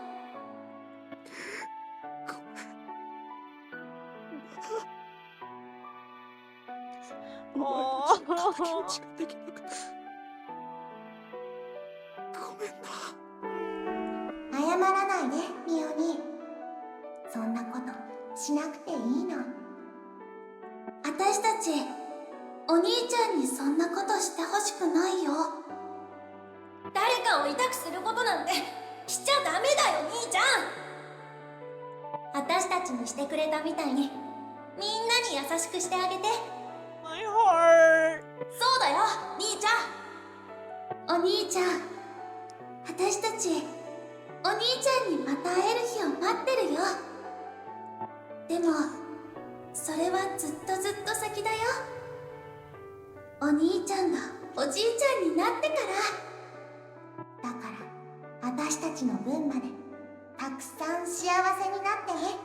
お前たちの駆け落ちができなくてごめんな
謝らないでミオにそんなことしなくていいの私たちお兄ちゃんにそんなことしてほしくないよ誰かを痛くすることなんてしちゃダメだよ兄ちゃん私たちにしてくれたみたいにみんなに優しくしてあげて
My heart!
そうだよ兄ちゃんお兄ちゃん私たちお兄ちゃんにまた会える日を待ってるよでもそれはずっとずっと先だよお兄ちゃんがおじいちゃんになってからだから私たちの分までたくさん幸せになってね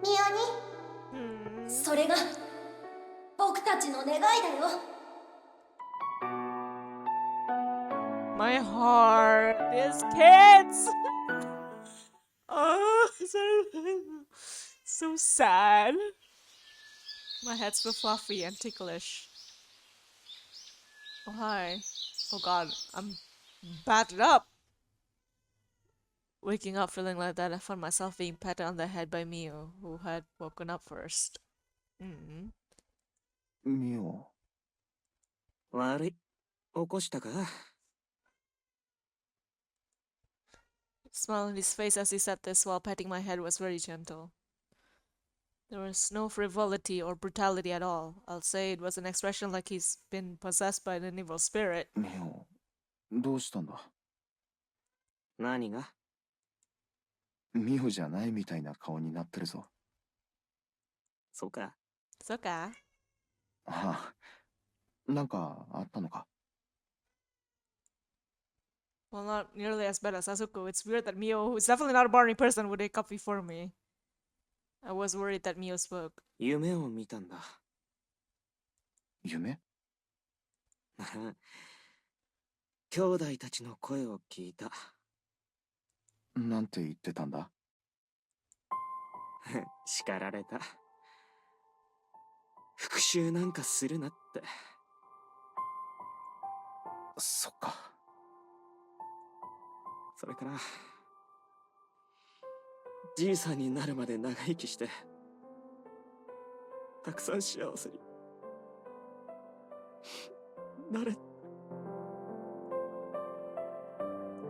ミオにそれが僕たちの願いだよ
My heart! These kids! Oh, so sad. My head's so fluffy and ticklish. Oh, hi. Oh god, I'm battered up. Waking up feeling like that, I found myself being patted on the head by Mio, who had woken up first. Mm.
ミオ
悪い起こしたか
The smile on his face as he said this while patting my head was very gentle. There was no frivolity or brutality at all. I'll say it was an expression like he's been possessed by an evil spirit.
ミオどうしたんだ
何が
ミオじゃないみたいな顔になってるぞ
そうか
Soka.
ああなんかあったのか
Well, not nearly as bad as Sasuke. It's weird that Mio, who's definitely not a Barney person, would wake up before me. I was worried that Mio spoke.
夢を見たんだ
夢
兄弟たちの声を聞いた
なんて言ってたんだ
叱られた復讐なんかするなって
そっか
それからじいさんになるまで長生きしてたくさん幸せになれ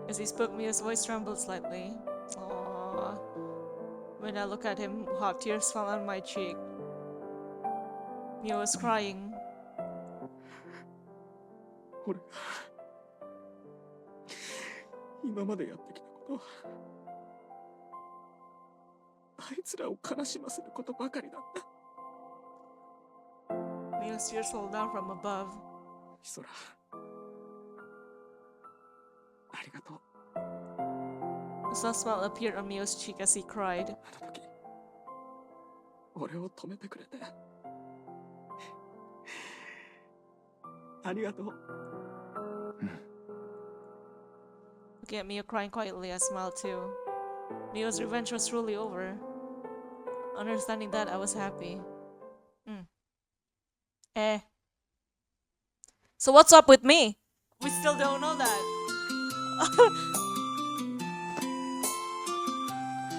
As he spoke, Mio's voice trembled slightly. Aww. When I looked at him, hot tears fell on my cheek. Mio was crying.
俺が今までやってきたことはあいつらを悲しませることばかりだった
Mio's tears rolled down from above.
ヒソラありがとう
A soft smile appeared on Mio's cheek as he cried.
あの時俺を止めてくれてありがとう
Looking at Mio crying quietly, I smiled too. Mio's revenge was truly over. Understanding that, I was happy. Eh. So what's up with me? We still don't know that.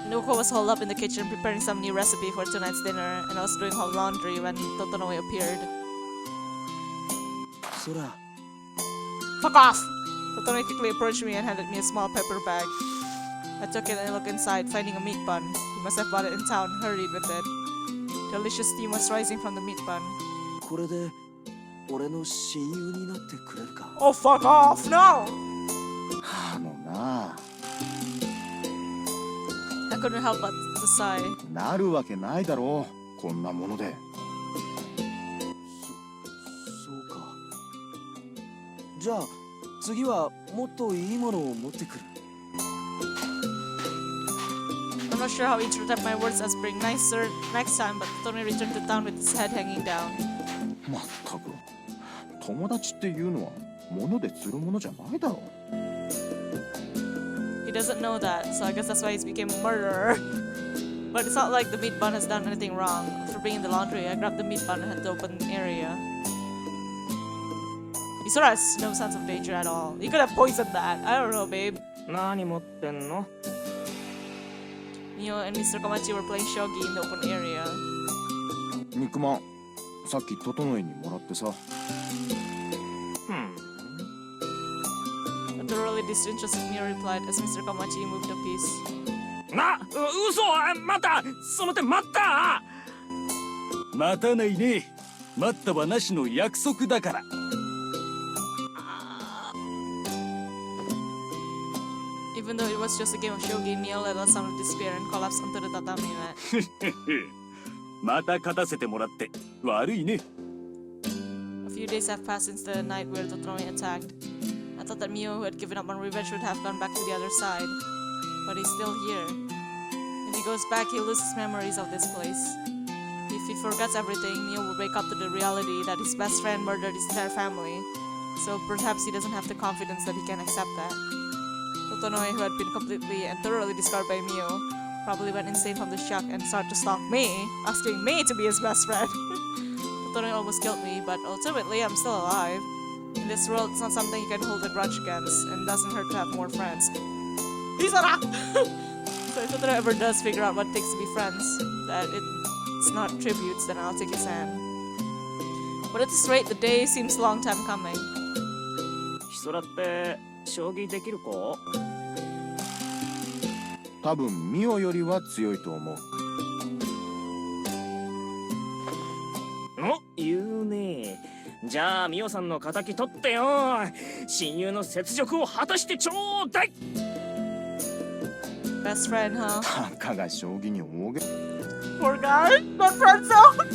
Nuko was holed up in the kitchen preparing some new recipe for tonight's dinner, and I was doing her laundry when Totonoe appeared.
空
Fuck off! Totonoe quickly approached me and handed me a small paper bag. I took it and looked inside, finding a meat bun. He must have bought it in town, hurried with it. Delicious steam was rising from the meat bun.
これで俺の親友になってくれるか
Oh, fuck off! No!
なあ
I couldn't help but to sigh.
なるわけないだろうこんなもので
そうかじゃあ次はもっといいものを持ってくる
I'm not sure how he interpreted my words as being nicer next time, but Tony returned to town with his head hanging down.
まったく友達っていうのは物で釣るものじゃないだろ
He doesn't know that, so I guess that's why he's became a murderer. But it's not like the meat bun has done anything wrong. After being in the laundry, I grabbed the meat bun and had the open area. Isora has no sense of danger at all. He could have poisoned that. I don't know, babe.
何持ってんの
Mio and Mr. Komachi were playing shogi in the open area.
肉まんさっき整えにもらってさ
A thoroughly disinterested Mio replied as Mr. Komachi moved a piece.
な嘘またその手待った
待たないね。待ったはなしの約束だから。
Even though it was just a game of shogi, Mio let out a sound of despair and collapsed onto the tatami mat.
また勝たせてもらって悪いね。
A few days have passed since the night where Totonoe attacked. I thought that Mio, who had given up on revenge, would have gone back to the other side. But he's still here. If he goes back, he'll lose his memories of this place. If he forgets everything, Mio will wake up to the reality that his best friend murdered his entire family. So perhaps he doesn't have the confidence that he can accept that. Totonoe, who had been completely and thoroughly discarded by Mio, probably went insane from the shock and started to stalk me, asking me to be his best friend. Totonoe almost killed me, but ultimately I'm still alive. In this world, it's not something you can hold a grudge against, and it doesn't hurt to have more friends. Hisara! So if Totonoe ever does figure out what it takes to be friends, that it's not tributes, then I'll take his hand. But at this rate, the day seems a long time coming.
ヒソラって将棋できる子
多分ミオよりは強いと思う
言うねじゃあミオさんの敵取ってよ親友の雪辱を果たしてちょうだい
Best friend, huh?
たかが将棋に大げ
Poor guy, not friend zone!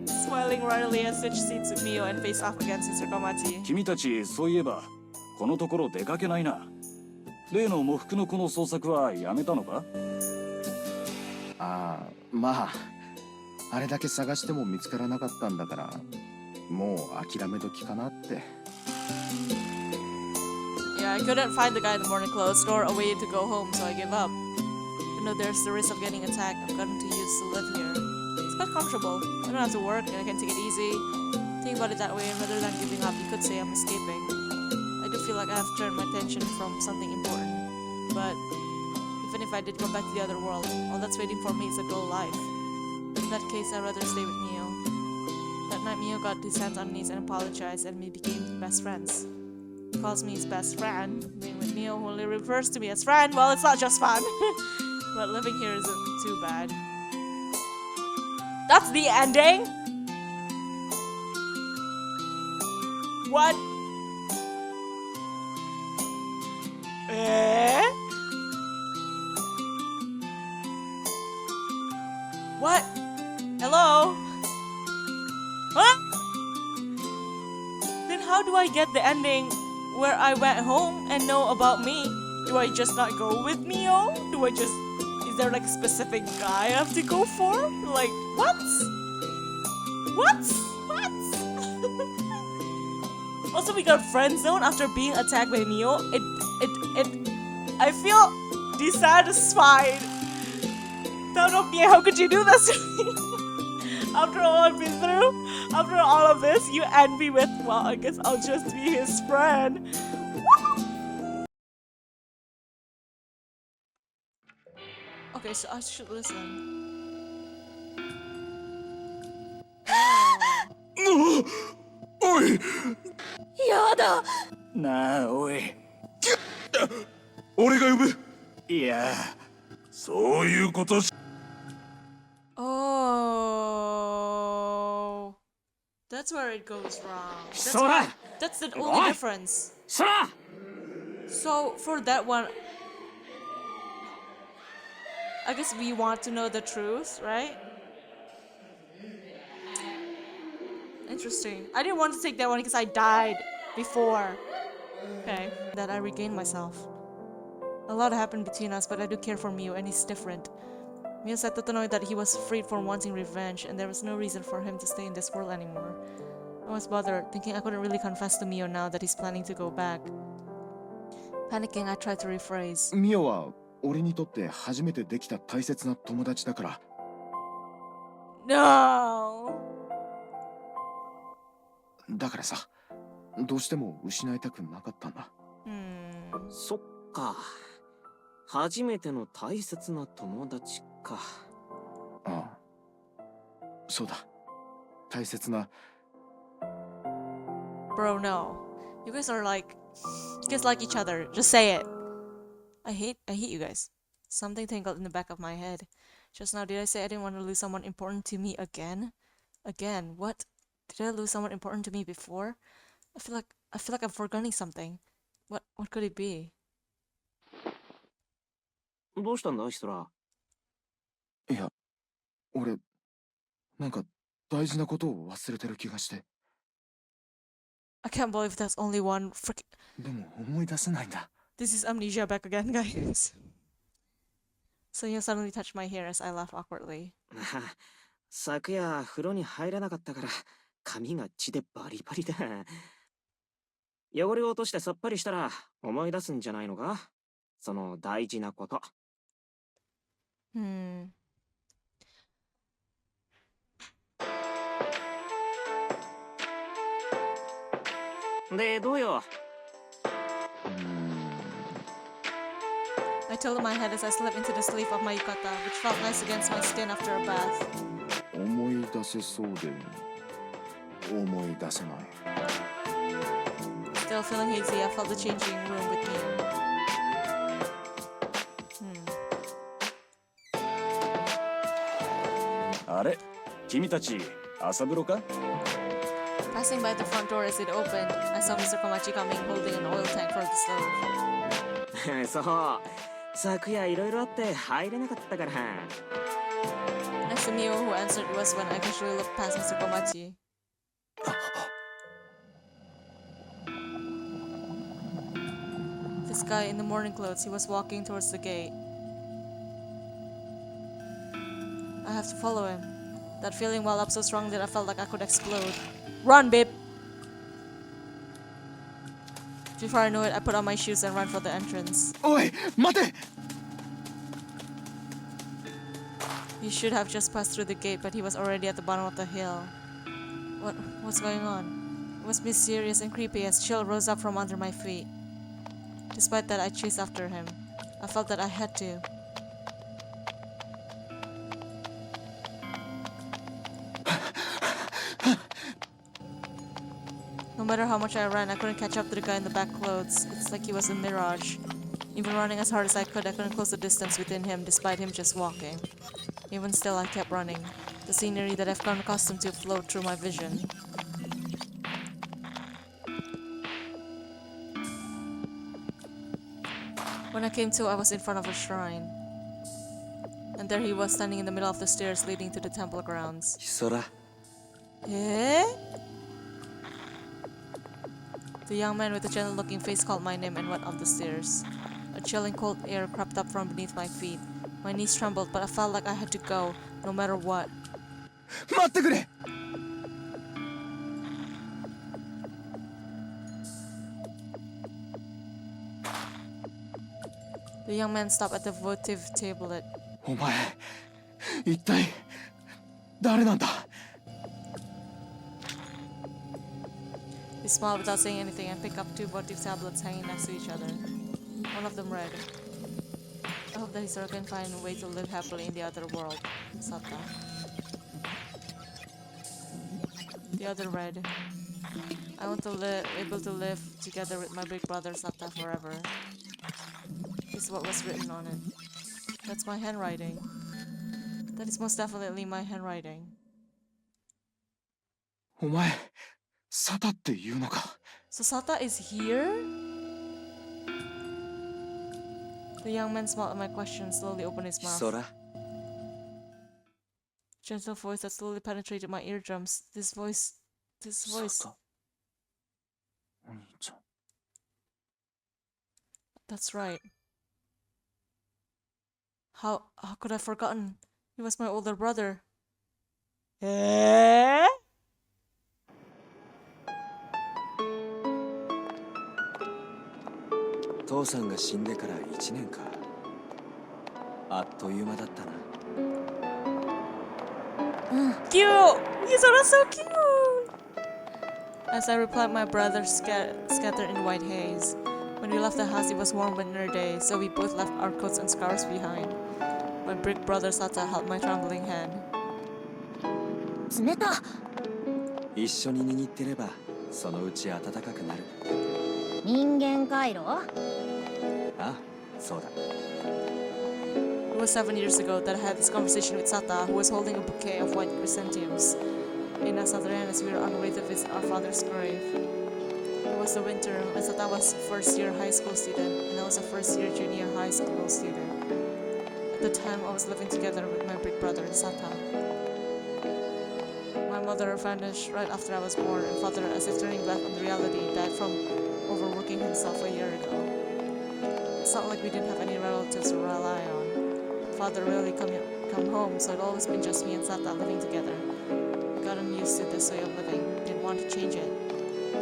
Smiling wryly as Switch seats with Mio and face off against Mr. Komachi.
君たちそういえばこのところ出かけないな。例の喪服の子の捜索はやめたのか？
ああまああれだけ探しても見つからなかったんだからもう諦め時かなって
Yeah, I couldn't find the guy in the morning clothes or a way to go home, so I gave up. Even though there's the risk of getting attacked, I've gotten too used to live here. It's quite comfortable. I don't have to work and I can take it easy. Think about it that way, and rather than giving up, you could say I'm escaping. I do feel like I have turned my attention from something important. But even if I did go back to the other world, all that's waiting for me is a dull life. In that case, I'd rather stay with Mio. That night, Mio got his hands on knees and apologized, and we became best friends. He calls me his best friend. Being with Mio only refers to me as friend. Well, it's not just fun. But living here isn't too bad. That's the ending? What? Eh? What? Hello? Huh? Then how do I get the ending where I went home and know about me? Do I just not go with Mio? Is there like a specific guy I have to go for? Like, what? Also, we got friend zone after being attacked by Mio. I feel dissatisfied. Town of Nie, how could you do this to me? After all I've been through, after all of this, you end me with, well, I guess I'll just be his friend. Okay, so I should listen. Oh.
おい
なあおい、
俺が呼ぶ。
いや
そういうことし。
Oh, that's where it goes wrong.
Sora!
That's the
Oi!
only difference.
そら
So for that one, I guess we want to know the truth, right? Interesting. I didn't want to take that one because I died before. Okay, that I regained myself. A lot happened between us, but I do care for Mio, and he's different. Mio said to Tonoe that he was freed from wanting revenge, and there was no reason for him to stay in this world anymore. I was bothered, thinking I couldn't really confess to Mio now that he's planning to go back. Panicking, I tried to rephrase.
ミオは俺にとって初めてできた大切な友達だから。
No!
だからさ、どうしても失いたくなかったんだ。
そっか。初めての大切な友達か。
ああ、そうだ。大切な。
Bro, no. You guys are like... You guys like each other. Just say it. I hate you guys. Something tingled in the back of my head. Just now, did I say I didn't want to lose someone important to me again? Again? What? Did I lose someone important to me before? I feel like I'm forgetting something. What could it be?
どうしたんだ、ヒトラ？
いや、俺、なんか大事なことを忘れてる気がして。
I can't believe that's only one frick.
でも思い出せないんだ。
This is amnesia back again, guys. So you suddenly touched my hair as I laughed awkwardly.
昨夜風呂に入らなかったから髪が血でバリバリだ。汚れを落としてさっぱりしたら思い出すんじゃないのか？その大事なこと。で、どうよ？
I tilted my head as I slipped into the sleeve of my yukata, which felt nice against my skin after a bath.
思い出せそうで思い出せない。
Still feeling hazy, I felt the changing room with Mio.
あれ、君たち朝風呂か？
Passing by the front door as it opened, I saw Mr. Komachi coming holding an oil tank for the stove.
そう。昨夜いろいろあって入れなかったから。
Next to Mio, who answered was when I casually looked past Mr. Komachi. This guy in the morning clothes, he was walking towards the gate. I have to follow him. That feeling welled up so strong that I felt like I could explode. Run, babe! Before I knew it, I put on my shoes and ran for the entrance.
おい、待て!
He should have just passed through the gate, but he was already at the bottom of the hill. What's going on? It was mysterious and creepy as chill rose up from under my feet. Despite that, I chased after him. I felt that I had to. No matter how much I ran, I couldn't catch up to the guy in the back clothes. It's like he was a mirage. Even running as hard as I couldn't close the distance within him despite him just walking. Even still, I kept running. The scenery that I've grown accustomed to flowed through my vision. When I came to, I was in front of a shrine. And there he was standing in the middle of the stairs leading to the temple grounds.
ヒソラ。
Eh? The young man with the gentle-looking face called my name and went up the stairs. A chilling cold air crept up from beneath my feet. My knees trembled, but I felt like I had to go, no matter what.
待ってくれ!
The young man stopped at the votive tablet.
お前、一体誰なんだ?
He smiled without saying anything and picked up two votive tablets hanging next to each other. One of them read, I hope that Hisara can find a way to live happily in the other world, Sata. The other read, I want to able to live together with my big brother Sata forever. This is what was written on it. That's my handwriting. That is most definitely my handwriting.
お前サタって言うのか。
So Sata is here? The young man smiled at my question and slowly opened his mouth.
空
Gentle voice that slowly penetrated my eardrums. This voice.
サタお兄ちゃん
That's right. How could I have forgotten? He was my older brother. Eh?
父さんが死んでから1年か。あっという間だったな。
Cute! Yuzura's so cute! As I replied, my brother scattered in white haze. When we left the house, it was warm winter day, so we both left our coats and scarves behind. My big brother Sata held my trembling hand.
冷た。
一緒に握ってればそのうち暖かくなる。
人間回路？
ああ、そうだ。
It was 7 years ago that I had this conversation with Sata, who was holding a bouquet of white chrysanthemums in Asadrian as we were on the way to visit our father's grave. It was the winter, and Sata was a first-year high school student, and I was a first-year junior high school student. At the time, I was living together with my big brother, Sata. My mother vanished right after I was born, and father, as if turning back on the reality, died from overworking himself a year ago. It's not like we didn't have any relatives to rely on. Father rarely come home, so it always been just me and Sata living together. Gotten used to this way of living, didn't want to change it.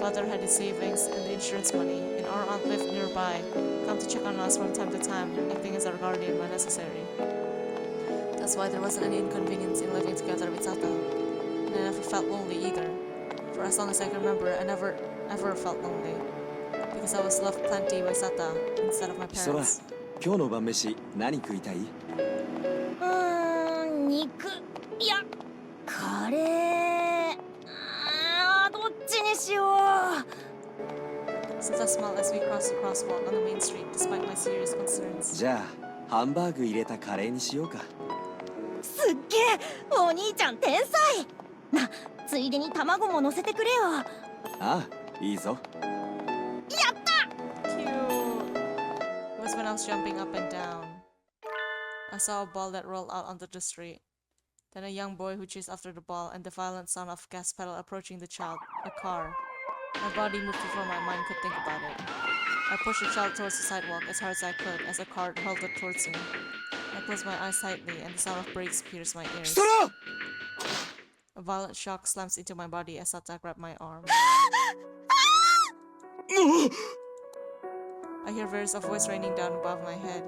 Father had his savings and the insurance money, and our aunt lived nearby, come to check on us from time to time, acting as our guardian when necessary. That's why there wasn't any inconvenience in living together with Sata, and I never felt lonely either. For as long as I can remember, I never ever felt lonely, because I was loved plenty by Sata instead of my
空
parents.
今日の晩飯何食いたい？
肉。いや、カレー。どっちにしよう。
Sata smiled as we crossed the crosswalk on the main street, despite my serious concerns.
じゃあハンバーグ入れたカレーにしようか。
すっげえ、お兄ちゃん天才。な、ついでに卵も乗せてくれよ。
ああ、いいぞ。
Cute! It was when I was jumping up and down. I saw a ball that rolled out onto the street. Then a young boy who chased after the ball and the violent sound of gas pedal approaching the child, a car. My body moved before my mind could think about it. I pushed the child towards the sidewalk as hard as I could as the car hurled it towards me. I closed my eyes tightly and the sound of brakes pierced my ears.
空
A violent shock slams into my body as Sata grabbed my arm. I hear various of voices raining down above my head.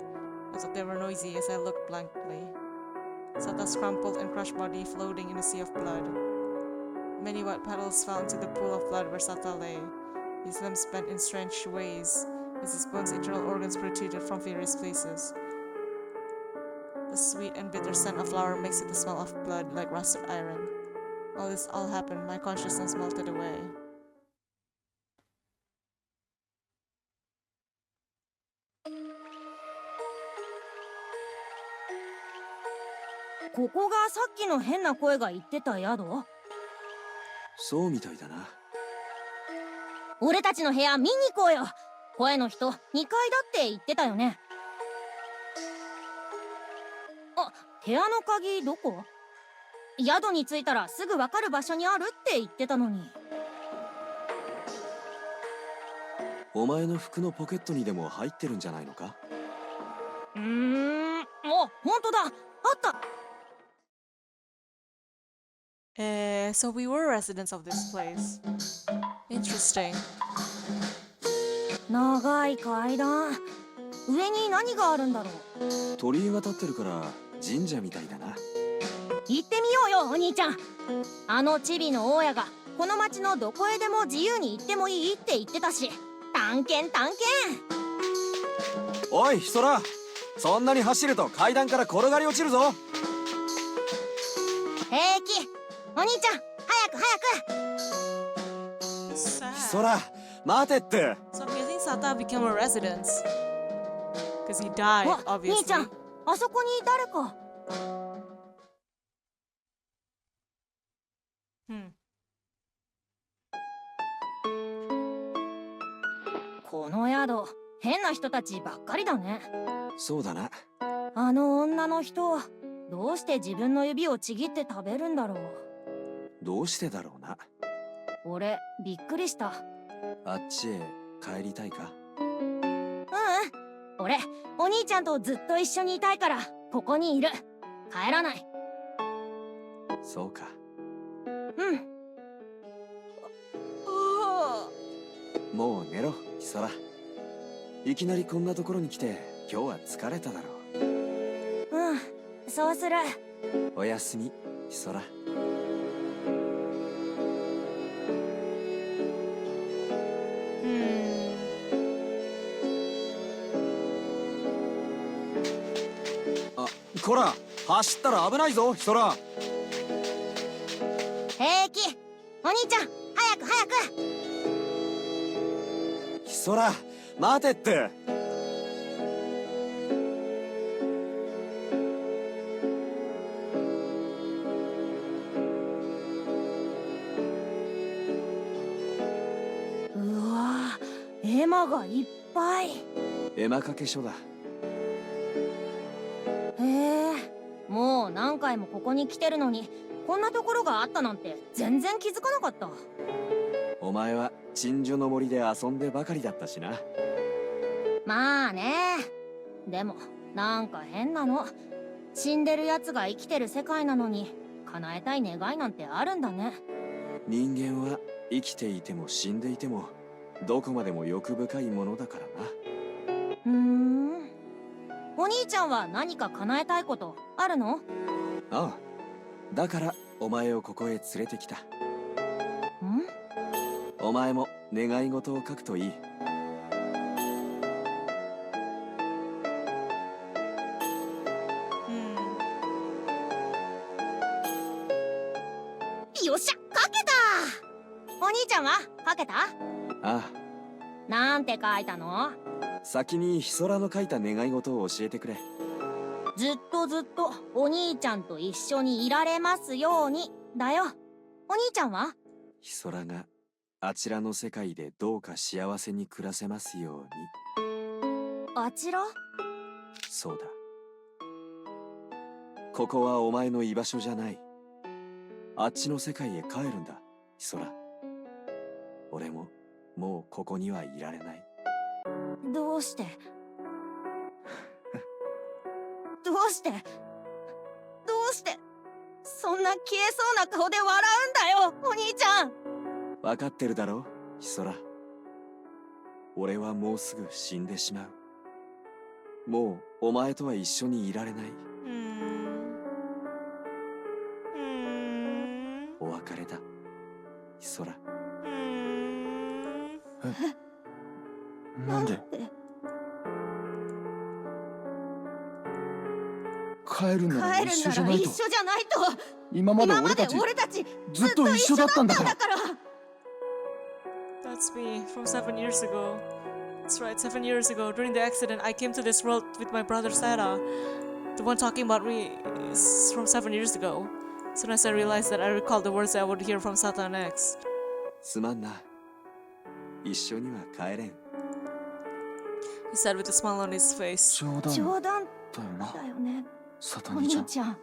I thought they were noisy as I looked blankly. Sata's crumpled and crushed body floating in a sea of blood. Many white petals fell into the pool of blood where Sata lay. His limbs bent in strange ways, as his bones and internal organs protruded from various places. The sweet and bitter scent of flower mixed with the smell of blood like rusted iron. While this all happened, my consciousness melted away.
ここがさっきの変な声が言ってた宿？
そうみたいだな。
俺たちの部屋見に行こうよ。声の人2階だって言ってたよね。あ、部屋の鍵どこ？宿に着いたらすぐ分かる場所にあるって言ってたのに。
お前の服のポケットにでも入ってるんじゃないのか？
あ、本当だ。あった。
So we were residents of this place. Interesting.
長い階段。上に何があるんだろう。
鳥居が立ってるから神社みたいだな。
行ってみようよお兄ちゃん。あのチビの大家が
この町のどこへでも自由に行ってもいいって言ってたし、探検探検。
おいヒソラ、そんなに走ると階段から転がり落ちるぞ。
平気、お兄ちゃん早く早く。
Sad.
ヒソラ待てって。
So I'm guessing Sata became a resident. Because he died,
あ、兄
obviously.
ちゃん、あそこに誰か。
Hmm.
この宿、変な人たちばっかりだね。
そうだな。
あの女の人、どうして自分の指をちぎって食べるんだろう。
どうしてだろうな。
俺、びっくりした。
あっちへ帰りたいか。
俺、お兄ちゃんとずっと一緒にいたいから、ここにいる。帰らない。
そうか。
うん。
もう寝ろヒソラ。いきなりこんなところに来て今日は疲れただろう。
うん、そうする。
おやすみヒソラ。あ、こら走ったら危ないぞヒソラ。
平気、お兄ちゃん早く早く。
ヒソラ待てって。
うわぁ、エマがいっぱい。
エマかけ書だ。
へえ、もう何回もここに来てるのに、こんなところがあったなんて全然気づかなかった。
お前は鎮守の森で遊んでばかりだったしな。
まあね。でもなんか変なの。死んでるやつが生きてる世界なのに叶えたい願いなんてあるんだね。
人間は生きていても死んでいてもどこまでも欲深いものだからな。
お兄ちゃんは何か叶えたいことあるの？
ああ、だからお前をここへ連れてきた。お前も願い事を書くといい。
よっしゃ、書けた。お兄ちゃんは書けた？
ああ、
なんて書いたの？
先にヒソラの書いた願い事を教えてくれ。
ずっとずっとお兄ちゃんと一緒にいられますようにだよ。お兄ちゃんは？
ヒソラがあちらの世界でどうか幸せに暮らせますように。
あちら？
そうだ。ここはお前の居場所じゃない。あっちの世界へ帰るんだ、ヒソラ。俺ももうここにはいられない。
どうしてどうしてそんな消えそうな顔で笑うんだよ、お兄ちゃん。
分かってるだろ、ヒソラ。俺はもうすぐ死んでしまう。もうお前とは一緒にいられない。お別れだ、ヒソラ。
なんで帰るなら一緒じゃないと。今まで俺たちずっと一緒だったんだから。
That's me from 7 years ago. That's right, 7 years ago. During the accident, I came to this world with my brother Sarah. The one talking about me is from 7 years ago. As soon as I realized that, I recalled the words I would hear from Sata next.
すまんな。一緒には帰れん。
He said with a smile on his face.
冗談
だよな、
だよね、お
サタニちゃん。
兄ちゃん。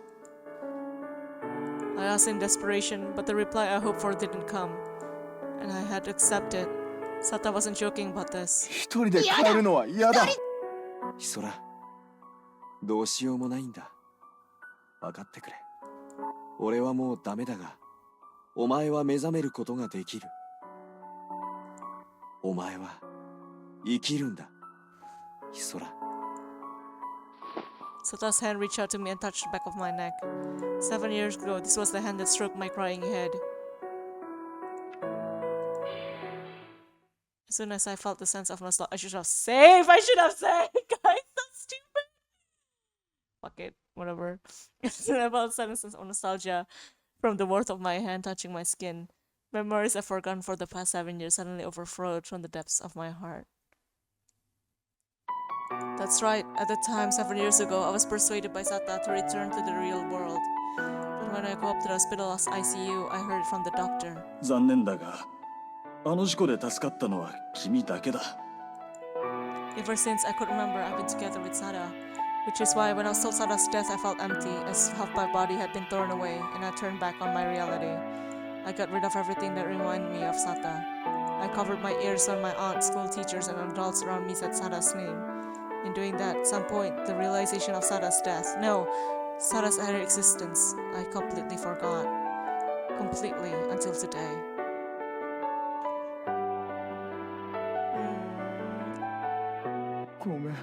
I asked in desperation, but the reply I hoped for didn't come. And I had accepted. Sata wasn't joking about this.
一人で帰るのは嫌だ。
ヒソラ、どうしようもないんだ。分かってくれ。俺はもうダメだが、お前は目覚めることができる。お前は生きるんだ、ヒソラ。
Sata's hand reached out to me and touched the back of my neck. 7 years ago, this was the hand that stroked my crying head. As soon as I felt the sense of nostalgia, I should have saved. I should have saved, guys. That's stupid. Fuck it, whatever. As soon as I felt a sense of nostalgia from the warmth of my hand touching my skin, memories I've forgotten for the past 7 years suddenly overflowed from the depths of my heart. That's right. At the time, 7 years ago, I was persuaded by Sata to return to the real world. But when I go up to the hospital's ICU, I heard it from the doctor.
残念だが、あの事故で助かったのは君だけだ。
Ever since I could remember, I've been together with Sada, which is why when I saw Sada's death, I felt empty, as half my body had been torn away, and I turned back on my reality. I got rid of everything that reminded me of Sata. I covered my ears when my aunt, school teachers, and adults around me said Sada's name. In doing that, at some point, the realization of Sada's death, no, Sada's entire existence, I completely forgot. Completely, until today. Hmm.
ごめん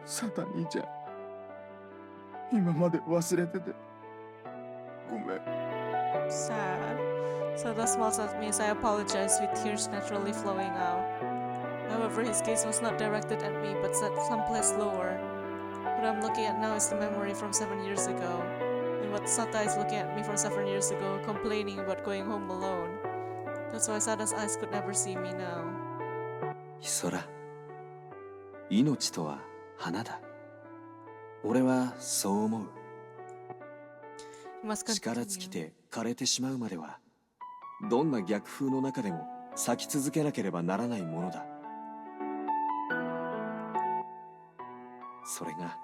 サタ兄ちゃん今まで忘れててごめん
Sad. Sada smiles at me as I apologize, with tears naturally flowing out. However, his gaze was not directed at me, but set someplace lower. What I'm looking at now is the memory from 7 years ago. And what Sata is looking at me from 7 years ago, complaining about going home alone. That's why Sada's eyes could never see me now.
ヒソラ、命とは花だ。俺はそう思う。
You must
力尽き
continue.
て枯れてしまうまでは、どんな逆風の中でも咲き続けなければならないものだ。それが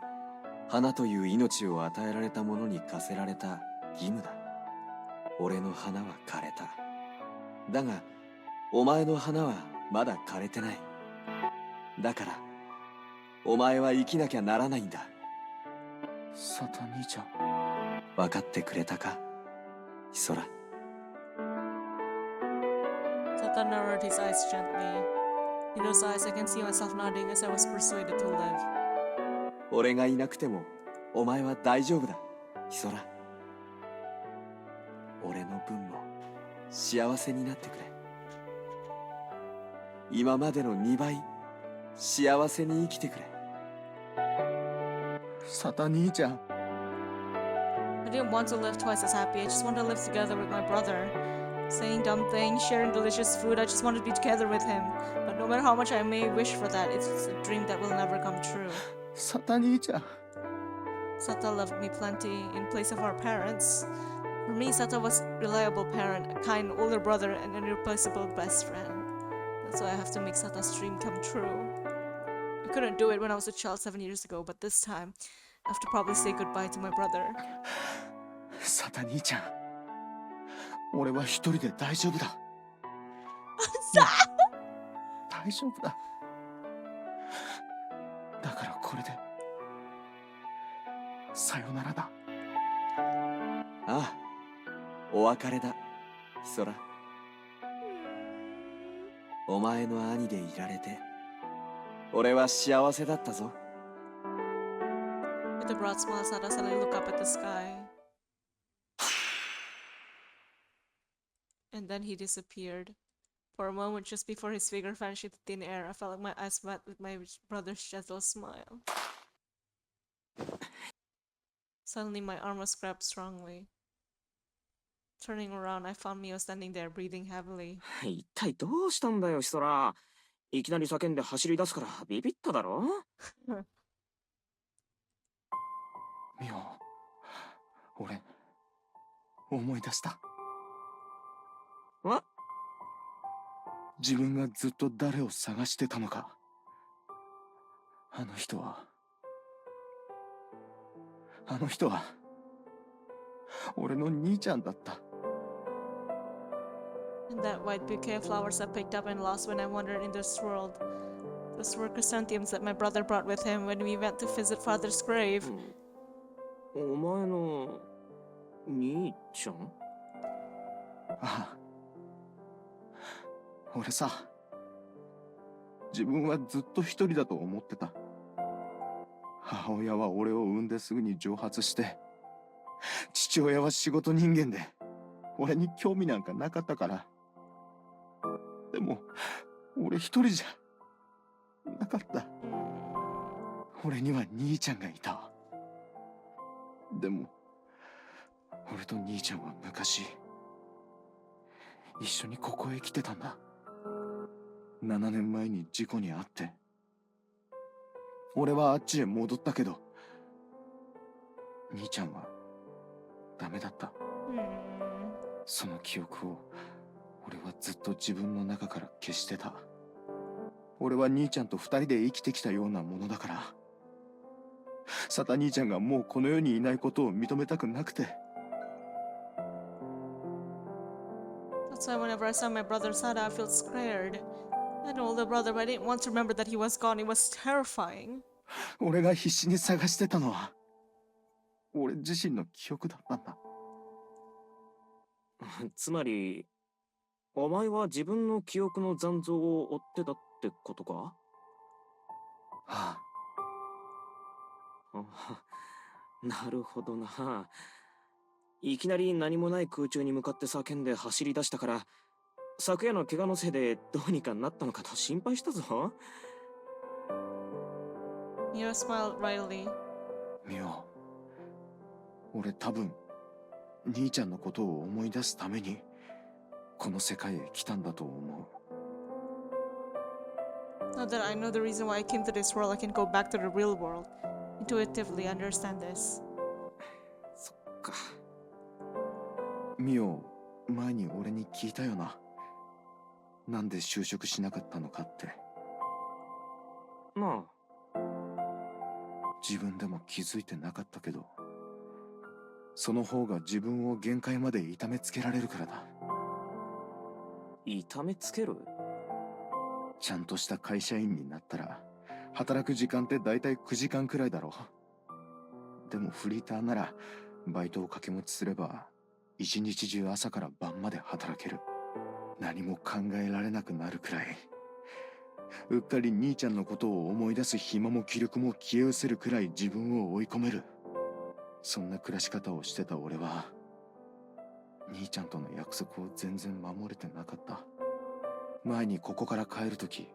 花という命を与えられた者に課せられた義務だ。俺の花は枯れた。だがお前の花はまだ枯れてない。だからお前は生きなきゃならないんだ。
サタ兄ちゃん
分かってくれたか、ヒソラ。
Sata narrowed his eyes gently. In those eyes, I can see myself nodding as I was persuaded to live.
俺がいなくてもお前は大丈夫だ、ヒソラ。俺の分も幸せになってくれ。今までの2倍幸せに生きてくれ。
サタ兄ちゃん
I didn't want to live twice as happy. I just wanted to live together with my brother. Saying dumb things, sharing delicious food, I just wanted to be together with him. But no matter how much I may wish for that, it's a dream that will never come true.
サタ兄ちゃん
Sata loved me plenty in place of our parents. For me, Sata was a reliable parent, a kind older brother, and an irreplaceable best friend. That's why I have to make Sata's dream come true. I couldn't do it when I was a child 7 years ago, but this time, I have to probably say goodbye to my brother.
サタ兄ちゃん俺は一人で大丈夫だ大丈夫だだからこれでさよならだ
ああ、お別れだ、ヒソラ。お前の兄でいられて俺は幸せだったぞ。
With a broad smile, Sata suddenly looked up at the sky. And then he disappeared. For a moment, just before his figure vanished into thin air, I felt like my eyes met with my brother's gentle smile. Suddenly, my arm was grabbed strongly. Turning around, I found Mio standing there, breathing heavily.
一体どうしたんだよ、ヒソラ。いきなり叫んで走り出すからビビっただろ。
ミオ俺思い出した。
わ
自分がずっと誰を探してたのか。あの人は俺の兄ちゃんだった。
And that white bouquet of flowers I picked up and lost when I wandered in this world. Those were chrysanthemums that my brother brought with him when we went to visit father's grave.
お前の兄ちゃん？
ああ俺さ自分はずっと一人だと思ってた。母親は俺を産んですぐに蒸発して父親は仕事人間で俺に興味なんかなかったから。でも俺一人じゃなかった。俺には兄ちゃんがいた。でも俺と兄ちゃんは昔一緒にここへ来てたんだ。7年前に事故に遭って、俺はあっちへ戻ったけど、兄ちゃんはダメだった。その記憶を俺はずっと自分の中から消してた。俺は兄ちゃんと2人で生きてきたようなものだから、サタ兄ちゃんがもうこの世にいないことを認めたくなくて。
That's why whenever I saw my brother Sada, I felt scared. I had an older brother, but I didn't want to remember that he was gone. It was terrifying.
俺が必死に探してたのは俺自身の記憶だったんだ。
つまり、お前は自分の記憶の残像を追ってたってことか？
はあ。
なるほどな。いきなり何もない空中に向かって叫んで走り出したから、昨夜の怪我のせいでどうにかなったのかと心配したぞ。
Mio smiled wryly.
ミオ、俺多分兄ちゃんのことを思い出すためにこの世界へ来たんだと思う。
Now that I know the reason why I came to this world, I can go back to the real world. Intuitively understand this.
そっか。
ミオ、前に俺に聞いたよな。なんで就職しなかったのかって。
まあ。
自分でも気づいてなかったけど、その方が自分を限界まで痛めつけられるからだ。
痛めつける？
ちゃんとした会社員になったら働く時間ってだいたい9時間くらいだろう。でもフリーターならバイトを掛け持ちすれば一日中朝から晩まで働ける。何も考えられなくなるくらい、うっかり兄ちゃんのことを思い出す暇も気力も消え失せるくらい自分を追い込める。そんな暮らし方をしてた俺は兄ちゃんとの約束を全然守れてなかった。前にここから帰るとき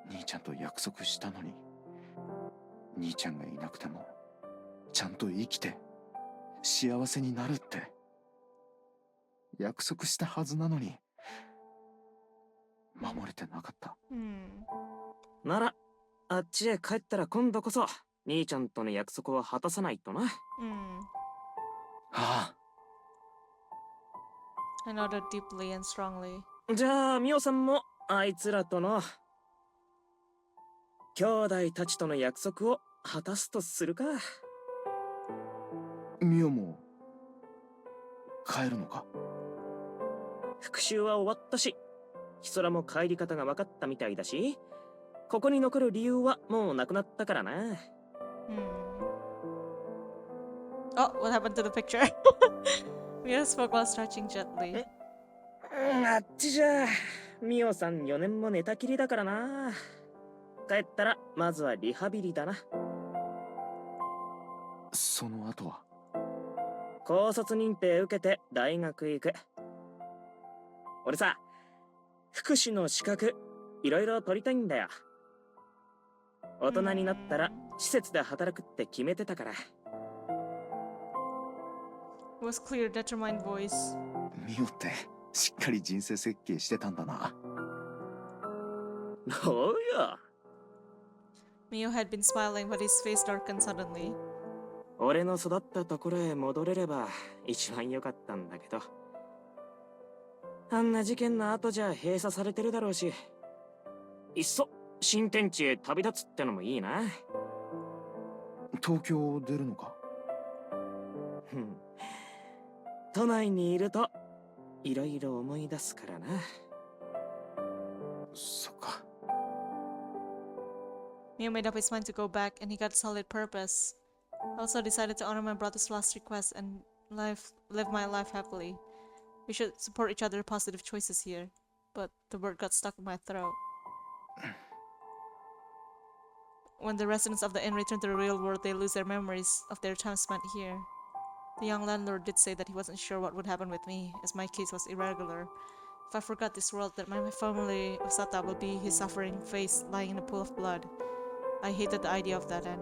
兄ちゃんと約束したのに、兄ちゃんがいなくてもちゃんと生きて幸せになるって約束したはずなのに守れてなかった。
ならあっちへ帰ったら今度こそ兄ちゃんとの約束を果たさないとな。
はあ。
I nodded deeply and strongly.
じゃあミオさんもあいつらとの兄弟たちとの約束を果たすとするか。
ミオも帰るのか？
復習は終わったし、ヒソラも帰り方が分かったみたいだし、ここに残る理由はもうなくなったからな。
Oh, what happened to the picture? Mio spoke while stretching gently.
あっちじゃミオさん4年も寝たきりだからな。帰ったらまずはリハビリだな。
その後は？
高卒認定受けて大学行く。俺さ、福祉の資格いろいろ取りたいんだよ。大人になったら施設で働くって決めてたから。
It was clear, determined voice.
ミオってしっかり人生設計してたんだな。
おうよ。
Mio had been smiling, but his face darkened suddenly.
俺の育ったところへ戻れれば一番良かったんだけど、あんな事件の後じゃ閉鎖されてるだろうし、いっそ新天地へ旅立つってのもいいな。
東京出るのか？
都内にいるといろいろ思い出すからな。
そっか。
Mio made up his mind to go back, and he got a solid purpose. I also decided to honor my brother's last request and live my life happily. We should support each other's positive choices here. But the word got stuck in my throat. When the residents of the inn return to the real world, they lose their memories of their time spent here. The young landlord did say that he wasn't sure what would happen with me, as my case was irregular. If I forgot this world, that my family of Sata will be his suffering face lying in a pool of blood. I hated the idea of that end.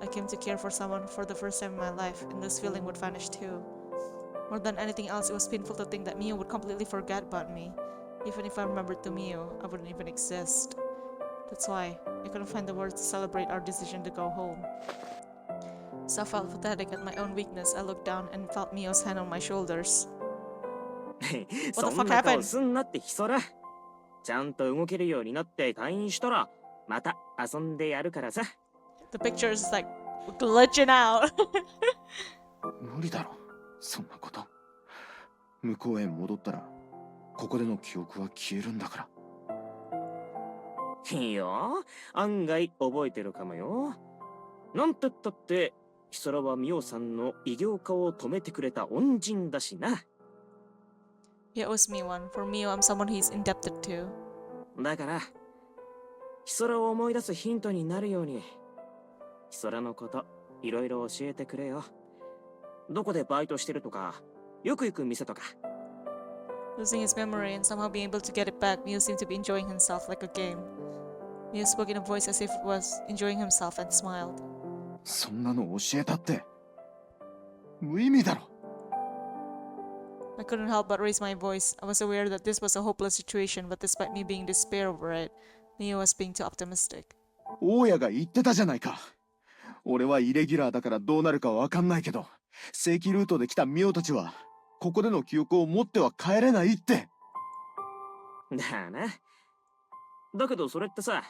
I came to care for someone for the first time in my life, and this feeling would vanish too. More than anything else, it was painful to think that Mio would completely forget about me. Even if I remembered to Mio, I wouldn't even exist. That's why I couldn't find the words to celebrate our decision to go home. So I felt pathetic at my own weakness. I looked down and felt Mio's hand on my shoulders.
そ
the
ん
fuck
な顔
happened?
すんなってヒソラ。ちゃんと動けるようになって退院したらまた遊んでやるからさ。
The picture is like glitching out.
無理だろそんなこと。向こうへ戻ったらここでの記憶は消えるんだから。
いいよ、案外覚えてるかもよ。なんてったってヒソラはミオさんの偉業化を止めてくれた恩人だしな。
He owes me one. For Mio, I'm someone he's indebted to.
だからヒソラを思い出すヒントになるようにヒソラのこといろいろ教えてくれよ。どこでバイトしてるとかよく行く店とか。
Losing his memory and somehow being able to get it back, Mio seemed to be enjoying himself like a game. Mio spoke in a voice as if it was enjoying himself and smiled.
そんなの教えたって無意味だろ。
I couldn't help but raise my voice. I was aware that this was a hopeless situation, but despite me being despair over it, Mio was being too optimistic.
大家が言ってたじゃないか。俺はイレギュラーだからどうなるかわかんないけど、正規ルートで来たミオたちはここでの記憶を持っては帰れないって。
だな。だけどそれってさ、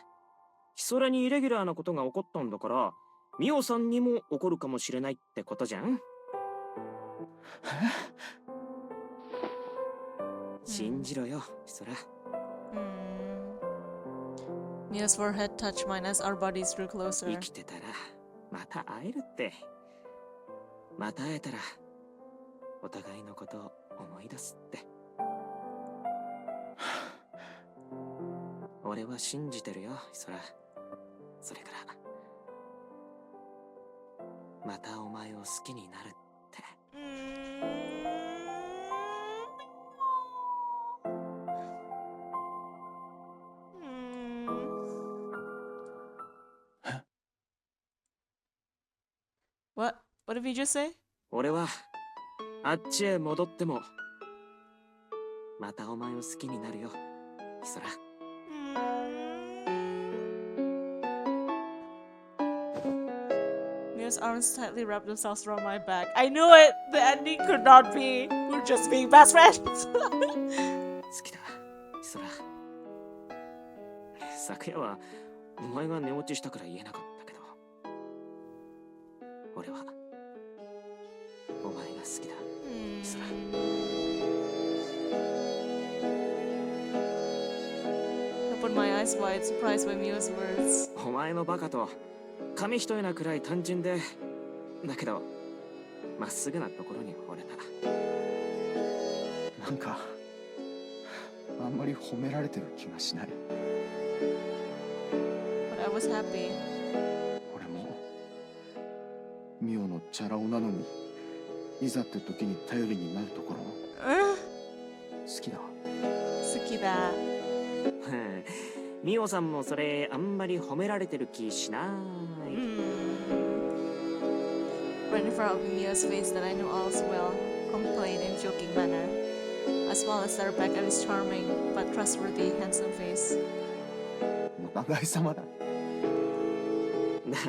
ヒソラにイレギュラーなことが起こったんだから、ミオさんにも起こるかもしれないってことじゃん。信じろよ、ヒソラ。
Mio's forehead touched mine as our bodies drew closer.
生きてたらまた会えるって。また会えたらお互いのことを思い出すって。俺は信じてるよ、ヒソラ。それからまたお前を好きになるって。
What did you just say?
俺はあっちへ戻ってもまたお前を好きになるよ、ヒソラ。
Mio's arms tightly wrapped themselves around my back. I knew it! The ending could not be. We're just being best friends.
好きだ、ヒソラ。昨夜はお前が寝落ちしたから言えなかったけど、俺はお前が好きだ、ヒソラ。
I opened my eyes wide, surprised by Mio's words.
お前のバカと紙一重なくらい単純で、だけどまっすぐなところに惚れた。
なんかあんまり褒められてる気がしない。
But I was happy.
俺もミオのチャラ男なのにいざって時に頼りになるところ好きだ。
好きだ。
ミオさんもそれあんまり褒められてる気しない。
Right in front of Mio's face that I knew all too well, complained in joking manner. I smiled and stared back at his charming but trustworthy, handsome face.
お互い様だ。
だ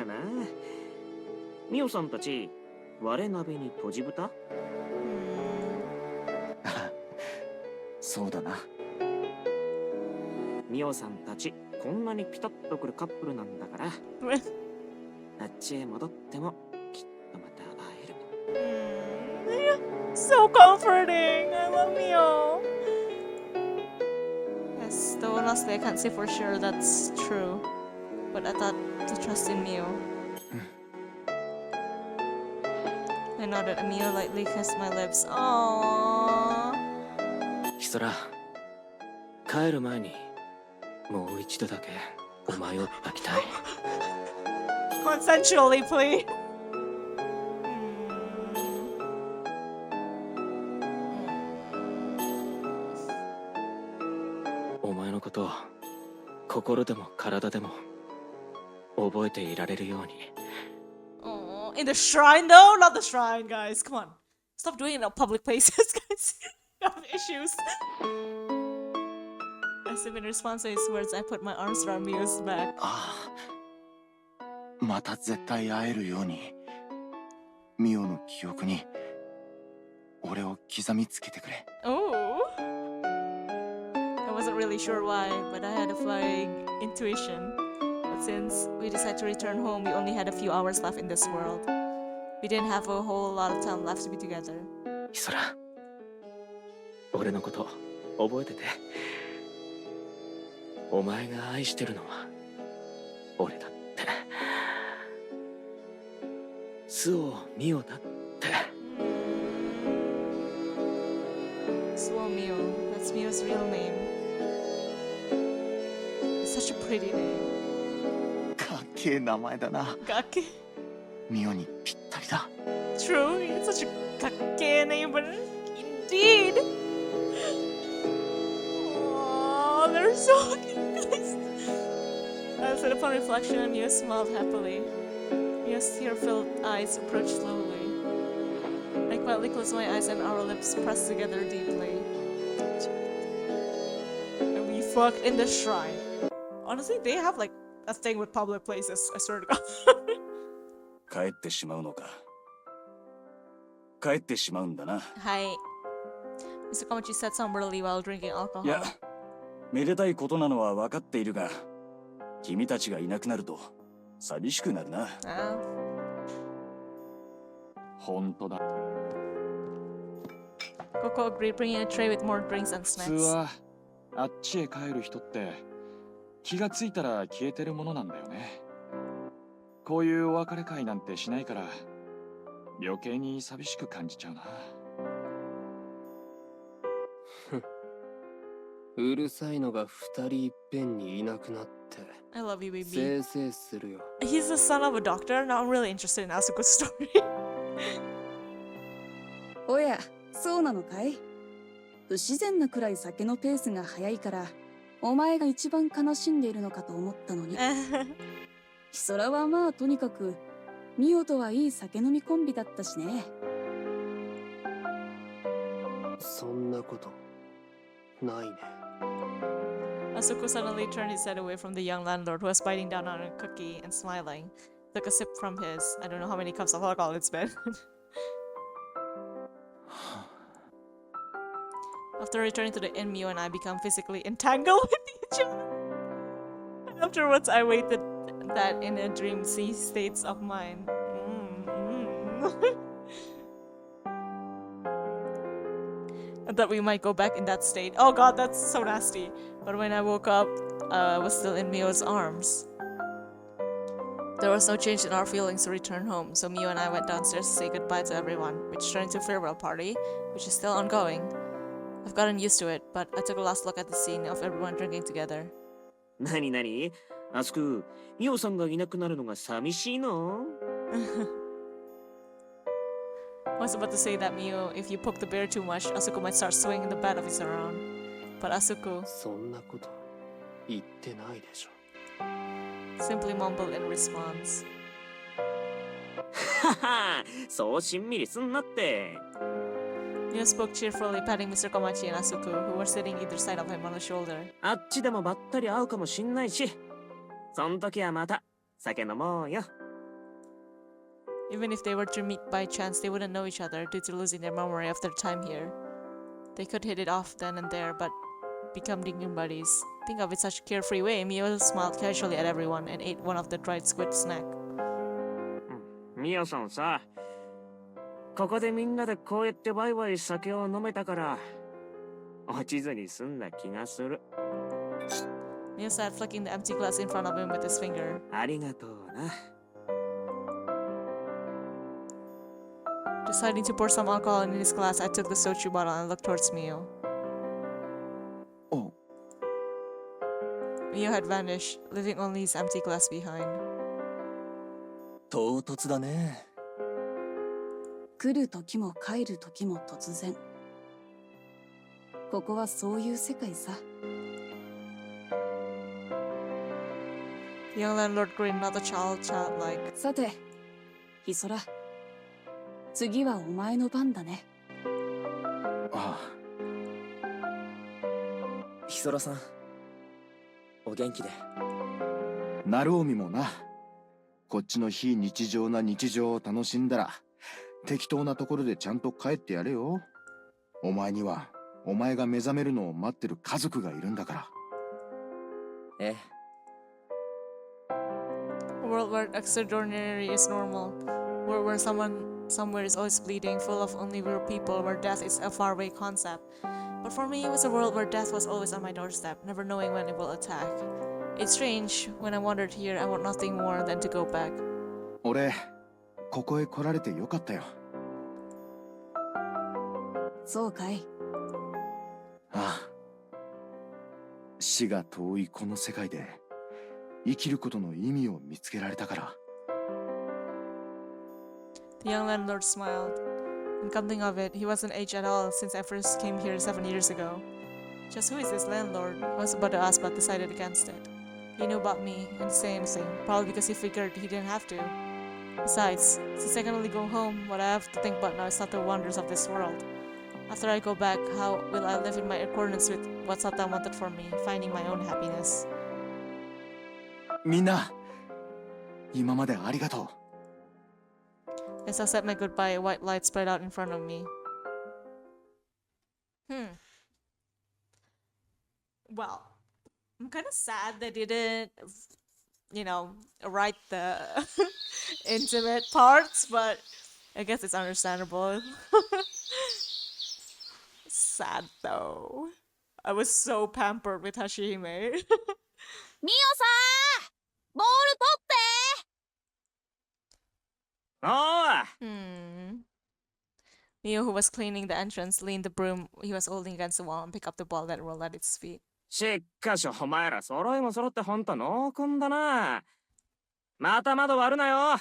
な。ミオさんたち割れ鍋にとじ豚？
そうだな。
ミオさんたちこんなにピタッとくるカップルなんだから、あっちへ戻ってもきっとまた会える。
So comforting! I love Mio! Yes, though honestly I can't say for sure that's true. But I thought to trust in Mio. I nodded and Mio lightly kissed my lips. Aww.
ヒソラ、帰る前にもう一度だけお前を抱きたい。
Consensually, please.
前のことを心でも体でも覚えていられるように。
Oh, in the shrine though? Not the shrine, guys. Come on. Stop doing it in public places, guys. You have issues. As if in response to his words, I put my arms around Mio's back.
ああ、また絶対会えるようにミオの記憶に俺を刻みつけてくれ。
Oh. I wasn't really sure why, but I had a flying intuition. But since we decided to return home, we only had a few hours left in this world. We didn't have a whole lot of time left to be together.
イソラ、俺のこと覚えてて。お前が愛してるのは俺だって。スオミオだって。
Suou Mio. That's Mio's real name. It's such a pretty name.
かっけえ名前だな。
Gake.
ミオにぴったりだ。
True, it's such a gake name, but indeed. Oh, they're so cute, guys. As upon reflection, Mio smiled happily. Mio's tear-filled eyes approached slowly. I quietly closed my eyes and our lips pressed together deeply. And we fucked in the shrine. Honestly, they have like a thing with public places, I swear to God.
帰ってしまうのか。帰ってしまうんだな。
Hi. Mr. Komachi said somberly while drinking alcohol.
いや、めでたいことなのは分かっているが、君たちがいなくなると寂しくなるな。
Ah.
本当だ。
Coco agreed, bringing a tray with more drinks and
普通
snacks.
はあっちへ帰る人って気がついたら消えてるものなんだよね。こういうお別れ会なんてしないから余計に寂しく感じちゃうな。
うるさいのが二人いっぺんにいなくなって
I love you, baby.
せいせいするよ。
He's the son of a doctor. Now I'm really interested in Asuko's story.
おや、そうなのかい？不自然なくらい酒のペースが速いからお前が一番悲しんでいるのかと思ったのに。ヒソラはまあとにかくミオとはいい酒飲みコンビだったしね。
そんなことないね。
Asuko suddenly turned his head away from the young landlord who was biting down on a cookie and smiling. Took a sip from his. I don't know how many cups of alcohol it's been. After returning to the inn, Mio and I become physically entangled with each other. And afterwards, I waited that in a dream-see states of mind. And that we might go back in that state. Oh god, that's so nasty. But when I woke up, I was still in Mio's arms. There was no change in our feelings to return home, so Mio and I went downstairs to say goodbye to everyone, which turned into a farewell party, which is still ongoing. I've gotten used to it, but I took a last look at the scene of everyone drinking together.
なになにアスク、ミオさんがいなくなるのが寂しいの？
I was about to say that, Mio, if you poke the bear too much, Asuko might start swinging the bat of his around. But Asuko
そんなこと言ってないでしょ。
simply mumbled in response.
はは、そうしんみりすんなって。
Mio spoke cheerfully, patting Mr. Komachi and Asuko, who were sitting either side of him on the shoulder.
あっちでもばったり会うかもしんないし、そん時はまた酒飲もうよ。
Even if they were to meet by chance, they wouldn't know each other due to losing their memory of their time here. They could hit it off then and there, but become drinking buddies. Think of it such a carefree way. Mio smiled casually at everyone and ate one of the dried squid snack.
ミオさんさ、ここでみんなでこうやってワイワイ酒を飲めたから落ちずに済んだ気がする。
Mio sat flicking the empty glass in front of him with his finger.
ありがとうな。
Deciding to pour some alcohol in his glass, I took the soju bottle and looked towards Mio.
お、
Mio had vanished, leaving only his empty glass behind.
唐突だね。
来る時も帰る時も突然。ここはそういう世界さ。
The young landlord grinned, not a childlike.
さて、ヒソラ。次はお前の番だね。
あ
ヒソラさん、お元気で。
あ、なるおみもな。こっちの非日常な日常を楽しんだら、適当なところでちゃんと帰ってやれよ。お前には、お前が目覚めるのを待ってる家族がいるんだから。
ええ。
A world where extraordinary is normal. A world where someone somewhere is always bleeding, full of only real people, where death is a faraway concept. But for me, it was a world where death was always on my doorstep, never knowing when it will attack. It's strange, when I wandered here, I want nothing more than to go back.
俺、ここへ来られてよかったよ。
そうかい。
ああ。死が遠いこの世界で、生きることの意味を見つけられたから。
The young landlord smiled. And come think of it, he wasn't aged at all since I first came here 7 years ago. Just who is this landlord? I was about to ask but decided against it. He knew about me and didn't say anything, probably because he figured he didn't have to. Besides, since I can only go home, what I have to think about now is not the wonders of this world. After I go back, how will I live in my accordance with what Satan wanted for me, finding my own happiness?
みんな、今までありがとう。
As I said my goodbye, a white light spread out in front of me. Well, I'm kind of sad they didn't, write the intimate parts, but I guess it's understandable. Sad though. I was so pampered with Hashime.
ミオさんボール取って
おい
Mio, who was cleaning the entrance, leaned the broom he was holding against the wall and picked up the ball that rolled at its feet.
しっかしお前ら揃いも揃ってほんと濃厚だな。また窓割るなよ。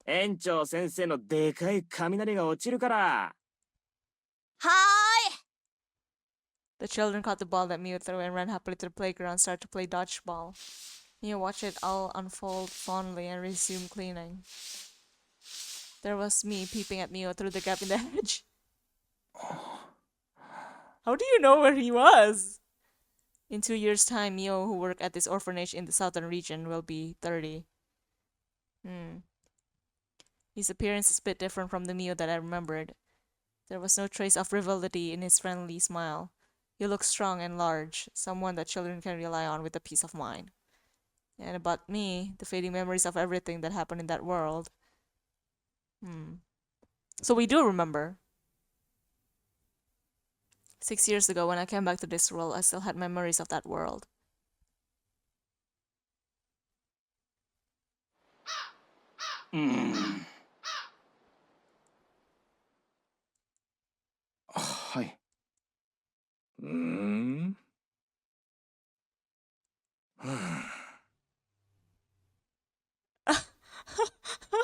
園長先生のでかい雷が落ちるから。
はーい
The children caught the ball that Mio threw and ran happily to the playground and started to play dodgeball. Mio watched it all unfold fondly and resumed cleaning. There was me peeping at Mio through the gap in the hedge. How do you know where he was? In 2 years' time, Mio, who worked at this orphanage in the southern region, will be 30. His appearance is a bit different from the Mio that I remembered. There was no trace of frivolity in his friendly smile. He looked strong and large, someone that children can rely on with a peace of mind. And about me, the fading memories of everything that happened in that world. So we do remember. 6 years ago, when I came back to this world, I still had memories of that world.
Ah, はい。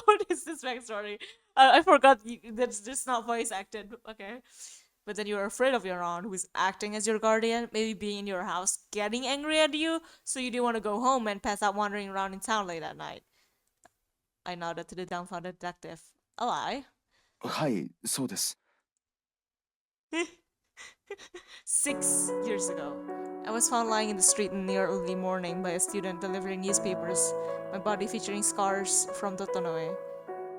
What is this backstory? I forgot that's just not voice acted. Okay. But then you're afraid of your aunt who's acting as your guardian, maybe being in your house, getting angry at you, so you didn't want to go home and pass out wandering around in town late at night. I nodded to the dumbfounded detective. A lie?
はい、そうです。
6 years ago, I was found lying in the street in near early morning by a student delivering newspapers, my body featuring scars from Totonoe.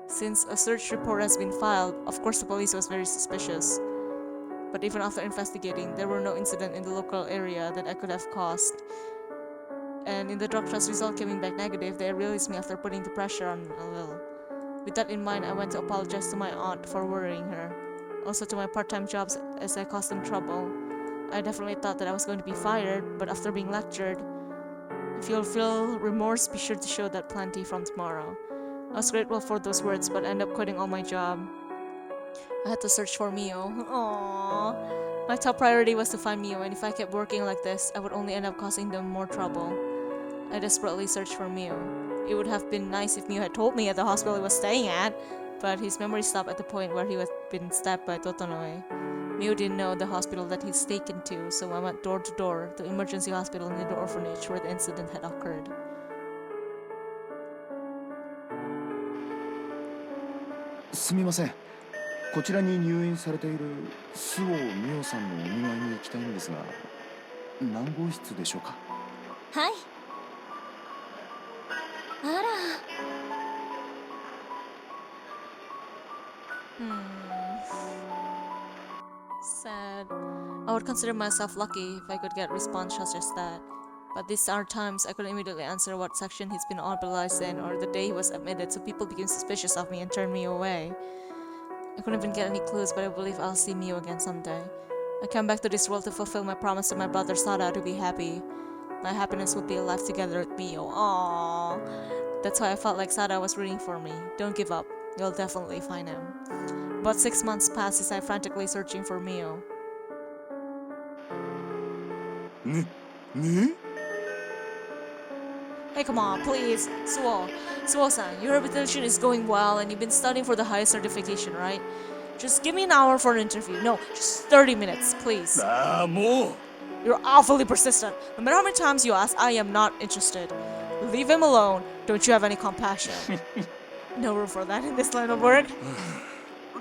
Since a search report has been filed, of course the police was very suspicious. But even after investigating, there were no incident in the local area that I could have caused. And in the drug test result coming back negative, they released me after putting the pressure on a little. With that in mind, I went to apologize to my aunt for worrying her. Also to my part-time jobs as I caused them trouble. I definitely thought that I was going to be fired, but after being lectured, if you'll feel remorse, be sure to show that plenty from tomorrow. I was grateful for those words, but ended up quitting all my job. I had to search for Mio. Aww. My top priority was to find Mio, and if I kept working like this, I would only end up causing them more trouble. I desperately searched for Mio. It would have been nice if Mio had told me at the hospital he was staying at, but his memory stopped at the point where he was been stabbed by Totonoe. Mio didn't know the hospital that he's taken to, so I went door to door to emergency hospital near the orphanage where the incident had occurred.
すみません。こちらに入院されている周防美桜さんのお見舞いに行きたいんですが、何号室でしょうか？
はい。あら。
Sad. I would consider myself lucky if I could get response such as that. But these are times I couldn't immediately answer what section he's been hospitalized in or the day he was admitted, so people became suspicious of me and turned me away. I couldn't even get any clues, but I believe I'll see Mio again someday. I came back to this world to fulfill my promise to my brother Sada to be happy. My happiness would be alive together with Mio. Aww. That's why I felt like Sada was rooting for me. Don't give up. You'll definitely find him. About 6 months passed as I frantically searching for Mio.
ね
Hey, come on, please. Suo-san, your rehabilitation is going well and you've been studying for the highest certification, right? Just give me an hour for an interview. No, just 30 minutes, please.
ああ、もう
You're awfully persistent. No matter how many times you ask, I am not interested. Leave him alone. Don't you have any compassion? No room for that in this line of work.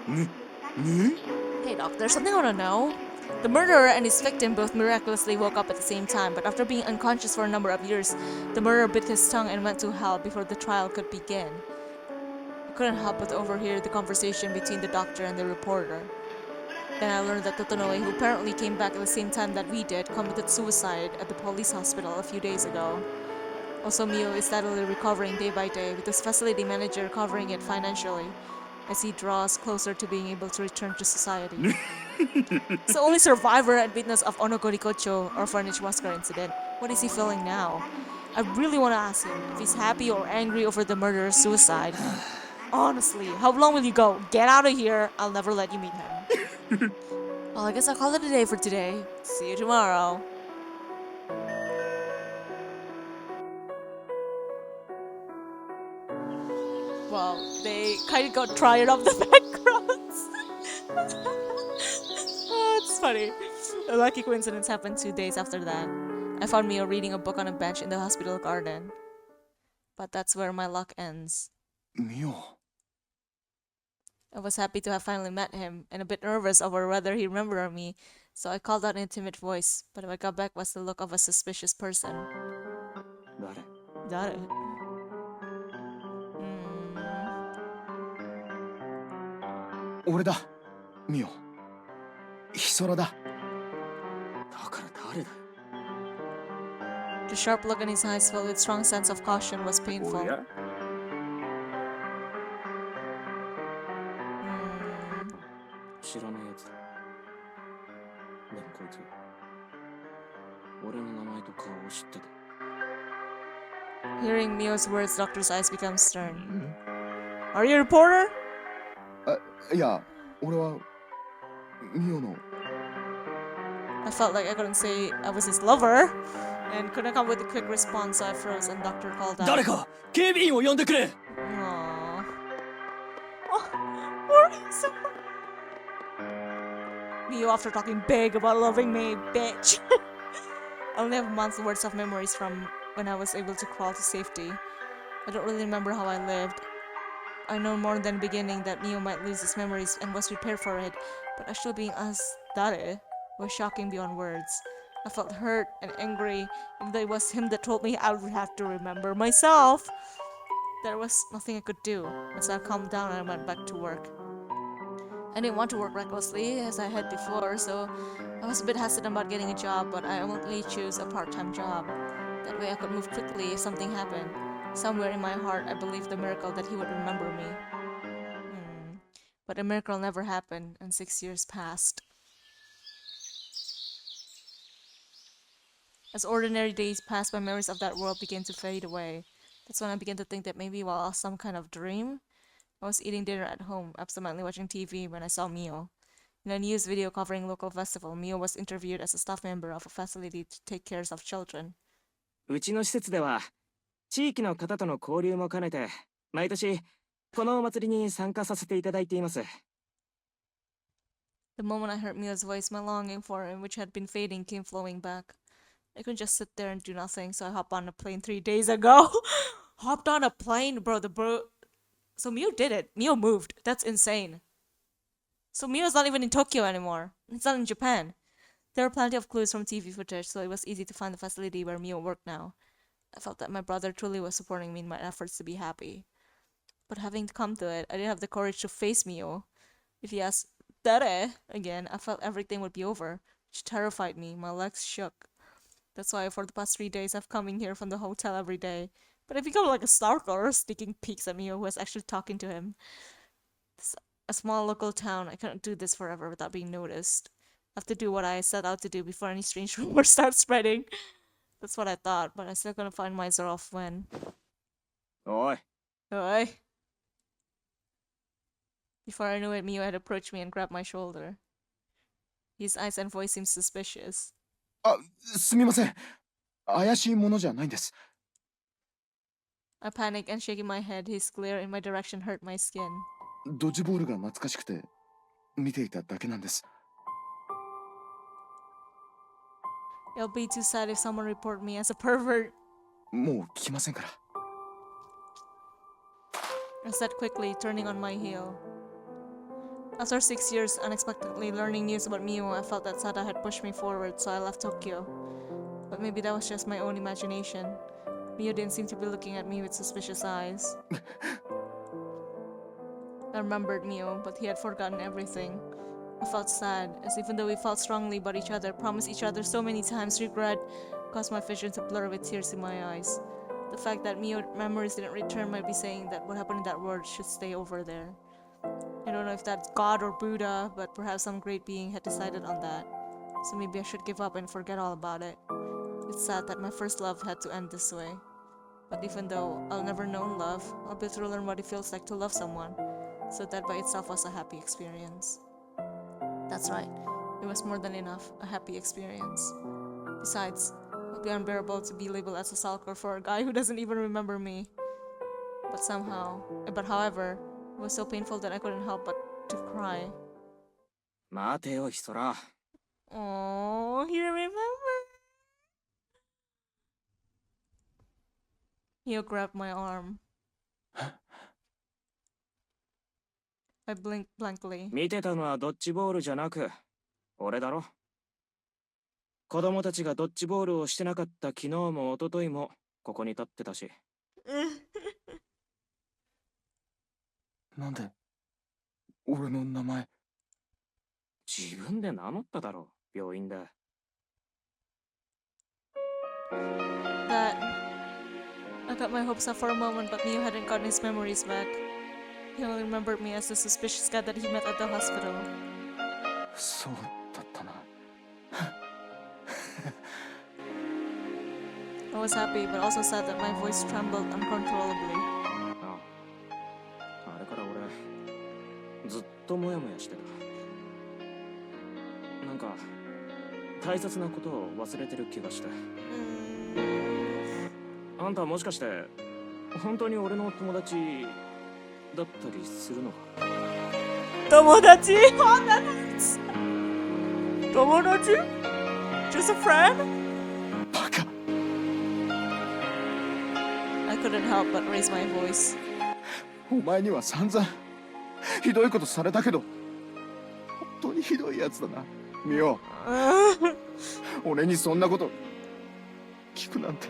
Hey, doc, there's something I want to know. The murderer and his victim both miraculously woke up at the same time, but after being unconscious for a number of years, the murderer bit his tongue and went to hell before the trial could begin. I couldn't help but overhear the conversation between the doctor and the reporter. Then I learned that Totonoe, who apparently came back at the same time that we did, committed suicide at the police hospital a few days ago. Also, Mio is steadily recovering day by day, with his facility manager covering it financially, as he draws closer to being able to return to society. He's the only survivor and witness of Onokorikocho, or furniture massacre incident. What is he feeling now? I really want to ask him if he's happy or angry over the murderer's suicide. Honestly, how long will you go? Get out of here! I'll never let you meet him. Well, I guess I'll call it a day for today. See you tomorrow. Wow, they kind of got tired of the backgrounds. Oh, it's funny. A lucky coincidence happened 2 days after that. I found Mio reading a book on a bench in the hospital garden. But that's where my luck ends.
ミオ
I was happy to have finally met him, and a bit nervous over whether he remembered me, so I called out in a timid voice, but what I got back was the look of a suspicious person.
誰？
Got it. Hmm.
俺だミオヒソラだ
だから誰だよ？
The sharp look in his eyes filled with strong sense of caution was painful.
おや
知らないやつだ。でもこいつ俺の名前と顔を知ってた。
Hearing Mio's words, Doctor's eyes become stern. Are you a reporter?
いや俺はミオの
I felt like I couldn't say I was his lover, and couldn't come with a quick response, so I froze and Doctor called out.
誰か警備員を呼んでくれ
Aww. Oh, poor Lisa. Mio, after talking big about loving me, bitch. I only have months' worth of memories from when I was able to crawl to safety. I don't really remember how I lived. I know more than the beginning that Mio might lose his memories and was prepared for it, but actually being asked Dare was shocking beyond words. I felt hurt and angry, and it was him that told me I would have to remember myself. There was nothing I could do, and so I calmed down and I went back to work. I didn't want to work recklessly, as I had before, so I was a bit hesitant about getting a job, but I only chose a part-time job. That way I could move quickly if something happened. Somewhere in my heart, I believed the miracle that he would remember me. But a miracle never happened, and 6 years passed. As ordinary days passed, my memories of that world began to fade away. That's when I began to think that maybe while some kind of dream, I was eating dinner at home, absentmindedly watching TV when I saw Mio. In a news video covering local festival, Mio was interviewed as a staff member of a facility to take care of children.
うちの施設では地域の方との交流も兼ねて毎年このお祭りに参加させていただいています。
The moment I heard Mio's voice, my longing for him, which had been fading, came flowing back. I couldn't just sit there and do nothing, so I hopped on a plane 3 days ago. Hopped on a plane, bro. So Mio did it. Mio moved. That's insane. So Mio's not even in Tokyo anymore. It's not in Japan. There were plenty of clues from TV footage, so it was easy to find the facility where Mio worked now. I felt that my brother truly was supporting me in my efforts to be happy. But having to come to it, I didn't have the courage to face Mio. If he asked "Dare?" again, I felt everything would be over, which terrified me. My legs shook. That's why for the past 3 days I've coming here from the hotel every day. But I become like a stalker, sneaking peeks at Mio who was actually talking to him. It's a small local town. I couldn't do this forever without being noticed. I have to do what I set out to do before any strange rumors start spreading. That's what I thought, but I still couldn't find myself when.
おい
Oi. Before I knew it, Mio had approached me and grabbed my shoulder. His eyes and voice seemed suspicious.
あ、すみません。怪しいものじゃないんです。
I panicked and shaking my head. His glare in my direction hurt my skin.
ドッジボールが懐かしくて見ていただけなんです。
It'll be too sad if someone report me as a pervert.
もう来ませんから。
I said quickly, turning on my heel. After 6 years unexpectedly learning news about Mio, I felt that Sada had pushed me forward, so I left Tokyo. But maybe that was just my own imagination. Mio didn't seem to be looking at me with suspicious eyes. I remembered Mio, but he had forgotten everything. I felt sad, as even though we felt strongly about each other, promised each other so many times, regret caused my vision to blur with tears in my eyes. The fact that Mio memories didn't return might be saying that what happened in that world should stay over there. I don't know if that's God or Buddha, but perhaps some great being had decided on that. So maybe I should give up and forget all about it. It's sad that my first love had to end this way. But even though I'll never know love, I'll be able to learn what it feels like to love someone. So that by itself was a happy experience. That's right. It was more than enough, a happy experience. Besides, it would be unbearable to be labeled as a stalker for a guy who doesn't even remember me. But however, it was so painful that I couldn't help but to cry.
待てよヒソラ
Oh, he remembered. He grabbed my arm. I blinked blankly.
見てたのはドッジボールじゃなく俺だろ。子供たちがドッジボールをしてなかった昨日も一昨日もここに立ってたし。
なんで俺の名前。
自分で名乗っただろ病院で。
That I got my hopes up for a moment, but Mio hadn't gotten his memories back. He only remembered me as the suspicious guy that he met at the hospital.
そうだったな。
I was happy, but also sad that my voice trembled uncontrollably.
あれから俺ずっとモヤモヤしてた。なんか大切なことを忘れてる気がして。あんたもしかして本当に俺の友達だったりするのか。
友達? Oh, that hurts. 友達? Just a friend?
バカ。
I couldn't help but raise my voice.
お前には散々ひどいことされたけど本当にひどいやつだなミオ。俺にそんなこと聞くなんて。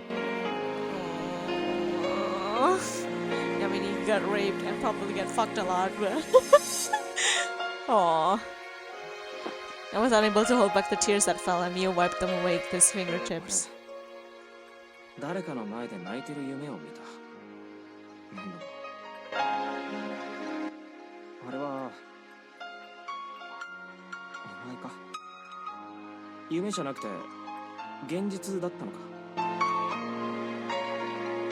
I mean, he got raped and probably get fucked a lot, but... Aww. I was unable to hold back the tears that fell, and Mio wiped them away with his fingertips.
誰かの前で泣いてる夢を見た。なんだろう。あれはお前か。夢じゃなくて現実だったのか。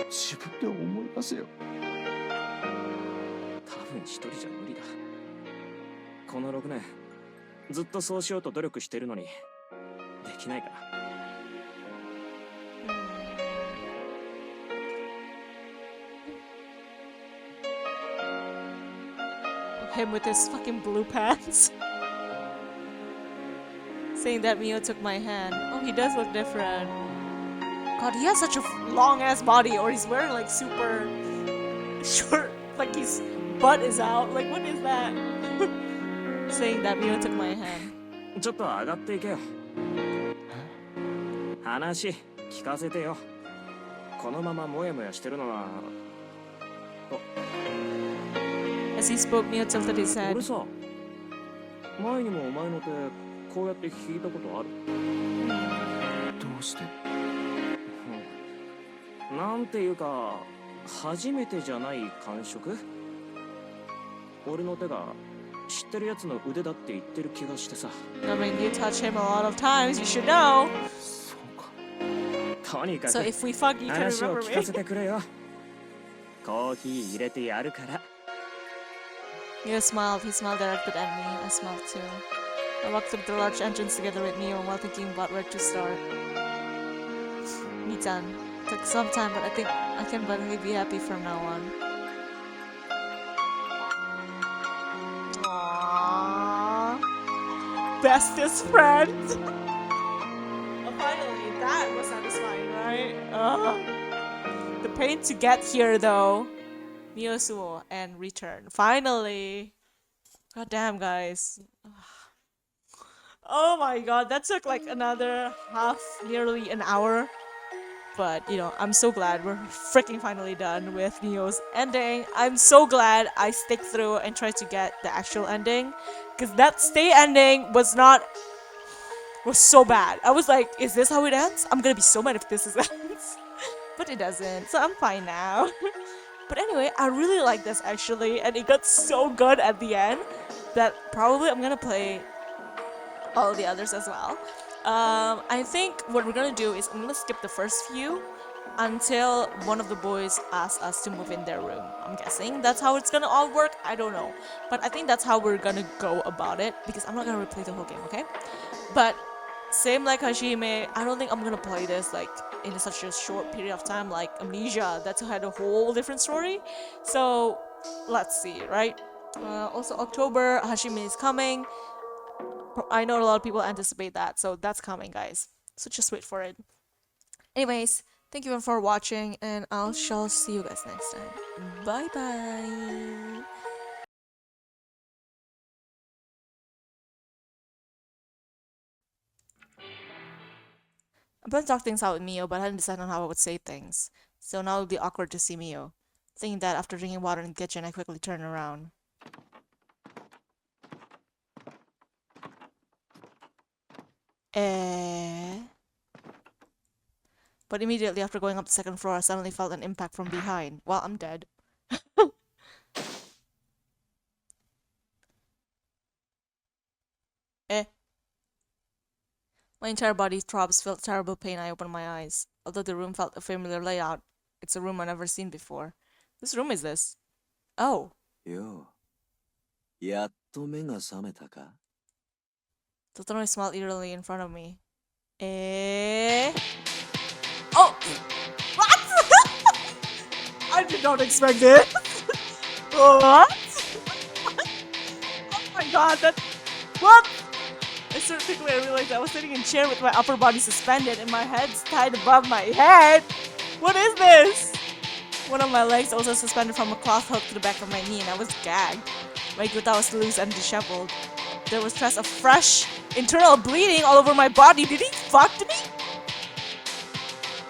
自分で思い出せよ。
多分一人じゃ無理だ。この6年ずっとそうしようと努力してるのにできないかな。
Him with his fucking blue pants. Saying that Mio took my hand. Oh, he does look different. God, he has such a long ass body, or he's wearing like super short, like he's butt is out. Like, what is that? Saying that Mio took my hand.
ちょっと上がっていけよ。話聞かせてよ。このままモヤモヤしてるのは。
As he spoke, Mio tilted his head.
俺さ、前にもお前の手こうやって引いたことある？
どうして？
なんていうか、初めてじゃない感触？俺の手が知ってるやつの腕だって言ってる気がしてさ。
I mean, you touch him a lot of times, you should know.
そうか。
とにかく
So if we fuck, you can
話を
remember
聞か
me.
せてくれよ。コーヒー入れてやるから。
Mio smiled. He smiled directed at me. I smiled too. I walked through the large entrance together with Mio while thinking about where to start. Ni-chan. Took some time, but I think I can finally be happy from now on. Aww. Bestest friends. Oh, finally, that was satisfying, right? The pain to get here, though. Mio Suou and return. Finally! God damn, guys. Oh my god, that took like another nearly an hour. But, you know, I'm so glad we're freaking finally done with Mio's ending. I'm so glad I stick through and tried to get the actual ending. Because that stay ending was so bad. I was like, is this how it ends? I'm gonna be so mad if this is ends. But it doesn't, so I'm fine now. But anyway, I really like this actually, and it got so good at the end that probably I'm gonna play all the others as well. I think what we're gonna do is I'm gonna skip the first few until one of the boys asks us to move in their room. I'm guessing that's how it's gonna all work. I don't know, but I think that's how we're gonna go about it because I'm not gonna replay the whole game, okay? But same like Hashime, I don't think I'm gonna play this like in such a short period of time like Amnesia that had a whole different story. So let's see, right? Also October, Hashime is coming. I know a lot of people anticipate that, so that's coming, guys. So just wait for it. Anyways, thank you for watching, and I shall see you guys next time. Bye bye. I'm planning to talk things out with Mio, but I hadn't decided on how I would say things. So now it'll be awkward to see Mio. Thinking that after drinking water in the kitchen, I quickly turn around. But immediately after going up the second floor, I suddenly felt an impact from behind. Well, I'm dead. My entire body throbs, felt terrible pain. I opened my eyes. Although the room felt a familiar layout, it's a room I've never seen before. Whose room is this? Oh.
Yo. やっと目が覚めたか?
Totoro smiled eerily in front of me. Oh! What? I did not expect it. What? Oh my god, that... What? I started quickly, I realized I was sitting in a chair with my upper body suspended and my head's tied above my head. What is this? One of my legs also suspended from a cloth hook to the back of my knee and I was gagged. My guta was loose and disheveled. There was trace of fresh internal bleeding all over my body. Did he fuck me?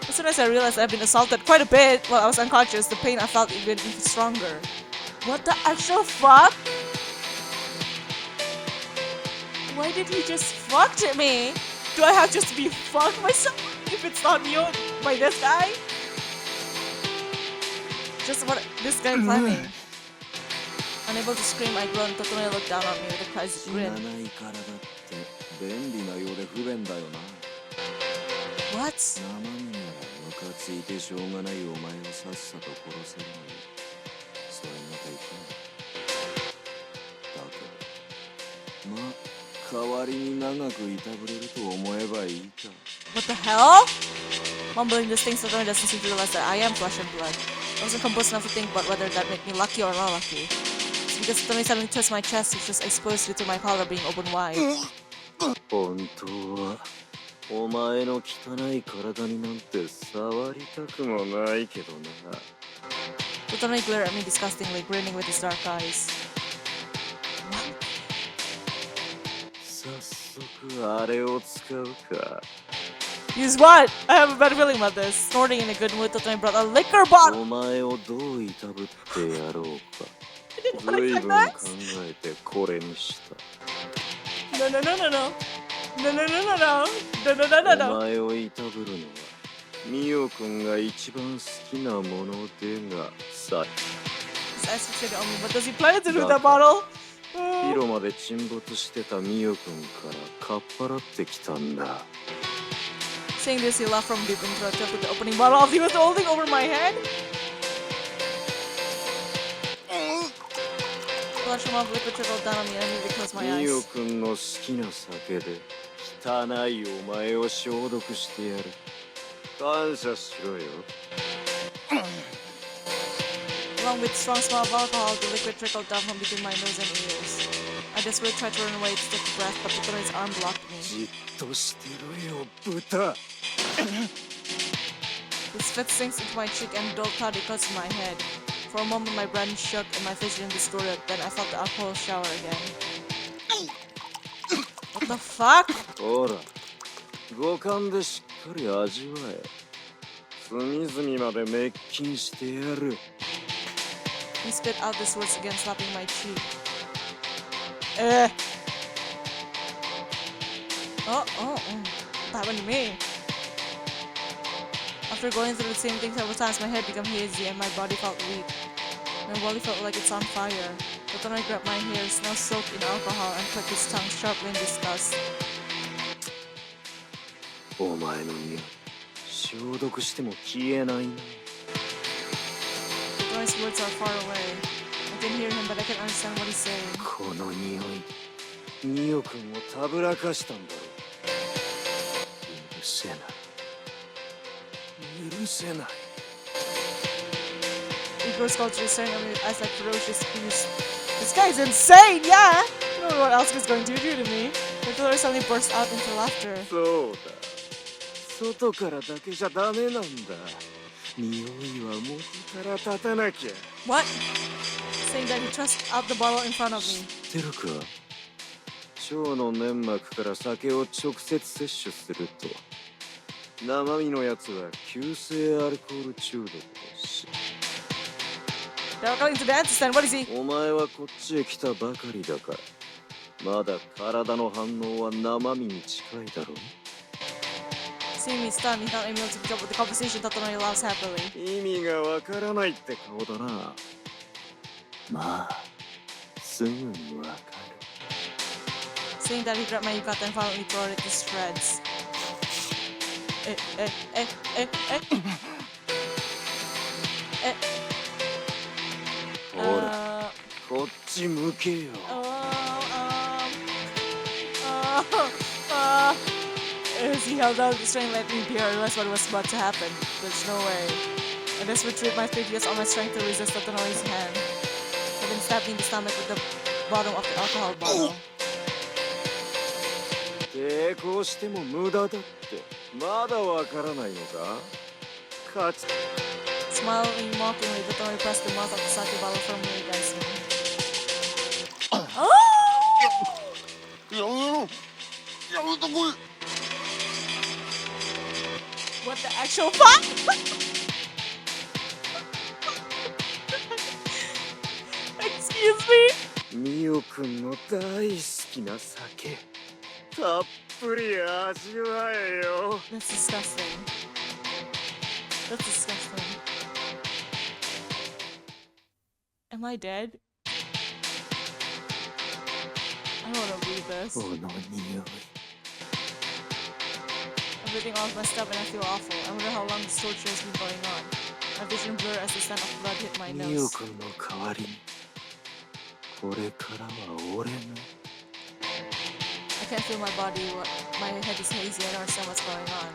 As soon as I realized I've been assaulted quite a bit while I was unconscious, the pain I felt even stronger. What the actual fuck? Why did he just fuck me? Do I have just to be fucked myself if it's not you by this guy? Just what this guy planning. Unable to scream, I groaned. Totoro looked down on me with a crazy grin. What? What the hell? Mumbling these things, Totoro doesn't seem to realize that I am flesh and blood. I wasn't composed enough to think about whether that made me lucky or not lucky. It's because Totoro suddenly twists my chest, which was exposed due to my collar being open wide.
本当はお前の汚い体になんて触りたくもないけどな。
Totonoi glared at me disgustingly, grinning with his dark eyes.
早速あれを使うか。
Use what? I have a bad feeling about this. Snorting in a good mood, Totonoi brought a liquor bottle!
お前をどういたぶってやろうか。
I didn't want to
随
say
分
that!
考えてこれにした。
No, no, no, no, no. No, no, no, no, no. No, no, no, no,
お
no.
前をいたぶるのはミオくんが一番好きなものでがさ。
His eyes fixated on me. What does he plan to do with that bottle?
広間で沈没してたミオくんからかっぱらってきたんだ。
Saying this, he laughed from deep in throat, tilted the opening bottle off he was holding over my head. Flash from off liquid trickled down on me and I immediately closed my
ミオ
eyes.
くんの好きな酒で汚いお前を消毒してやる。感謝しろよ。
Along with strong smell of alcohol, the liquid trickled down from between my nose and ears. I desperately tried to run away to take a breath, but Totonoi's arm blocked me.
じっとしてろよ、豚。
His fist sinks into my cheek and a dull cloud echoes in my head. For a moment, my brain shook and my vision distorted. Then I felt the alcohol shower again. What the fuck?
ほら、五感でしっかり味わえ。隅々まで滅菌してやる。
He spit out these words again, slapping my cheek. What happened to me? After going through the same thing several times, my head became hazy and my body felt weak. My body felt like it's on fire. But then I grabbed my hairs, now soaked in alcohol, and clicked his tongue sharply in disgust.
お前の匂い、消毒しても消えないな。
The noise words are far away. I can hear him, but I can't understand what he's saying.
この匂い、ミオくんをたぶらかしたんだろう。許せない。許せない。
Igor sculpture is staring at me with eyes like ferocious beasts. This guy's insane, yeah! I don't know what else he's going to do to me. The killer suddenly burst out into laughter.
そうだ。外からだけじゃダメなんだ。匂いは元から立たなきゃ。
What? Saying that he thrust out the bottle in front of me.
知ってるか？腸の粘膜から酒を直接摂取すると生身のやつは急性アルコール中毒だし。
They're going to the intestine, what is he?
お前はこっちへ来たばかりだからまだ体の反応は生身に近いだろう。
Seeing me stunned, he's not able to pick up with the conversation. Tatonori laughs happily.
意味がわからないって顔だな。まあすぐにわかる。
Saying that, he grabbed my yukata and violently tore it to shreds. Eh.
ほら、こっち向けよ。
As he held out the string, let me be, I realized what was about to happen. There's no way. I just retrieved my fate, used all my strength to resist Tatonori's hand. I then stabbed me in the stomach with the bottom of the alcohol bottle.
抵抗しても無駄だってまだわからないのか？勝ち。
Smiling mockingly, Tatonori pressed the mouth of the sake bottle firmly against me. What the actual fuck? Excuse me?
ミオくんの大好きな酒たっぷり味わえよ。
That's disgusting. That's disgusting. Am I dead? I don't wanna read this.
この匂い。
I'm breathing off my stuff and I feel awful. I wonder how long this torture has been going on. My vision blurred as the scent of blood hit my
ミオ
nose.
くんの代わりにこれからは俺の。
I can't feel my body. My head is hazy. I don't understand what's going on.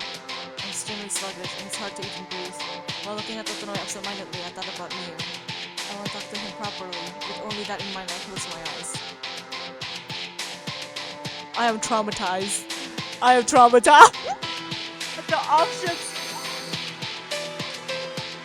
I'm extremely sluggish and it's hard to even breathe. While looking at Totonori absent-mindedly, I thought about Mio. I want to talk to him properly. With only that in mind, I closed my eyes. I am traumatized. I am traumatized. The options